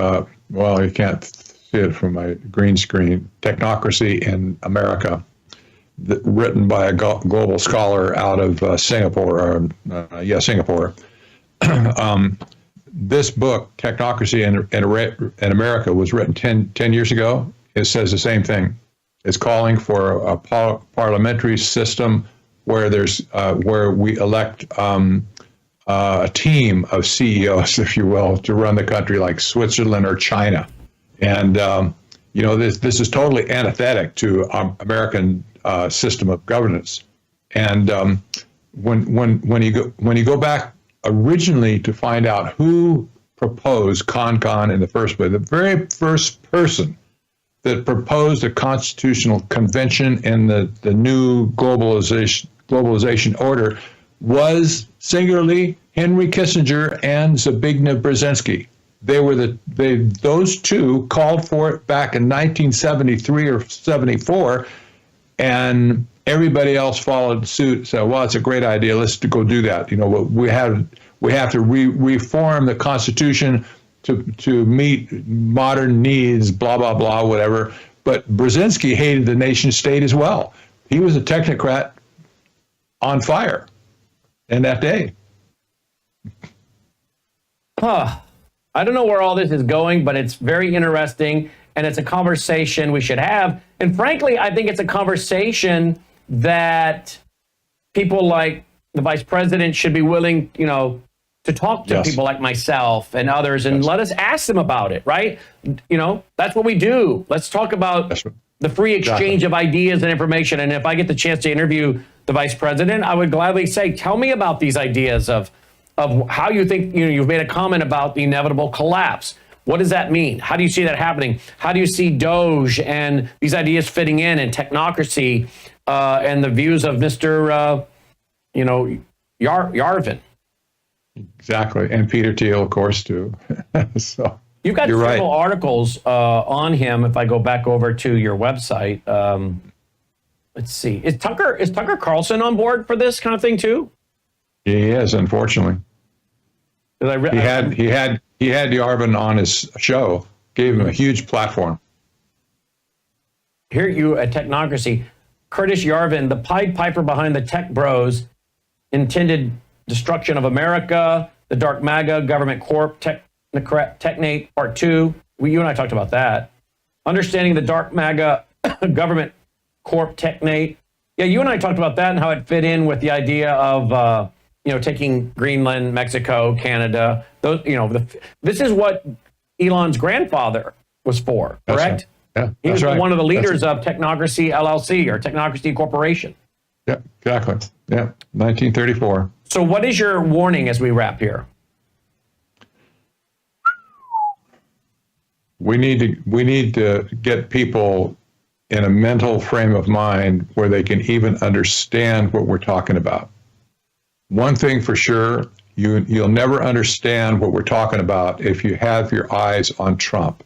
well, you can't see it from my green screen, Technocracy in America, written by a global scholar out of Singapore. Singapore. This book, Technocracy in America, was written 10 years ago. It says the same thing. It's calling for a parliamentary system where where we elect a team of CEOs, if you will, to run the country like Switzerland or China. And this is totally antithetic to our American system of governance. And when you go back originally to find out who proposed CONCON in the first place, the very first person that proposed a constitutional convention in the new globalization order was singularly Henry Kissinger and Zbigniew Brzezinski. Those two called for it back in 1973 or 74, and everybody else followed suit. Said, "Well, it's a great idea. Let's go do that." We have to reform the Constitution to meet modern needs. Blah blah blah, whatever. But Brzezinski hated the nation state as well. He was a technocrat on fire in that day. I don't know where all this is going, but it's very interesting, and it's a conversation we should have. And frankly, I think it's a conversation that people like the vice president should be willing, to talk to people like myself and others and let us ask them about it, right? That's what we do. Let's talk about the free exchange of ideas and information. And if I get the chance to interview the vice president, I would gladly say, tell me about these ideas of how you think, you've made a comment about the inevitable collapse. What does that mean? How do you see that happening? How do you see Doge and these ideas fitting in and technocracy and the views of Mr. Yarvin? Exactly. And Peter Thiel, of course, too. So you've got several articles on him. If I go back over to your website, let's see. Is Tucker Carlson on board for this kind of thing too? He is, unfortunately. He had Yarvin on his show, gave him a huge platform. Here you at Technocracy, Curtis Yarvin, the Pied Piper behind the tech bros, intended destruction of America, the Dark MAGA, Government Corp, Technate, Part 2. You and I talked about that. Understanding the Dark MAGA, Government Corp, Technate. Yeah, you and I talked about that and how it fit in with the idea of, taking Greenland, Mexico, Canada. Those, this is what Elon's grandfather was for, correct? Right. Yeah, he was one of the leaders of Technocracy LLC or Technocracy Corporation. Yeah, exactly. Yeah, 1934. So what is your warning as we wrap here? We need to get people in a mental frame of mind where they can even understand what we're talking about. One thing for sure, you'll never understand what we're talking about if you have your eyes on Trump.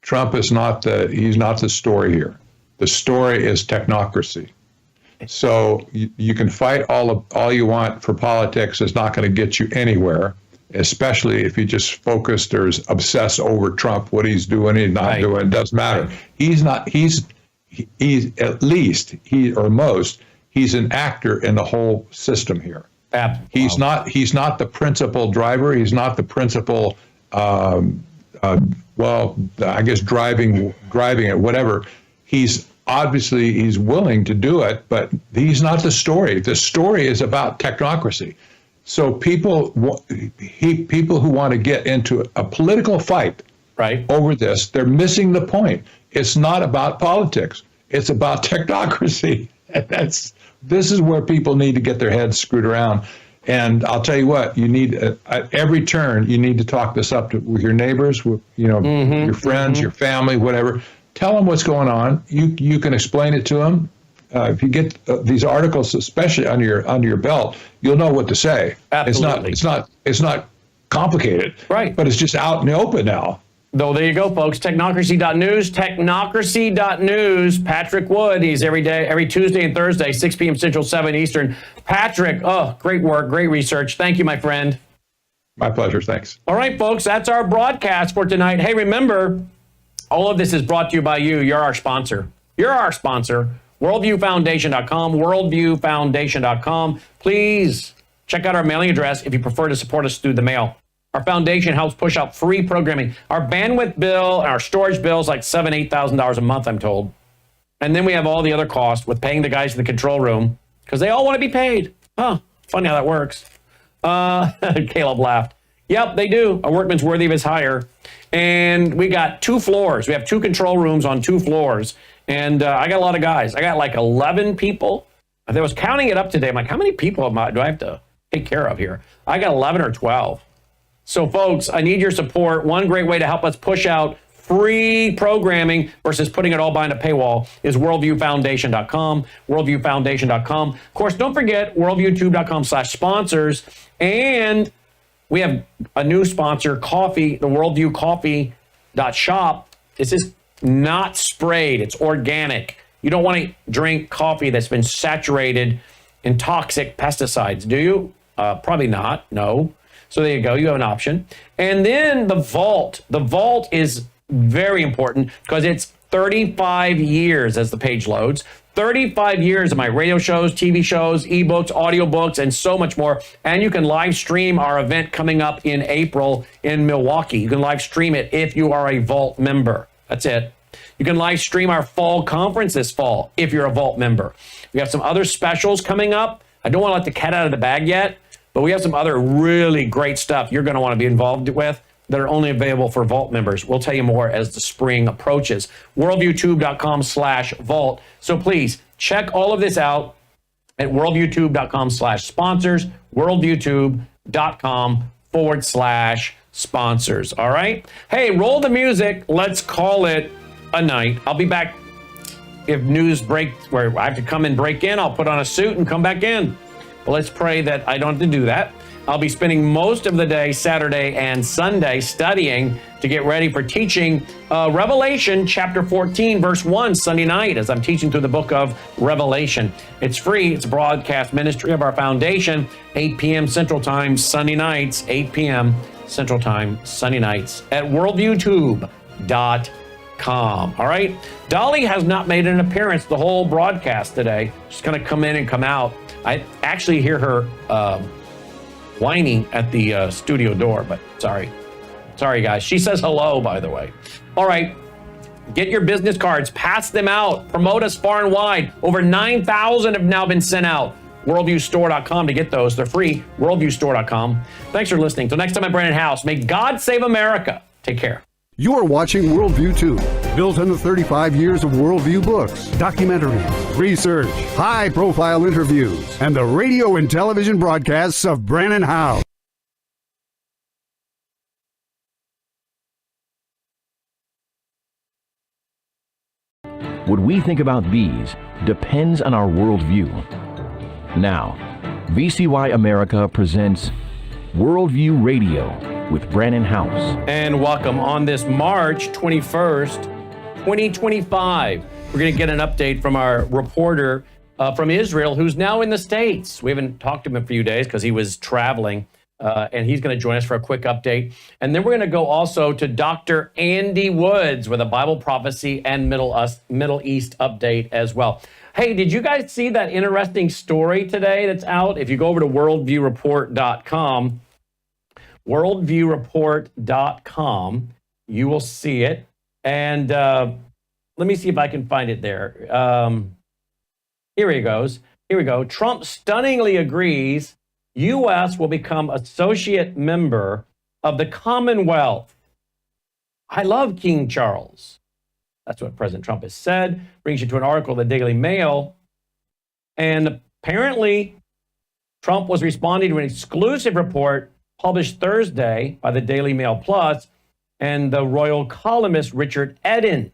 Trump is he's not the story here. The story is technocracy. So you can fight all you want for politics. It's not going to get you anywhere, especially if you just focused or is obsessed over Trump, what he's doing, he's not doing. It doesn't matter. He's at least he's an actor in the whole system here. He's not the principal driver. He's not the principal. I guess driving it, whatever. He's willing to do it, but he's not the story. The story is about technocracy. So people who want to get into a political fight over this, they're missing the point. It's not about politics. It's about technocracy. This is where people need to get their heads screwed around. And I'll tell you what, you need at every turn, you need to talk this up with your neighbors, with your friends, your family, whatever. Tell them what's going on. You can explain it to them. If you get these articles, especially under your belt, you'll know what to say. Absolutely. It's not complicated, right? But it's just out in the open now. Though, there you go, folks. Technocracy.news, technocracy.news. Patrick Wood, he's every Tuesday and Thursday, 6 p.m. Central, 7 Eastern. Patrick, great work, great research. Thank you, my friend. My pleasure, thanks. All right, folks, that's our broadcast for tonight. Hey, remember, all of this is brought to you by you. You're our sponsor. WorldviewFoundation.com, WorldviewFoundation.com. Please check out our mailing address if you prefer to support us through the mail. Our foundation helps push out free programming. Our bandwidth bill and our storage bill is like $7,000, $8,000 a month, I'm told. And then we have all the other costs with paying the guys in the control room because they all want to be paid. Huh, funny how that works. Caleb laughed. Yep, they do. A workman's worthy of his hire. And we got 2 floors. We have 2 control rooms on 2 floors. And I got a lot of guys. I got like 11 people. I was counting it up today. I'm like, how many people do I have to take care of here? I got 11 or 12. So, folks, I need your support. One great way to help us push out free programming versus putting it all behind a paywall is worldviewfoundation.com, worldviewfoundation.com. Of course, don't forget worldviewtube.com/sponsors. And we have a new sponsor, coffee, the worldviewcoffee.shop. This is not sprayed. It's organic. You don't want to drink coffee that's been saturated in toxic pesticides, do you? Probably not. No. So there you go. You have an option. And then the vault. The vault is very important because it's 35 years as the page loads. 35 years of my radio shows, TV shows, ebooks, audiobooks, and so much more. And you can live stream our event coming up in April in Milwaukee. You can live stream it if you are a Vault member. That's it. You can live stream our fall conference this fall if you're a Vault member. We have some other specials coming up. I don't want to let the cat out of the bag yet, but we have some other really great stuff you're going to want to be involved with that are only available for Vault members. We'll tell you more as the spring approaches. Worldviewtube.com/vault. So please check all of this out at worldviewtube.com/sponsors, worldviewtube.com/sponsors. All right? Hey, roll the music. Let's call it a night. I'll be back if news breaks where I have to come and break in. I'll put on a suit and come back in. But let's pray that I don't have to do that. I'll be spending most of the day, Saturday and Sunday, studying to get ready for teaching Revelation chapter 14, verse 1, Sunday night, as I'm teaching through the book of Revelation. It's free. It's a broadcast ministry of our foundation, 8 p.m. Central Time, Sunday nights, 8 p.m. Central Time, Sunday nights at worldviewtube.com. All right? Dolly has not made an appearance the whole broadcast today. She's going to come in and come out. I actually hear her whining at the studio door, but sorry, guys. She says hello, by the way. All right, get your business cards, pass them out, promote us far and wide. Over 9,000 have now been sent out. WorldviewStore.com to get those. They're free. WorldviewStore.com. Thanks for listening. Till next time, I'm Brandon House. May God save America. Take care. You are watching Worldview 2, built on the 35 years of Worldview books, documentaries, research, high-profile interviews, and the radio and television broadcasts of Brandon House. What we think about these depends on our worldview. Now, VCY America presents Worldview Radio. with Brannon House. And welcome on this March 21st, 2025. We're going to get an update from our reporter from Israel, who's now in the States. We haven't talked to him in a few days because he was traveling, and he's going to join us for a quick update. And then we're going to go also to Dr. Andy Woods with a Bible prophecy and Middle East update as well. Hey, did you guys see that interesting story today that's out? If you go over to worldviewreport.com, worldviewreport.com, you will see it. And let me see if I can find it there. Here he goes. Here we go. Trump stunningly agrees U.S. will become associate member of the Commonwealth. I love King Charles. That's what President Trump has said. Brings you to an article in the Daily Mail. And apparently, Trump was responding to an exclusive report published Thursday by the Daily Mail Plus and the royal columnist Richard Eden,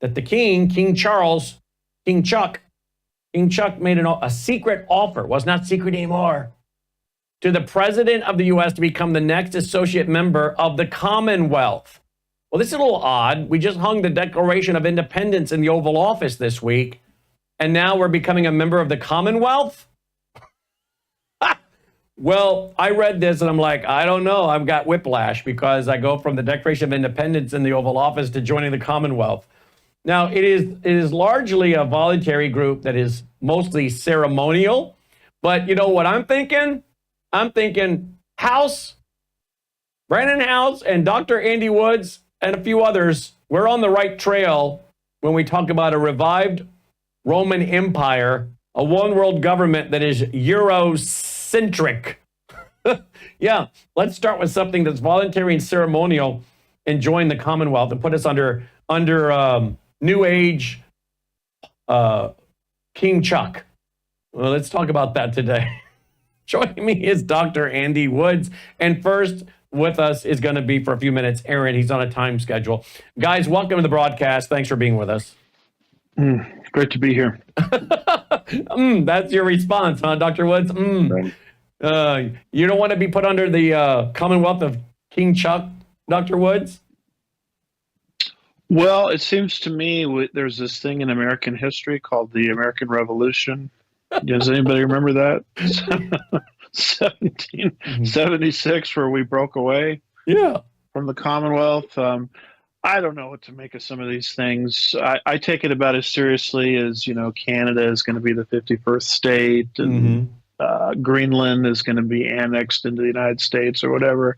that the King Charles, King Chuck made a secret offer, was not secret anymore, to the president of the U.S. to become the next associate member of the Commonwealth. Well, this is a little odd. We just hung the Declaration of Independence in the Oval Office this week, and now we're becoming a member of the Commonwealth? Well, I read this and I'm like, I don't know. I've got whiplash because I go from the Declaration of Independence in the Oval Office to joining the Commonwealth. Now, it is largely a voluntary group that is mostly ceremonial. But you know what I'm thinking? I'm thinking House, Brannon House, and Dr. Andy Woods, and a few others, we're on the right trail when we talk about a revived Roman Empire, a one world government that is Eurocentric. Yeah, let's start with something that's voluntary and ceremonial and join the Commonwealth and put us under New Age King Chuck. Well, let's talk about that today. Joining me is Dr. Andy Woods. And first with us is going to be, for a few minutes, Aaron. He's on a time schedule. Guys, welcome to the broadcast. Thanks for being with us. Great to be here. That's your response, huh, Dr. Woods? You don't want to be put under the Commonwealth of King Chuck, Dr. Woods? Well, it seems to me there's this thing in American history called the American Revolution. Does anybody remember that? 1776, where we broke away from the Commonwealth. I don't know what to make of some of these things. I take it about as seriously as, Canada is going to be the 51st state and Greenland is going to be annexed into the United States or whatever.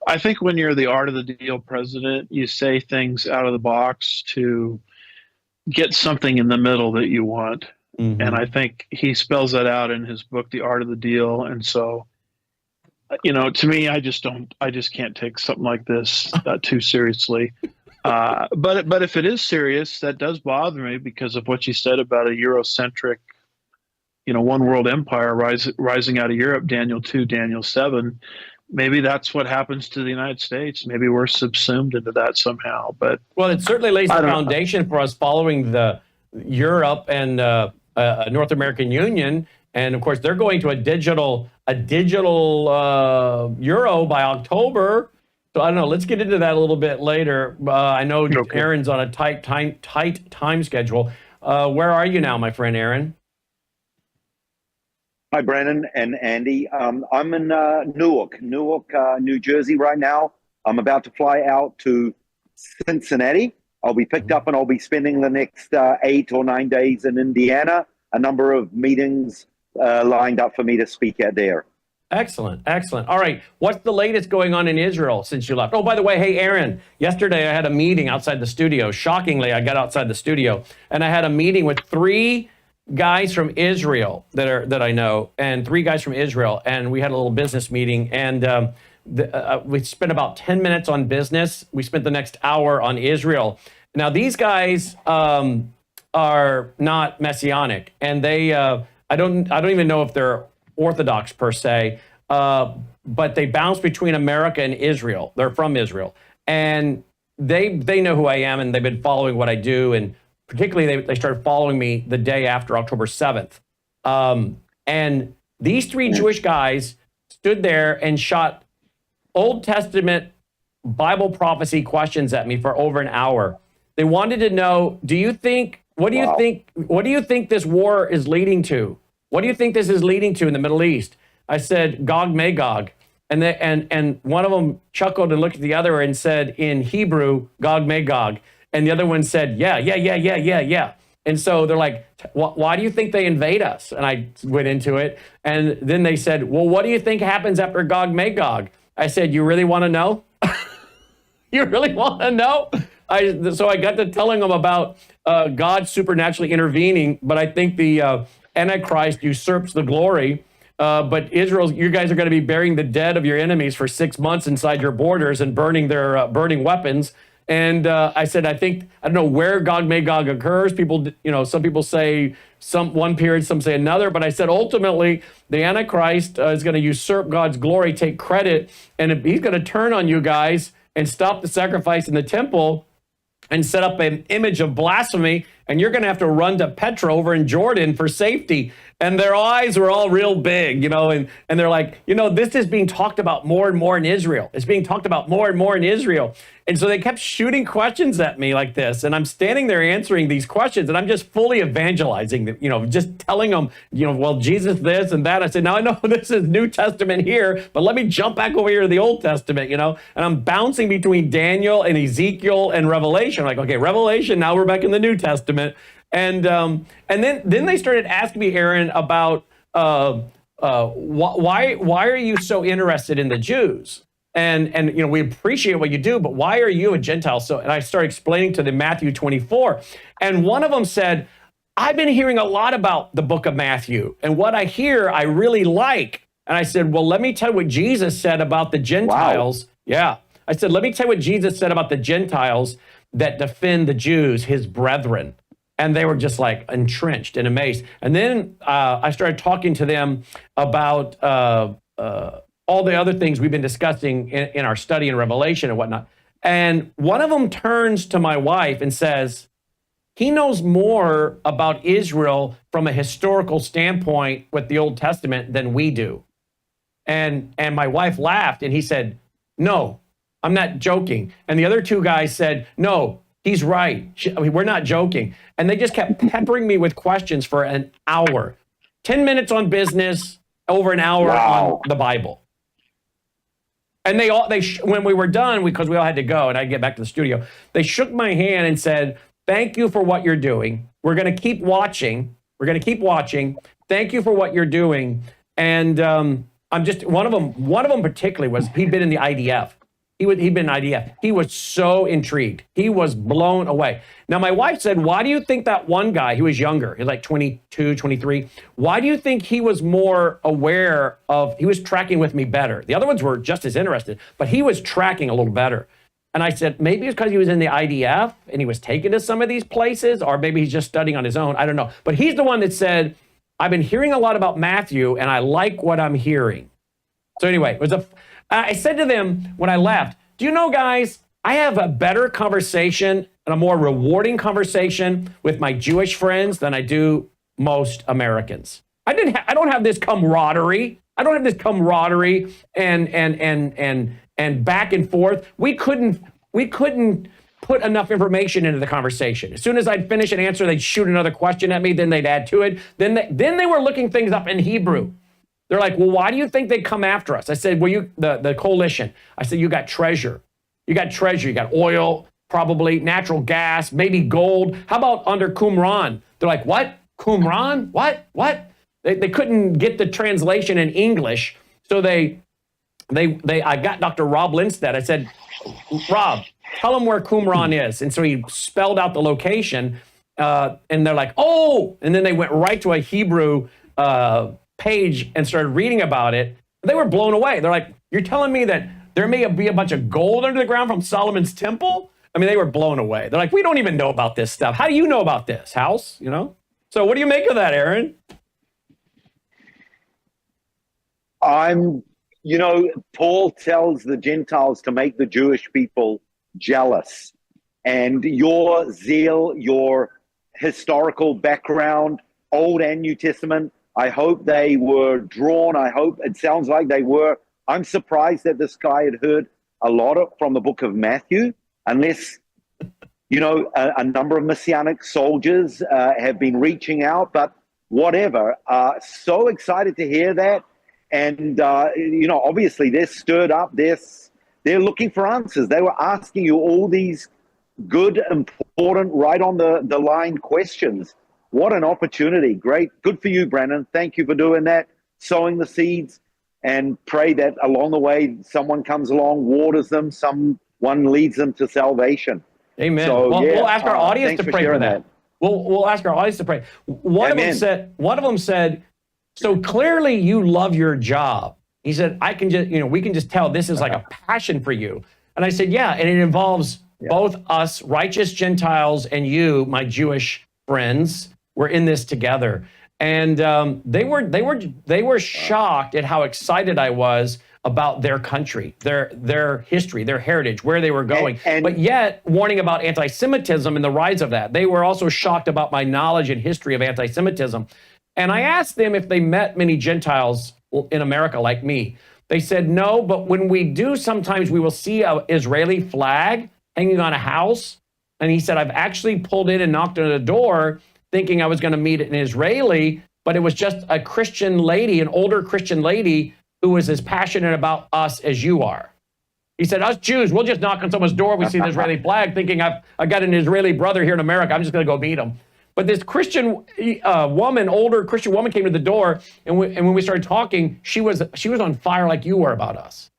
I think when you're the art of the deal president, you say things out of the box to get something in the middle that you want. And I think he spells that out in his book, The Art of the Deal. And so, to me, I just can't take something like this too seriously. But if it is serious, that does bother me because of what you said about a Eurocentric, one world empire rising out of Europe, Daniel 2, Daniel 7. Maybe that's what happens to the United States. Maybe we're subsumed into that somehow. But well, it certainly lays the foundation for us following the Europe and North American Union, and of course they're going to a digital euro by October. So I don't know. Let's get into that a little bit later. I know Aaron's on a tight time schedule. Where are you now, my friend Aaron? Hi, Brannon and Andy. I'm in Newark, New Jersey right now. I'm about to fly out to Cincinnati. I'll be picked up and I'll be spending the next 8 or 9 days in Indiana. A number of meetings lined up for me to speak at there. Excellent. All right. What's the latest going on in Israel since you left? Oh, by the way, hey, Aaron, yesterday I had a meeting outside the studio. Shockingly, I got outside the studio and I had a meeting with 3 guys from Israel that I know, and 3 guys from Israel, and we had a little business meeting, and we spent about 10 minutes on business. We spent the next hour on Israel. Now, these guys are not messianic, and they I don't even know if they're Orthodox per se, but they bounce between America and Israel. They're from Israel, and they know who I am, and they've been following what I do, and particularly they started following me the day after October 7th. And these 3 Jewish guys stood there and shot Old Testament Bible prophecy questions at me for over an hour. They wanted to know, what do you think this war is leading to? What do you think this is leading to in the Middle East? I said, Gog Magog. And one of them chuckled and looked at the other and said in Hebrew, Gog Magog. And the other one said, yeah. And so they're like, why do you think they invade us? And I went into it. And then they said, well, what do you think happens after Gog Magog? I said, you really want to know? You really want to know? So I got to telling them about God supernaturally intervening, but I think the Antichrist usurps the glory. But Israel, you guys are going to be burying the dead of your enemies for 6 months inside your borders and burning their burning weapons. And I said, I don't know where Gog Magog occurs. People, some people say one period, some say another. But I said, ultimately, the Antichrist is going to usurp God's glory, take credit, and he's going to turn on you guys and stop the sacrifice in the temple and set up an image of blasphemy. And you're going to have to run to Petra over in Jordan for safety. And their eyes were all real big, and they're like, this is being talked about more and more in Israel. It's being talked about more and more in Israel. And so they kept shooting questions at me like this. And I'm standing there answering these questions, and I'm just fully evangelizing them, just telling them, well, Jesus this and that. I said, now I know this is New Testament here, but let me jump back over here to the Old Testament, and I'm bouncing between Daniel and Ezekiel and Revelation. I'm like, okay, Revelation, now we're back in the New Testament. And then they started asking me, Aaron, about why are you so interested in the Jews? And we appreciate what you do, but why are you a Gentile? And I started explaining to them Matthew 24. And one of them said, I've been hearing a lot about the book of Matthew, and what I hear I really like. And I said, well, let me tell you what Jesus said about the Gentiles. Wow. Yeah. I said, let me tell you what Jesus said about the Gentiles that defend the Jews, his brethren. And they were just like entrenched and amazed. And then I started talking to them about all the other things we've been discussing in our study in Revelation and whatnot. And one of them turns to my wife and says, he knows more about Israel from a historical standpoint with the Old Testament than we do. And my wife laughed, and he said, no, I'm not joking. And the other two guys said, no, he's right. We're not joking. And they just kept peppering me with questions for an hour. 10 minutes on business, over an hour on the Bible. And when we were done, because we all had to go and I'd get back to the studio, they shook my hand and said, thank you for what you're doing. We're going to keep watching. Thank you for what you're doing. And I'm just, one of them particularly was, he'd been in the IDF. He'd been in IDF. He was so intrigued. He was blown away. Now, my wife said, why do you think that one guy, he was younger, he was like 22, 23, why do you think he was more aware he was tracking with me better? The other ones were just as interested, but he was tracking a little better. And I said, maybe it's because he was in the IDF and he was taken to some of these places, or maybe he's just studying on his own. I don't know. But he's the one that said, I've been hearing a lot about Matthew and I like what I'm hearing. So anyway, I said to them when I left, do you know, guys, I have a better conversation and a more rewarding conversation with my Jewish friends than I do most Americans. I don't have this camaraderie. I don't have this camaraderie and back and forth. We couldn't put enough information into the conversation. As soon as I'd finish an answer, they'd shoot another question at me, then they'd add to it. Then they were looking things up in Hebrew. They're like, well, why do you think they come after us? I said, well, the coalition. I said, you got treasure. You got oil, probably natural gas, maybe gold. How about under Qumran? They're like, what? Qumran? What? They couldn't get the translation in English. So I got Dr. Rob Lindstedt. I said, Rob, tell them where Qumran is. And so he spelled out the location. And they're like, oh, and then they went right to a Hebrew page and started reading about it. They were blown away. They're like, you're telling me that there may be a bunch of gold under the ground from Solomon's temple? I mean, they were blown away. They're like, we don't even know about this stuff. How do you know about this, House? So what do you make of that, Aaron? Paul tells the Gentiles to make the Jewish people jealous. And your zeal, your historical background, Old and New Testament, I hope they were drawn. I hope it sounds like they were I'm surprised that this guy had heard a lot from the book of Matthew, unless, you know, a number of Messianic soldiers have been reaching out, but whatever. So excited to hear that. And, you know, obviously they're stirred up. They're looking for answers. They were asking you all these good, important, right on the line questions. What an opportunity. Great. Good for you, Brandon. Thank you for doing that, sowing the seeds, and pray that along the way someone comes along, waters them, someone leads them to salvation. Amen. So, well, yeah, we'll ask our audience to pray for that. that. We'll ask our audience to pray. One of them said, so clearly you love your job. He said, I can just, you know, we can just tell this is like a passion for you. And I said, yeah, and it involves both us, righteous Gentiles, and you, my Jewish friends. We're in this together. And they were shocked at how excited I was about their country, their history, their heritage, where they were going, but yet warning about anti-Semitism and the rise of that. They were also shocked about my knowledge and history of anti-Semitism. And I asked them if they met many Gentiles in America like me. They said no, but when we do, sometimes we will see an Israeli flag hanging on a house. And he said, I've actually pulled in and knocked on the door thinking I was going to meet an Israeli, but it was just a Christian lady, an older Christian lady who was as passionate about us as you are. He said, us Jews, we'll just knock on someone's door. We see the Israeli flag thinking I've got an Israeli brother here in America. I'm just going to go meet him. But this Christian woman, older Christian woman came to the door, and when we started talking, she was on fire like you were about us.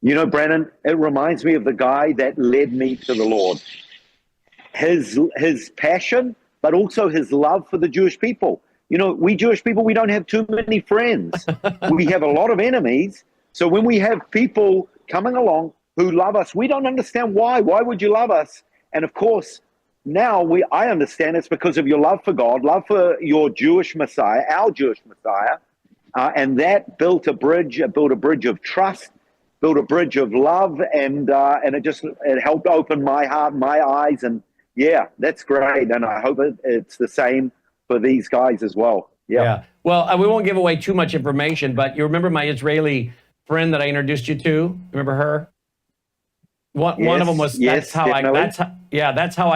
You know, Brandon, it reminds me of the guy that led me to the Lord. His passion, but also his love for the Jewish people. You know, we Jewish people, we don't have too many friends. We have a lot of enemies. So when we have people coming along who love us, we don't understand why. Why would you love us? And of course, now I understand it's because of your love for God, love for your Jewish Messiah, our Jewish Messiah. And that built a bridge of trust, built a bridge of love, and it helped open my heart, my eyes, and yeah, that's great. And I hope it's the same for these guys as well. Yeah. Well, we won't give away too much information, but you remember my Israeli friend that I introduced you to? Remember her? One of them was, that's how I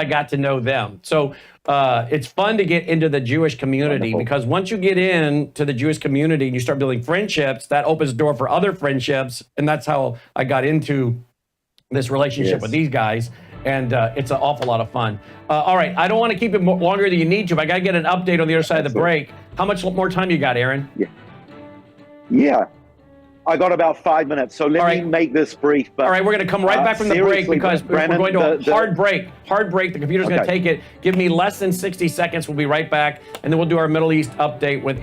got to know them. So it's fun to get into the Jewish community because once you get into the Jewish community and you start building friendships, that opens the door for other friendships. And that's how I got into this relationship with these guys. And it's an awful lot of fun. All right, I don't want to keep it longer than you need to, but I got to get an update on the other side of the break. How much more time you got, Aaron? Yeah. I got about 5 minutes, so let me make this brief. But, all right, we're going to come right back from the break because Brandon, we're going to a hard break. Hard break. The computer's going to take it. Give me less than 60 seconds. We'll be right back, and then we'll do our Middle East update with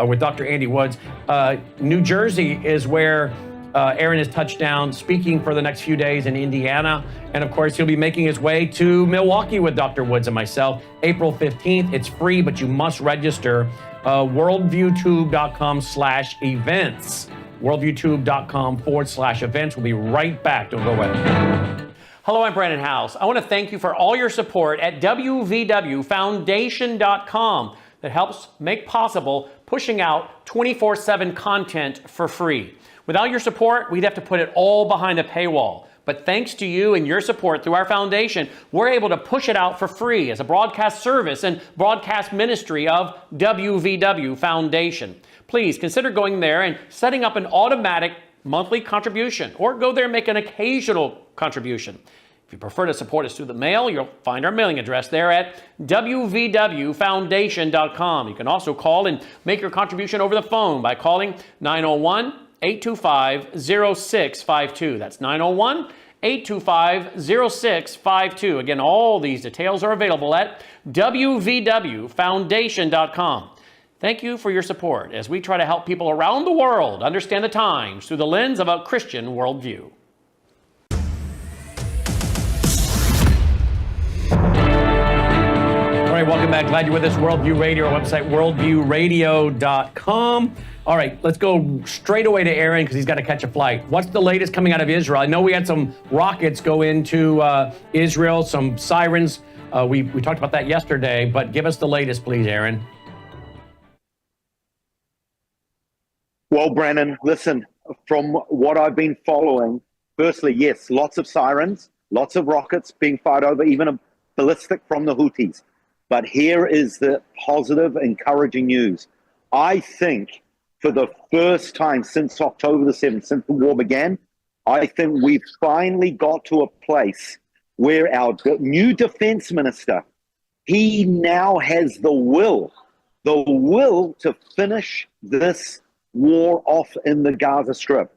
with Dr. Andy Woods. New Jersey is where Aaron has touched down, speaking for the next few days in Indiana. And of course, he'll be making his way to Milwaukee with Dr. Woods and myself, April 15th. It's free, but you must register. worldviewtube.com/events. worldviewtube.com/events. We'll be right back. Don't go away. Hello, I'm Brandon House. I want to thank you for all your support at WVWFoundation.com that helps make possible pushing out 24/7 content for free. Without your support, we'd have to put it all behind a paywall. But thanks to you and your support through our foundation, we're able to push it out for free as a broadcast service and broadcast ministry of WVW Foundation. Please consider going there and setting up an automatic monthly contribution, or go there and make an occasional contribution. If you prefer to support us through the mail, you'll find our mailing address there at WVWFoundation.com. You can also call and make your contribution over the phone by calling 901-825-0652. That's 901-825-0652. Again, all these details are available at WVWFoundation.com. Thank you for your support as we try to help people around the world understand the times through the lens of a Christian worldview. All right, welcome back. Glad you're with us. Worldview Radio, our website, worldviewradio.com. All right, let's go straight away to Aaron because he's got to catch a flight. What's the latest coming out of Israel? I know we had some rockets go into Israel, some sirens. We talked about that yesterday, but give us the latest, please, Aaron. Well, Brandon, listen, from what I've been following, firstly, yes, lots of sirens, lots of rockets being fired over, even a ballistic from the Houthis. But here is the positive, encouraging news. I think for the first time since October the 7th, since the war began, I think we've finally got to a place where our new defense minister, he now has the will to finish this war off in the Gaza Strip.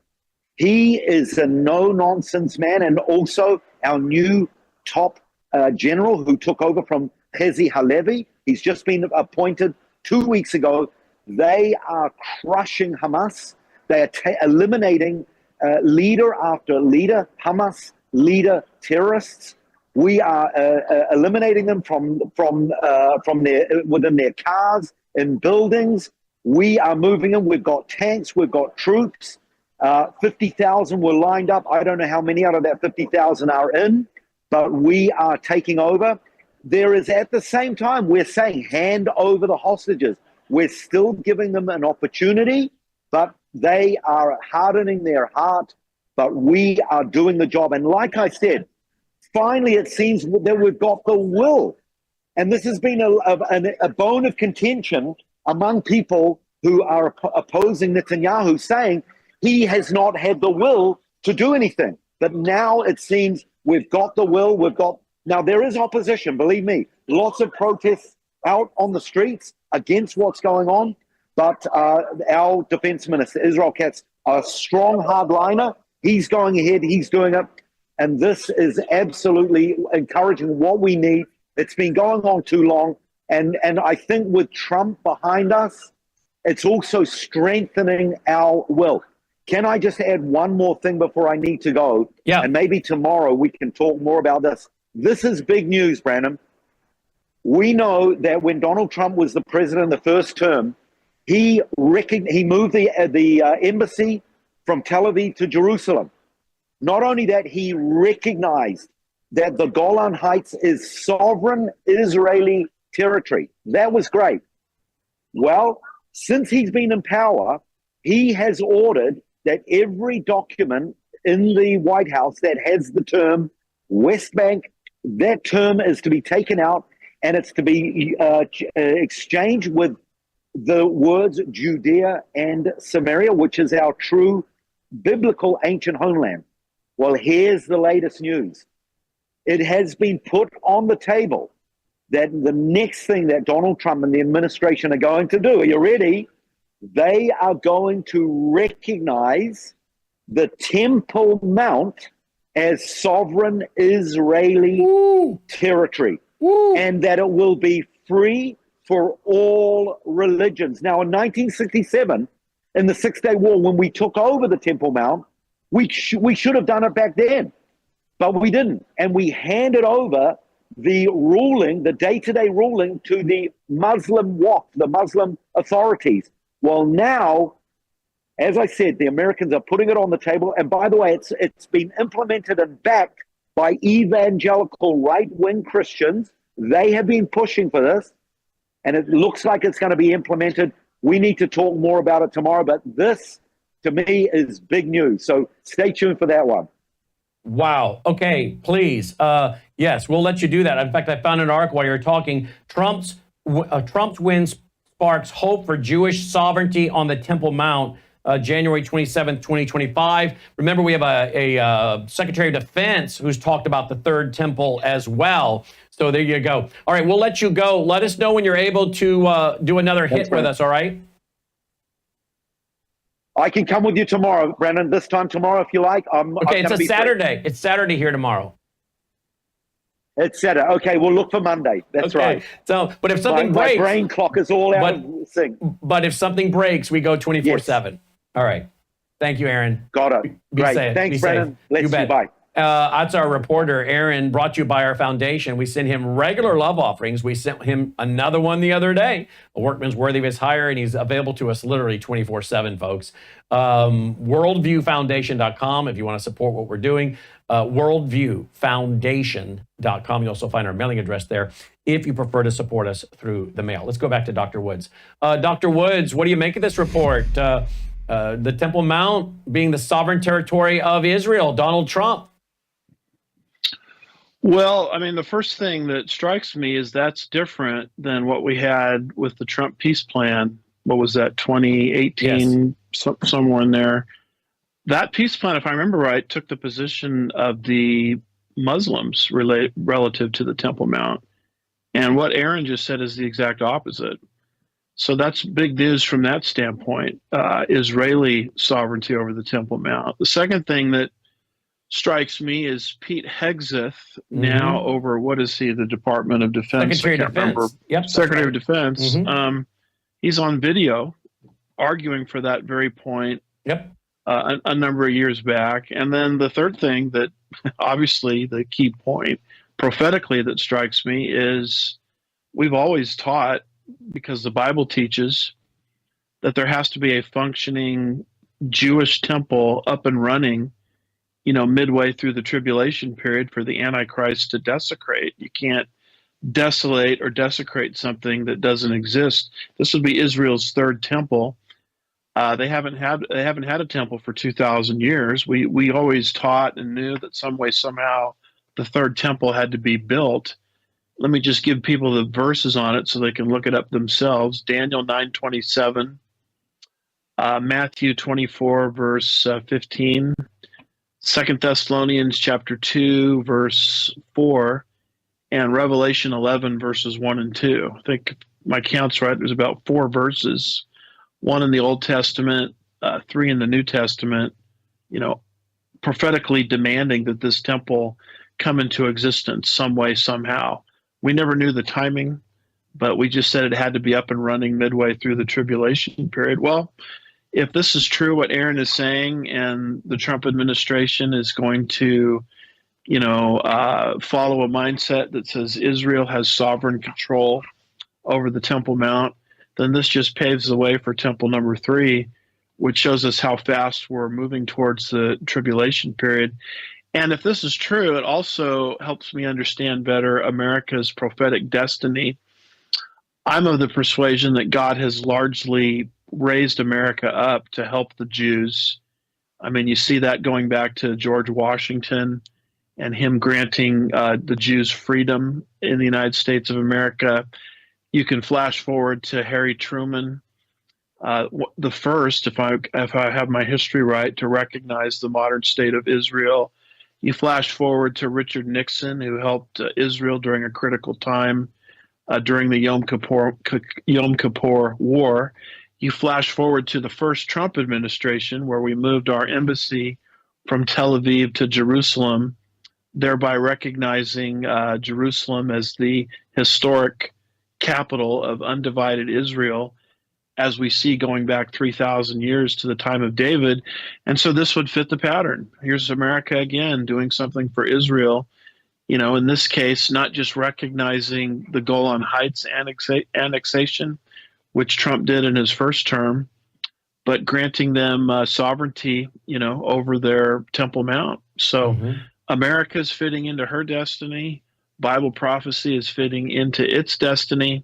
He is a no-nonsense man, and also our new top general who took over from Hezi Halevi. He's just been appointed 2 weeks ago. They are crushing Hamas. They are eliminating leader after leader, Hamas leader terrorists. We are eliminating them from within their cars, in buildings. We are moving them. We've got tanks. We've got troops. 50,000 were lined up. I don't know how many out of that 50,000 are in, but we are taking over. There is, at the same time, we're saying hand over the hostages. We're still giving them an opportunity, but they are hardening their heart. But we are doing the job. And like I said, finally, it seems that we've got the will. And this has been a bone of contention among people who are opposing Netanyahu, saying he has not had the will to do anything. But now it seems we've got the will. Now there is opposition, believe me, lots of protests out on the streets against what's going on. But our defense minister, Israel Katz, a strong hardliner. He's going ahead. He's doing it. And this is absolutely encouraging what we need. It's been going on too long. And I think with Trump behind us, it's also strengthening our will. Can I just add one more thing before I need to go? Yeah. And maybe tomorrow we can talk more about this. This is big news, Brandon. We know that when Donald Trump was the president the first term, he moved the embassy from Tel Aviv to Jerusalem. Not only that, he recognized that the Golan Heights is sovereign Israeli territory. That was great. Well, since he's been in power, he has ordered that every document in the White House that has the term West Bank, that term is to be taken out, and it's to be exchanged with the words Judea and Samaria, which is our true biblical ancient homeland. Well, here's the latest news. It has been put on the table that the next thing that Donald Trump and the administration are going to do, are you ready? They are going to recognize the Temple Mount as sovereign Israeli territory, and that it will be free for all religions. Now, in 1967, in the Six-Day War, when we took over the Temple Mount, we should have done it back then, but we didn't. And we handed over the ruling, the day-to-day ruling, to the Muslim Waqf, the Muslim authorities. Well, now, as I said, the Americans are putting it on the table. And by the way, it's been implemented and backed by evangelical right-wing Christians. They have been pushing for this, and it looks like it's going to be implemented. We need to talk more about it tomorrow, but this, to me, is big news. So stay tuned for that one. Wow. Okay, please. Yes, we'll let you do that. In fact, I found an article while you were talking. Trump's win sparks hope for Jewish sovereignty on the Temple Mount, January 27th, 2025. Remember, we have a Secretary of Defense who's talked about the Third Temple as well. So there you go. All right, we'll let you go. Let us know when you're able to do another hit with us, all right? I can come with you tomorrow, Brandon. This time tomorrow, if you like. Okay, it's a Saturday. It's Saturday here tomorrow. It's Saturday. Okay, we'll look for Monday. That's right. So, but if something breaks, my brain clock is all out of sync. But if something breaks, we go 24/7. All right. Thank you, Aaron. Got it. Be Great. safe. Thanks, Be Brandon. safe. Let's You bet. see. Bye. That's our reporter, Aaron, brought to you by our foundation. We send him regular love offerings. We sent him another one the other day. A workman's worthy of his hire, and he's available to us literally 24/7, folks. Worldviewfoundation.com if you want to support what we're doing. Worldviewfoundation.com. You also find our mailing address there if you prefer to support us through the mail. Let's go back to Dr. Woods. Dr. Woods, what do you make of this report? the Temple Mount being the sovereign territory of Israel, Donald Trump? Well, I mean, the first thing that strikes me is that's different than what we had with the Trump peace plan. What was that, 2018, somewhere in there? That peace plan, if I remember right, took the position of the Muslims relative to the Temple Mount. And what Aaron just said is the exact opposite. So that's big news from that standpoint, Israeli sovereignty over the Temple Mount. The second thing that strikes me is Pete Hegseth, now over, what is he, the Department of Defense? Secretary of Defense. Yep, Secretary of Defense. He's on video arguing for that very point. Yep. A number of years back. And then the third thing that obviously the key point prophetically that strikes me is we've always taught, because the Bible teaches, that there has to be a functioning Jewish temple up and running, midway through the tribulation period for the Antichrist to desecrate. You can't desolate or desecrate something that doesn't exist. This would be Israel's third temple. They haven't had a temple for 2,000 years. We always taught and knew that some way, somehow, the third temple had to be built. Let me just give people the verses on it so they can look it up themselves. Daniel 9:27, Matthew 24 verse 15, 2 Thessalonians chapter 2 verse 4, and Revelation 11 verses 1 and 2. I think if my count's right, there's about 4 verses. 1 in the Old Testament, 3 in the New Testament, prophetically demanding that this temple come into existence some way, somehow. We never knew the timing, but we just said it had to be up and running midway through the tribulation period. Well, if this is true, what Aaron is saying, and the Trump administration is going to, follow a mindset that says Israel has sovereign control over the Temple Mount, then this just paves the way for temple number 3, which shows us how fast we're moving towards the tribulation period. And if this is true, it also helps me understand better America's prophetic destiny. I'm of the persuasion that God has largely raised America up to help the Jews. I mean, you see that going back to George Washington and him granting the Jews freedom in the United States of America. You can flash forward to Harry Truman, the first, if I have my history right, to recognize the modern state of Israel. You flash forward to Richard Nixon, who helped Israel during a critical time during the Yom Kippur War. You flash forward to the first Trump administration, where we moved our embassy from Tel Aviv to Jerusalem, thereby recognizing Jerusalem as the historic capital of undivided Israel, as we see going back 3,000 years to the time of David. And so this would fit the pattern. Here's America again doing something for Israel, in this case, not just recognizing the Golan Heights annexation, which Trump did in his first term, but granting them sovereignty, over their Temple Mount. So America's fitting into her destiny. Bible prophecy is fitting into its destiny,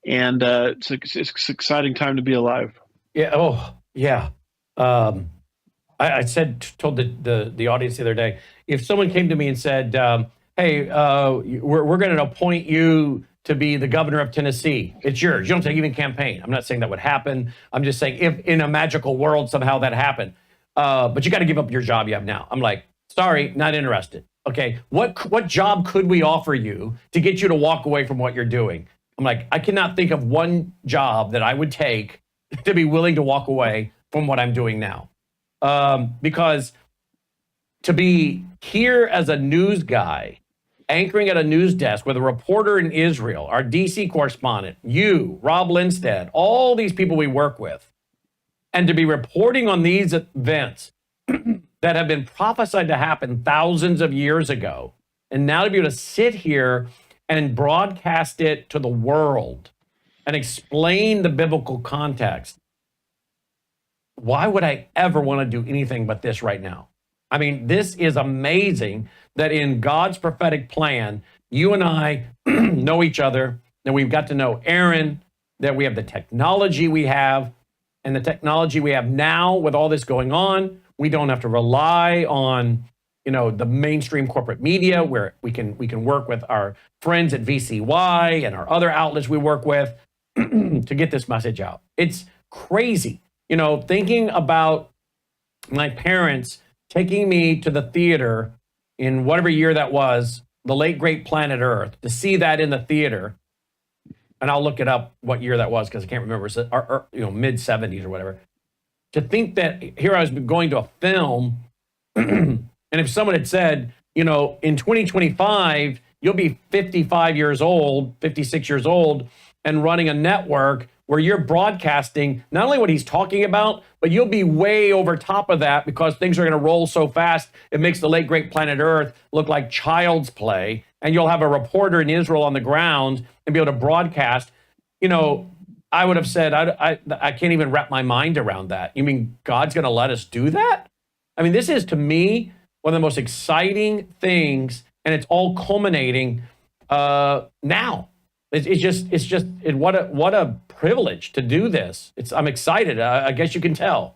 and it's an exciting time to be alive. Yeah. Oh, yeah. I told the audience the other day, if someone came to me and said, "Hey, we're going to appoint you to be the governor of Tennessee. It's yours. You don't have to even campaign." I'm not saying that would happen. I'm just saying if in a magical world somehow that happened, but you got to give up your job you have now. I'm like, sorry, not interested. Okay, what job could we offer you to get you to walk away from what you're doing? I'm like, I cannot think of one job that I would take to be willing to walk away from what I'm doing now. Because to be here as a news guy, anchoring at a news desk with a reporter in Israel, our DC correspondent, you, Rob Lindstedt, all these people we work with, and to be reporting on these events that have been prophesied to happen thousands of years ago, and now to be able to sit here and broadcast it to the world and explain the biblical context, why would I ever want to do anything but this right now? I mean, this is amazing that in God's prophetic plan, you and I know each other, that we've got to know Aaron, that we have the technology we have, and the technology we have now with all this going on, we don't have to rely on, the mainstream corporate media where we can work with our friends at VCY and our other outlets we work with to get this message out. It's crazy. Thinking about my parents taking me to the theater in whatever year that was, the late great Planet Earth, to see that in the theater. And I'll look it up what year that was because I can't remember. Mid 70s or whatever. To think that here I was going to a film, and if someone had said, in 2025 you'll be 55 years old, 56 years old, and running a network where you're broadcasting not only what he's talking about, but you'll be way over top of that because things are going to roll so fast. It makes the late great Planet Earth look like child's play, and you'll have a reporter in Israel on the ground and be able to broadcast. I would have said, I can't even wrap my mind around that. You mean God's going to let us do that? I mean, this is, to me, one of the most exciting things, and it's all culminating now. What a privilege to do this. I'm excited. I guess you can tell.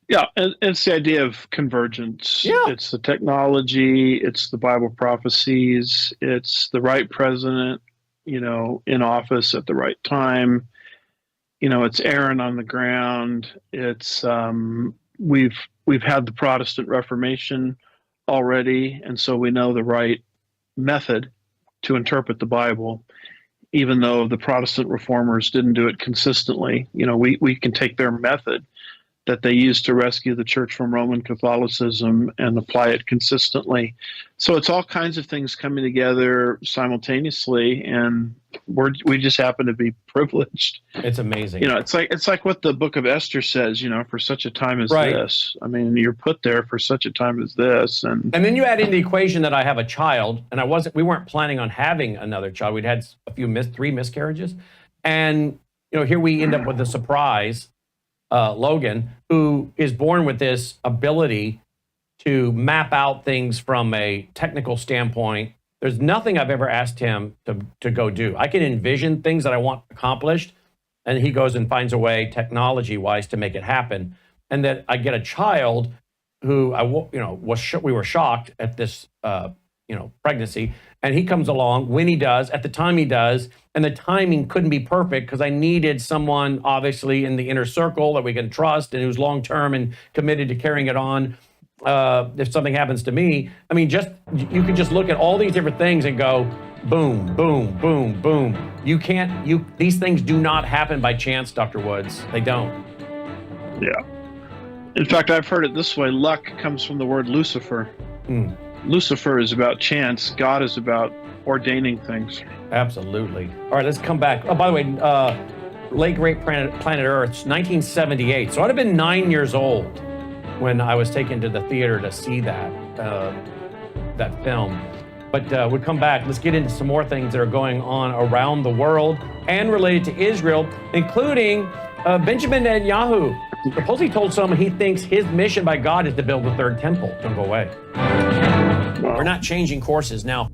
Yeah, and it's the idea of convergence. Yeah. It's the technology, it's the Bible prophecies, it's the right president, in office at the right time. It's Aaron on the ground. It's we've had the Protestant Reformation already, and so we know the right method to interpret the Bible, even though the Protestant reformers didn't do it consistently. We can take their method that they used to rescue the church from Roman Catholicism and apply it consistently. So it's all kinds of things coming together simultaneously, and we just happen to be privileged. It's amazing. It's like what the book of Esther says, for such a time as this. I mean, you're put there for such a time as this. And then you add in the equation that I have a child, and we weren't planning on having another child. We'd had three miscarriages. And, here we end up with a surprise, Logan, who is born with this ability to map out things from a technical standpoint. There's nothing I've ever asked him to go do. I can envision things that I want accomplished, and he goes and finds a way, technology-wise, to make it happen. And that I get a child who we were shocked at this, pregnancy, and he comes along when he does, at the time he does, and the timing couldn't be perfect because I needed someone, obviously, in the inner circle that we can trust and who's long-term and committed to carrying it on. If something happens to me, I mean, you can just look at all these different things and go, boom, boom, boom, boom. These things do not happen by chance, Dr. Woods. They don't. Yeah. In fact, I've heard it this way. Luck comes from the word Lucifer. Lucifer is about chance. God is about ordaining things. Absolutely. All right, let's come back. Oh, by the way, late great Planet Earth, 1978. So I'd have been 9 years old when I was taken to the theater to see that film. But we'll come back. Let's get into some more things that are going on around the world and related to Israel, including Benjamin Netanyahu. Supposedly told someone he thinks his mission by God is to build the third temple. Don't go away. We're not changing courses. Now,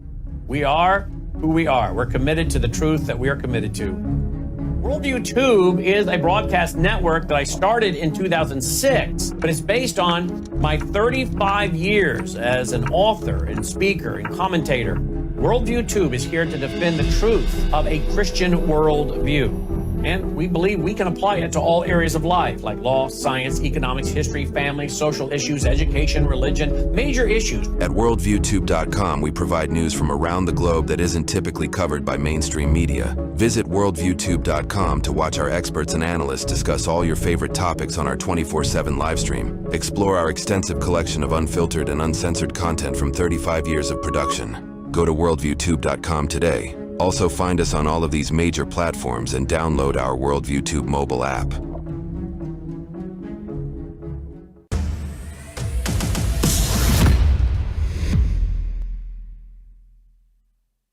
we are who we are. We're committed to the truth that we are committed to. Worldview Tube is a broadcast network that I started in 2006, but it's based on my 35 years as an author and speaker and commentator. Worldview Tube is here to defend the truth of a Christian worldview. And we believe we can apply it to all areas of life, like law, science, economics, history, family, social issues, education, religion, major issues. At worldviewtube.com, we provide news from around the globe that isn't typically covered by mainstream media. Visit worldviewtube.com to watch our experts and analysts discuss all your favorite topics on our 24/7 live stream. Explore our extensive collection of unfiltered and uncensored content from 35 years of production. Go to worldviewtube.com today. Also find us on all of these major platforms and download our Worldview Tube mobile app.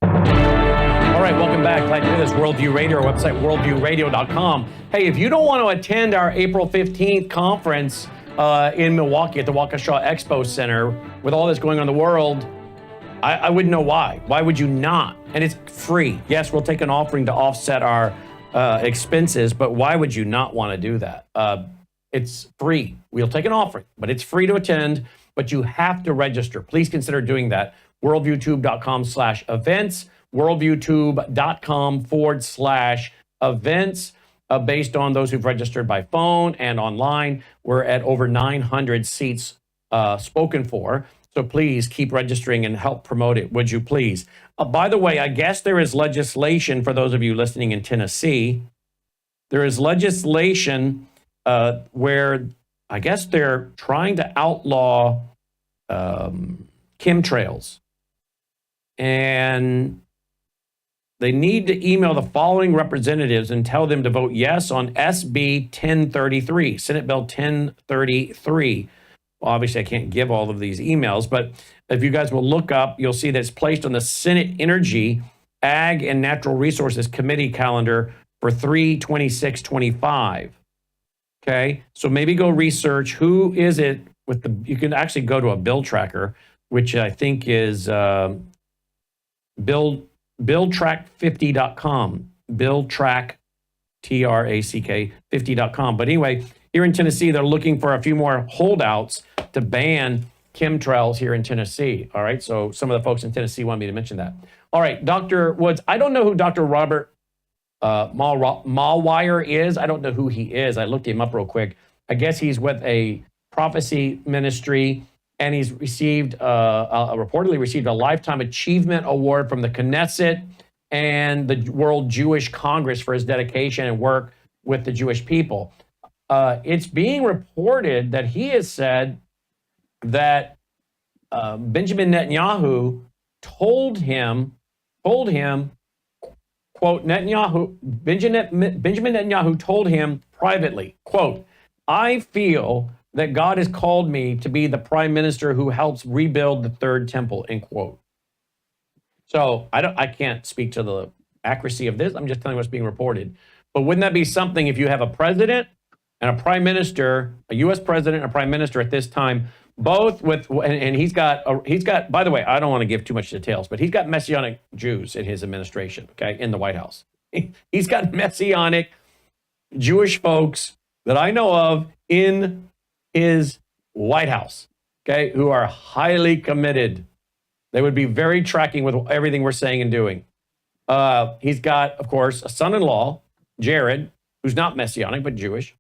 All right, welcome back. Glad you're with us. Worldview Radio, our website, worldviewradio.com. Hey, if you don't want to attend our April 15th conference in Milwaukee at the Waukesha Expo Center with all this going on in the world, I wouldn't know why. Why would you not? And it's free. Yes, we'll take an offering to offset our expenses, but why would you not want to do that? It's free. We'll take an offering, but it's free to attend, but you have to register. Please consider doing that. worldviewtube.com/events, worldviewtube.com/events. Based on those who've registered by phone and online, we're at over 900 seats spoken for. So please keep registering and help promote it, would you please? By the way, I guess there is legislation for those of you listening in Tennessee. There is legislation where I guess they're trying to outlaw chemtrails. And they need to email the following representatives and tell them to vote yes on SB 1033, Senate Bill 1033. Well, obviously, I can't give all of these emails, but if you guys will look up, you'll see that it's placed on the Senate Energy, Ag, and Natural Resources Committee calendar for 3/26/25. Okay, so maybe go research who is it with the. You can actually go to a bill tracker, which I think is BillTrack50.com. BillTrack, TRACK 50.com. But anyway, here in Tennessee, they're looking for a few more holdouts to ban chemtrails here in Tennessee. All right, so some of the folks in Tennessee want me to mention that. All right, Dr. Woods, I don't know who Dr. Robert Malwire is. I don't know who he is. I looked him up real quick. I guess he's with a prophecy ministry, and he's received, reportedly received a Lifetime Achievement Award from the Knesset and the World Jewish Congress for his dedication and work with the Jewish people. It's being reported that he has said that Benjamin Netanyahu told him, quote, Benjamin Netanyahu told him privately, quote, I feel that God has called me to be the prime minister who helps rebuild the third temple, end quote. So I can't speak to the accuracy of this. I'm just telling you what's being reported. But wouldn't that be something if you have a president and a prime minister, a U.S. president and a prime minister at this time, both with, and he's got, by the way, I don't want to give too much details, but he's got Messianic Jews in his administration, okay, in the White House. He's got Messianic Jewish folks that I know of in his White House, okay, who are highly committed. They would be very tracking with everything we're saying and doing. He's got, of course, a son-in-law, Jared, who's not Messianic, but Jewish.